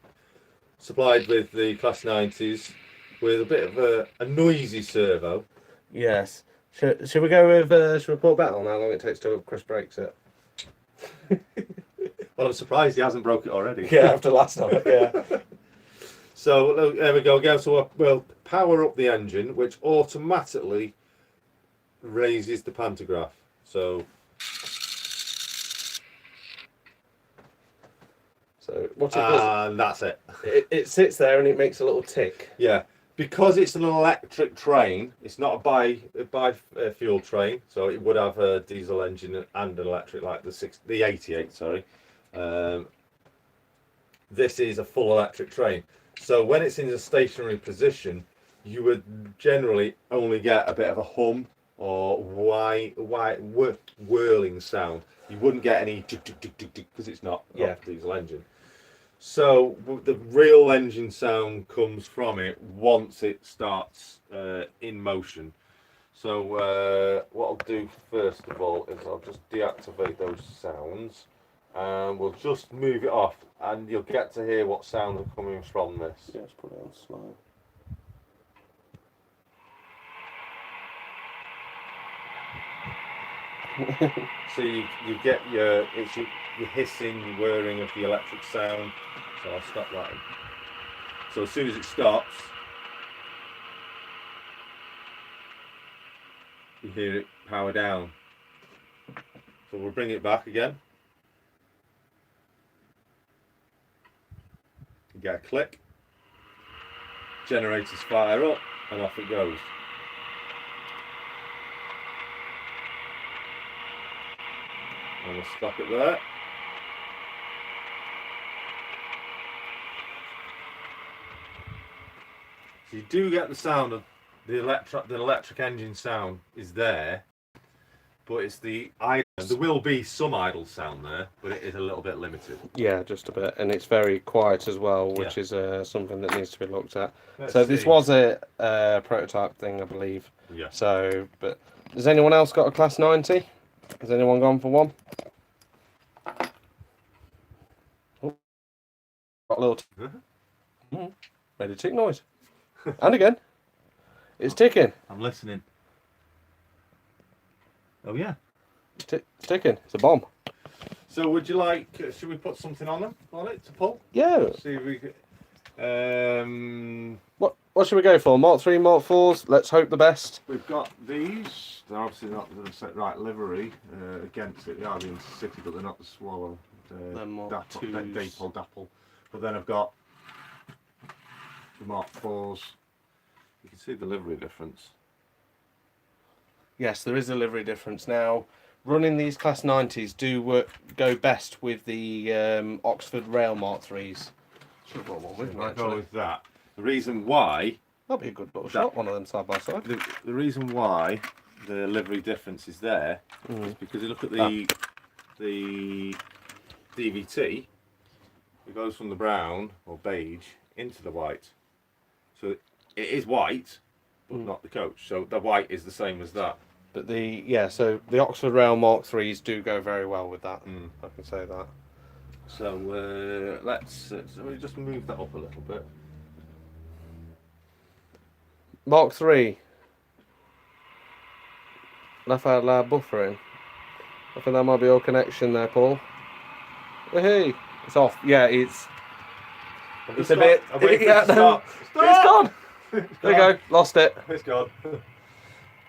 A: supplied with the Class 90s, with a bit of a noisy servo.
B: Yes. Should we go with, should we put a bet on how long it takes till Chris breaks it?
A: Well, I'm surprised he hasn't broke it already.
B: Yeah, after last time, yeah.
A: So there we go again. So we'll power up the engine, which automatically raises the pantograph. So
B: what it does,
A: and that's it.
B: it sits there and it makes a little tick.
A: Yeah, because it's an electric train. It's not a bi fuel train, so it would have a diesel engine and an electric, like the 88. Sorry, this is a full electric train. So when it's in a stationary position, you would generally only get a bit of a hum or whirling sound. You wouldn't get any because it's not a diesel engine. So the real engine sound comes from it once it starts in motion. So what I'll do first of all is I'll just deactivate those sounds. And we'll just move it off, and you'll get to hear what sounds are coming from this.
B: Yeah, let's put it on slow.
A: So you get your hissing, whirring of the electric sound. So I'll stop that. So as soon as it stops, you hear it power down. So we'll bring it back again. You get a click, generators fire up, and off it goes. And we'll stop it there. So you do get the sound of the electric engine sound is there, but it's the idle. There will be some idle sound there, but it is a little bit limited.
B: Yeah, just a bit, and it's very quiet as well, which is something that needs to be looked at. This was a prototype thing, I believe.
A: Yeah.
B: So, but has anyone else got a Class 90? Has anyone gone for one? Oh, got a little made a tick noise, and again, it's ticking.
A: I'm listening. Oh yeah.
B: It's ticking. It's a bomb.
A: So would you like? Should we put something on it to pull?
B: Yeah.
A: See if we can.
B: What should we go for? Mark 3, Mark 4s. Let's hope the best.
A: We've got these. They're obviously not the set right livery against it. They are the Intercity, but they're not the Swallow.
B: They're Mark 2s.
A: Dapple. But then I've got the Mark 4s. You can see the livery difference.
B: Yes, there is a livery difference. Now, running these Class 90s go best with the Oxford Rail Mark 3s. Should have got one with me,
A: go with that. The reason why...
B: That'd be a good little shot, one of them side by side.
A: The reason why the livery difference is there is because you look at the DVT, it goes from the brown or beige into the white. So it is white, but not the coach. So the white is the same as that.
B: But so the Oxford Rail Mark 3s do go very well with that. I can say that.
A: So let's just move that up a little bit.
B: Mark 3. Laugh out loud buffering. I think that might be all connection there, Paul. Hey, it's off. Yeah, it's a bit.
A: Stop.
B: It's gone. There we go. Lost it.
A: It's gone.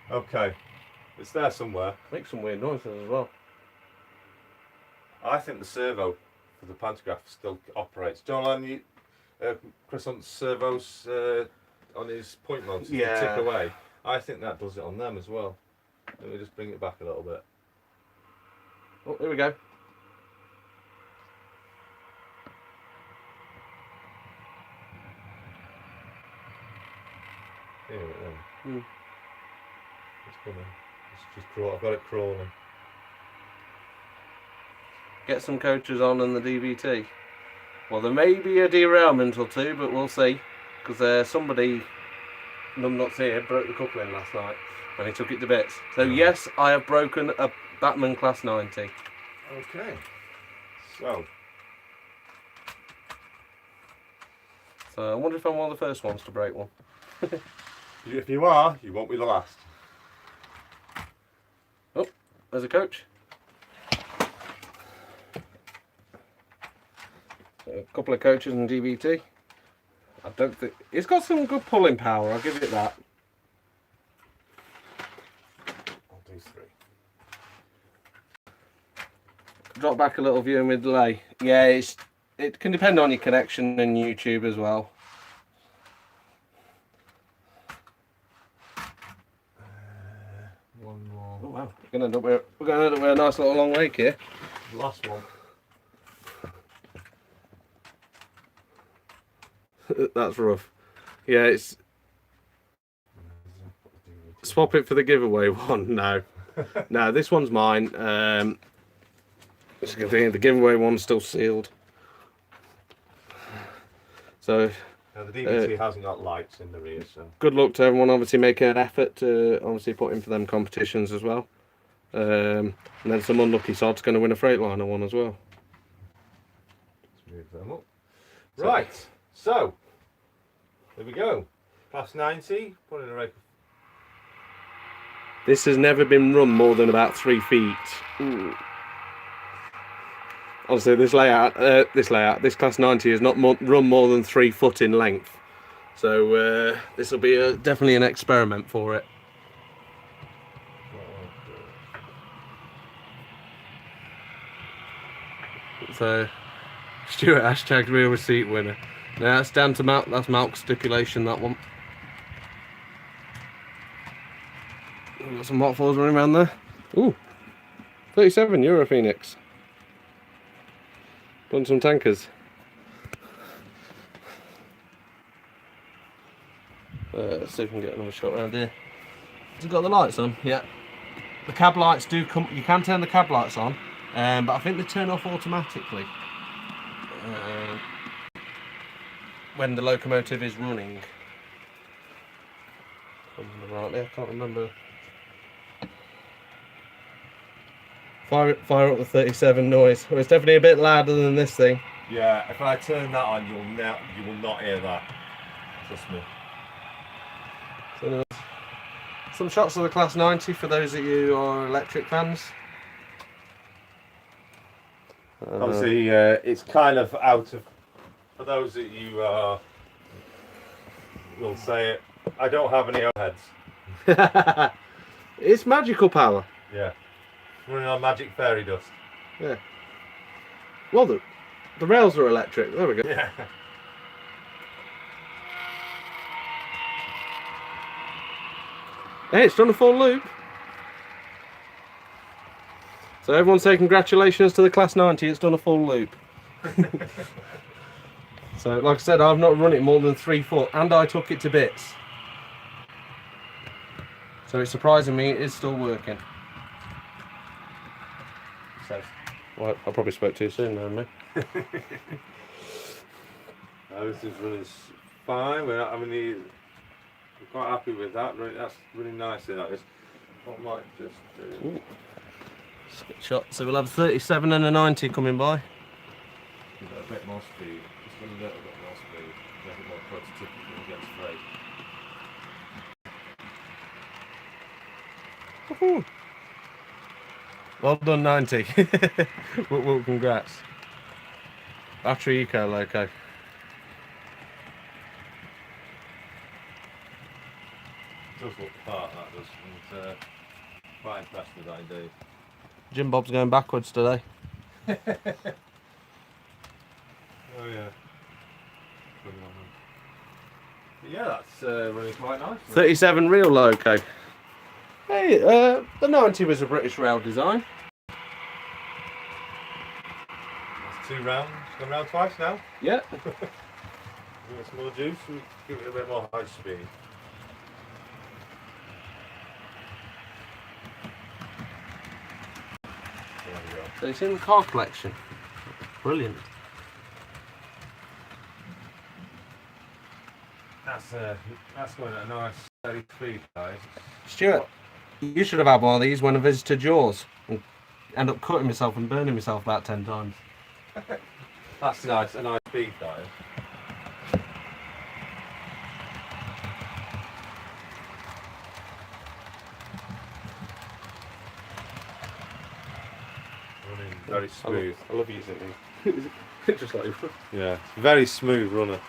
A: Okay. It's there somewhere.
B: Makes some weird noises as well.
A: I think the servo for the pantograph still operates. John, Chris on servos on his point motors to tick away. I think that does it on them as well. Let me just bring it back a little bit.
B: Oh, here we go.
A: Here it is. It's coming. It's just I've got it crawling.
B: Get some coaches on and the DVT. Well, there may be a derailment or two, but we'll see. because somebody, numbnuts here, broke the coupling last night when he took it to bits. So yes, I have broken a Batman Class 90.
A: Okay. So
B: I wonder if I'm one of the first ones to break one.
A: if you are, you won't be the last.
B: Oh, there's a coach. So a couple of coaches and DVT. I don't think it's got some good pulling power. I'll give it that.
A: I'll do 3.
B: Drop back a little viewing with delay. Yeah, it can depend on your connection and YouTube as well.
A: One more.
B: Oh wow, we're gonna end up with a nice little long wake here.
A: Last one.
B: That's rough. Yeah, it's swap it for the giveaway one. No, no, this one's mine. The giveaway one's still sealed. So
A: Now the DVT hasn't got lights in the rear, so
B: good luck to everyone. Obviously making an effort to obviously put in for them competitions as well. And then some unlucky sod's going to win a Freightliner one as well.
A: let's move them up. Right, so there we go. Class 90, put in a rake.
B: This has never been run more than about 3 feet. Ooh. Honestly, this Class 90 is not run more than 3 foot in length. So this will be definitely an experiment for it. So, Stuart hashtag real receipt winner. Now that's down to Malk. That's Malk's stipulation. That one. We've got some Lot 4s running around there. Ooh, 37 Euro Phoenix. Done some tankers. Let's see if we can get another shot around here. Has it got the lights on? Yeah. The cab lights do come. You can turn the cab lights on, but I think they turn off automatically when the locomotive is running. Right there, I can't remember. Fire up the 37 noise. Well, it's definitely a bit louder than this thing.
A: Yeah, if I turn that on, you will not hear that. Trust me.
B: So, some shots of the Class 90 for those of you who are electric fans.
A: Obviously, it's kind of out of. For those that you will say it, I don't have any overheads.
B: It's magical power.
A: Yeah, running on magic fairy dust.
B: Yeah. Well, the rails are electric. There we go.
A: Yeah.
B: Hey, it's done a full loop. So everyone say congratulations to the Class 90. It's done a full loop. So, like I said, I've not run it more than 3 foot, and I took it to bits. So it's surprising me it is still working. So, well, I probably spoke too soon, there, mate.
A: This is running fine. We're quite happy with that. That's really nicely. That is. What might just do.
B: Ooh. Shot. So we'll have 37 and a 90 coming by.
A: Give it a bit more speed. Just a little bit more speed. Make it more prototypical against freight.
B: Woohoo! Well done, 90. Well, congrats. Battery eco, Loco.
A: It does look the part, that does. And, quite impressed with that indeed.
B: Jim Bob's going backwards today.
A: Oh yeah. But yeah, that's running quite nice.
B: 37 real Loco. Hey, the 90 was a British rail design.
A: That's 2 rounds. Gone round twice now.
B: Yeah.
A: Give it some more juice and give it a bit more high speed. There we go.
B: So it's in the car collection. Brilliant.
A: that's going at a nice steady speed, guys.
B: Stuart, you should have had one of these when I visited yours and end up cutting myself and burning myself about 10 times.
A: That's nice, a nice speed, guys. Running very smooth.
B: I love using these. Just like
A: Yeah, very smooth runner.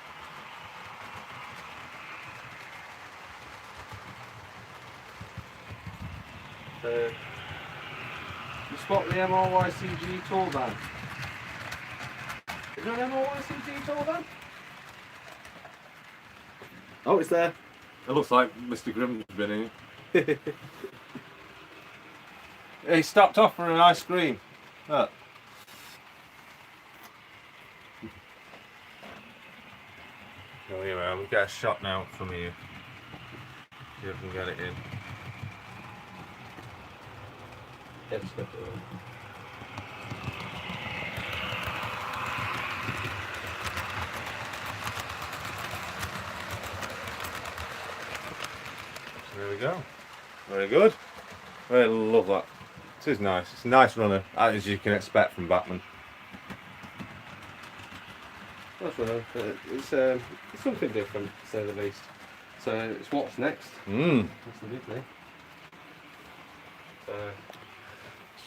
B: You spot the MRYCG tool van? Is there an MRYCG tool van? Oh, it's there.
A: It looks like Mr. Grimm's been in. He stopped off for an ice cream. Look. Oh, anyway, we'll get a shot now from you. See if we can get it in. There we go. Very good. I love that. This is nice. It's a nice runner, as you can expect from Batman.
B: That's right. It's something different, to say the least. So it's what's next. That's the big thing.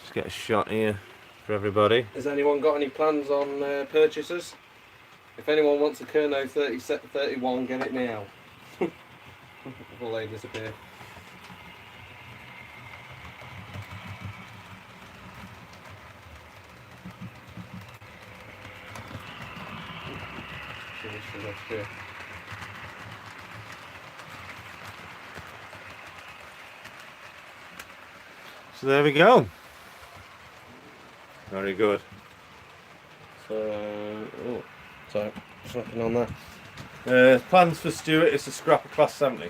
A: Just get a shot here for everybody.
B: Has anyone got any plans on purchases? If anyone wants a Kerno 31, get it now. Before they disappear.
A: So there we go. Very good.
B: So, just looking on that.
A: Plans for Stuart is to scrap a class 70.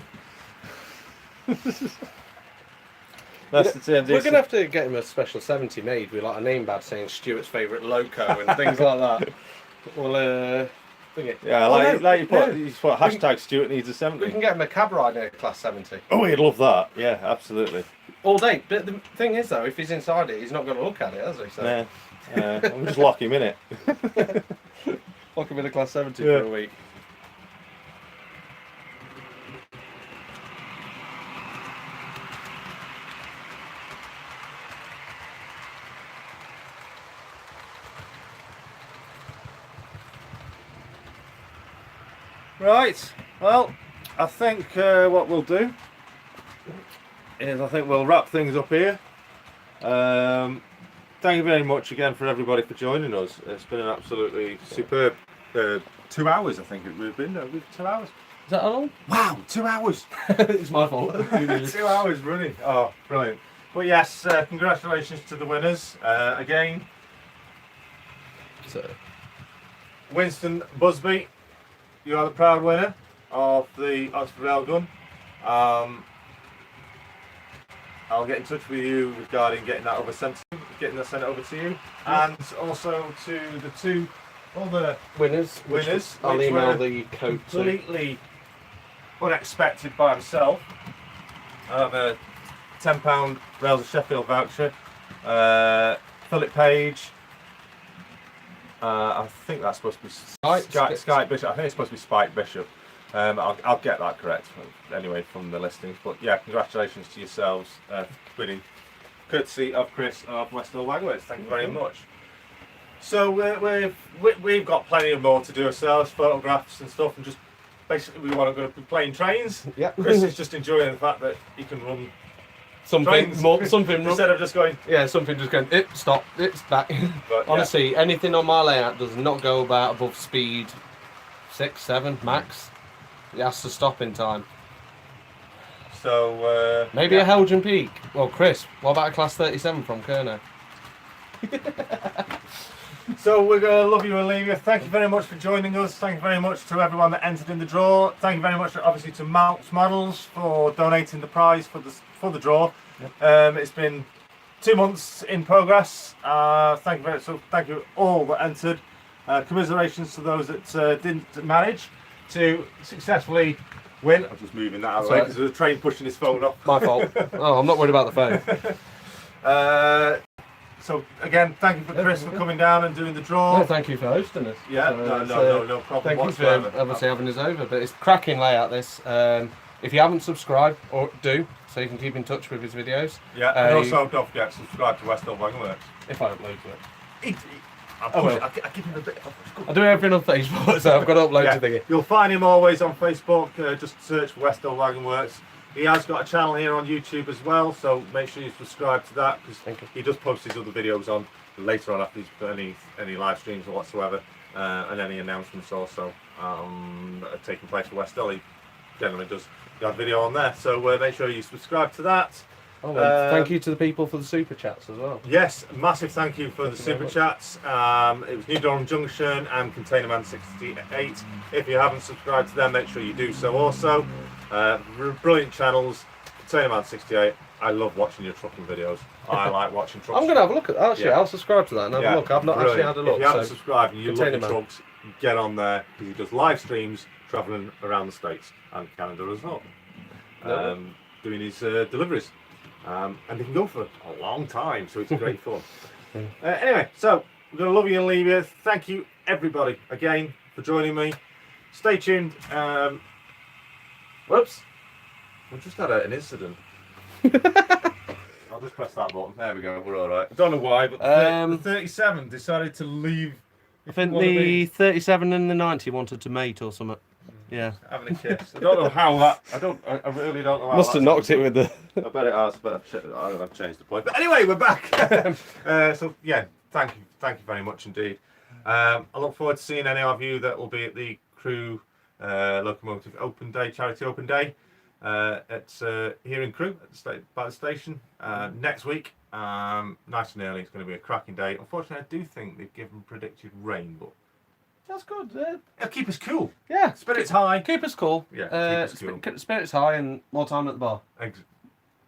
A: That's the same.
B: We're going to have to get him a special 70 made with like a name badge saying Stuart's favourite Loco and things like that. Well,
A: yeah, like you put hashtag Stuart needs a 70.
B: We can get him a cab rider class 70.
A: Oh, he'd love that. Yeah, absolutely.
B: All day. But the thing is though, if he's inside it, he's not going to look at it, has he? So.
A: Yeah. We'll just lock him in it.
B: Lock him in a class 70 for a week.
A: Right, well, I think what we'll do is we'll wrap things up here. Thank you very much again for everybody for joining us. It's been an absolutely superb 2 hours, I think we've been. 2 hours.
B: Is that how long?
A: Wow, 2 hours.
B: It's my fault.
A: 2 hours running. Oh, brilliant. But yes, congratulations to the winners. Again,
B: So,
A: Winston Busby, you are the proud winner of the Oxford Railgun. I'll get in touch with you regarding getting that sent over to you, and also to the two other
B: winners. I'll email the code.
A: Completely unexpected by himself. I have a £10 Rails of Sheffield voucher. Philip Page. I think that's supposed to be Spike Bishop. I think it's supposed to be Spike Bishop. I'll get that correct anyway from the listings. But yeah, congratulations to yourselves winning, courtesy of Chris of Westhill Wagworth. Thank you very much. So we've got plenty of more to do ourselves, photographs and stuff, and just basically we want to go to plain trains.
B: Yeah.
A: Chris is just enjoying the fact that he can run
B: Something
A: instead of just going.
B: Yeah, something just going. Stop. It's back.
A: But,
B: honestly, anything on my layout does not go about above speed 6, 7 max. It has to stop in time.
A: So
B: maybe a Helgen Peak. Well, Chris, what about a class 37 from Kerno?
A: So we're going to love you and leave you. Thank you very much for joining us. Thank you very much to everyone that entered in the draw. Thank you very much, obviously, to Maltz Models for donating the prize for the draw. Yep. It's been 2 months in progress. Thank you all that entered. Commiserations to those that didn't manage to successfully Win. I'm just moving that out of the way because there's a train pushing his phone off.
B: My fault. Oh, I'm not worried about the phone.
A: So again, thank you for Chris for coming down and doing the draw.
B: No, thank you for hosting us.
A: Yeah, no problem
B: Thank
A: whatsoever.
B: you for obviously having us over. But it's cracking layout this. If you haven't subscribed, or do, so you can keep in touch with his videos.
A: Yeah, and also don't forget to subscribe to Westall Wagon Works.
B: If I upload to it.
A: I give him a bit of
B: I do everything on Facebook, so I've got to upload to thingy.
A: You'll find him always on Facebook. Just search for Westall Wagon Works. He has got a channel here on YouTube as well, so make sure you subscribe to that because he does post his other videos on later on after he's put any live streams or whatsoever, and any announcements also that are taking place for Westall. He generally does got a video on there, so make sure you subscribe to that.
B: Oh, and thank you to the people for the super chats as well.
A: Yes, massive thank you for the super chats. It was New Dawn Junction and Container Man 68. If you haven't subscribed to them, make sure you do so also. Brilliant channels. Container Man 68. I love watching your trucking videos. I like watching trucks.
B: I'm going to have a look at that. Actually, I'll subscribe to that and have a look. I've not actually had a look.
A: If you haven't subscribed and you love
B: Container
A: the
B: Man.
A: trucks, get on there because he does live streams travelling around the States and Canada as well. Doing his deliveries. And they can go for a long time, so it's great fun. Anyway, so we're going to love you and leave you. Thank you, everybody, again, for joining me. Stay tuned. Whoops. We just had an incident. I'll just press that button. There we go, we're alright. I don't know why, but the 37 decided to leave.
B: I think the 37 and the 90 wanted to mate or something. Yeah.
A: Having a kiss. I don't know how that. I really don't know how.
B: Must have knocked it with the.
A: I bet it has, but I've changed the point. But anyway, we're back. So yeah, thank you very much indeed. I look forward to seeing any of you that will be at the Crew Locomotive Open Day, Charity Open Day, at here in Crew by the station next week. Nice and early. It's going to be a cracking day. Unfortunately, I do think they've given predicted rain, but. That's good. It'll keep us cool.
B: Yeah.
A: Spirits high.
B: Keep us cool.
A: Yeah. Keep us cool.
B: Spirits high and more time at the bar.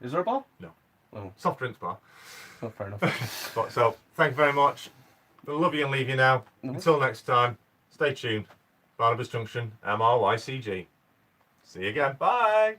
B: Is there a bar?
A: No.
B: Oh.
A: Soft drinks bar.
B: Oh, fair enough.
A: So, thank you very much. We'll love you and leave you now. Until next time, stay tuned. Barnabas Junction, MRYCG. See you again. Bye.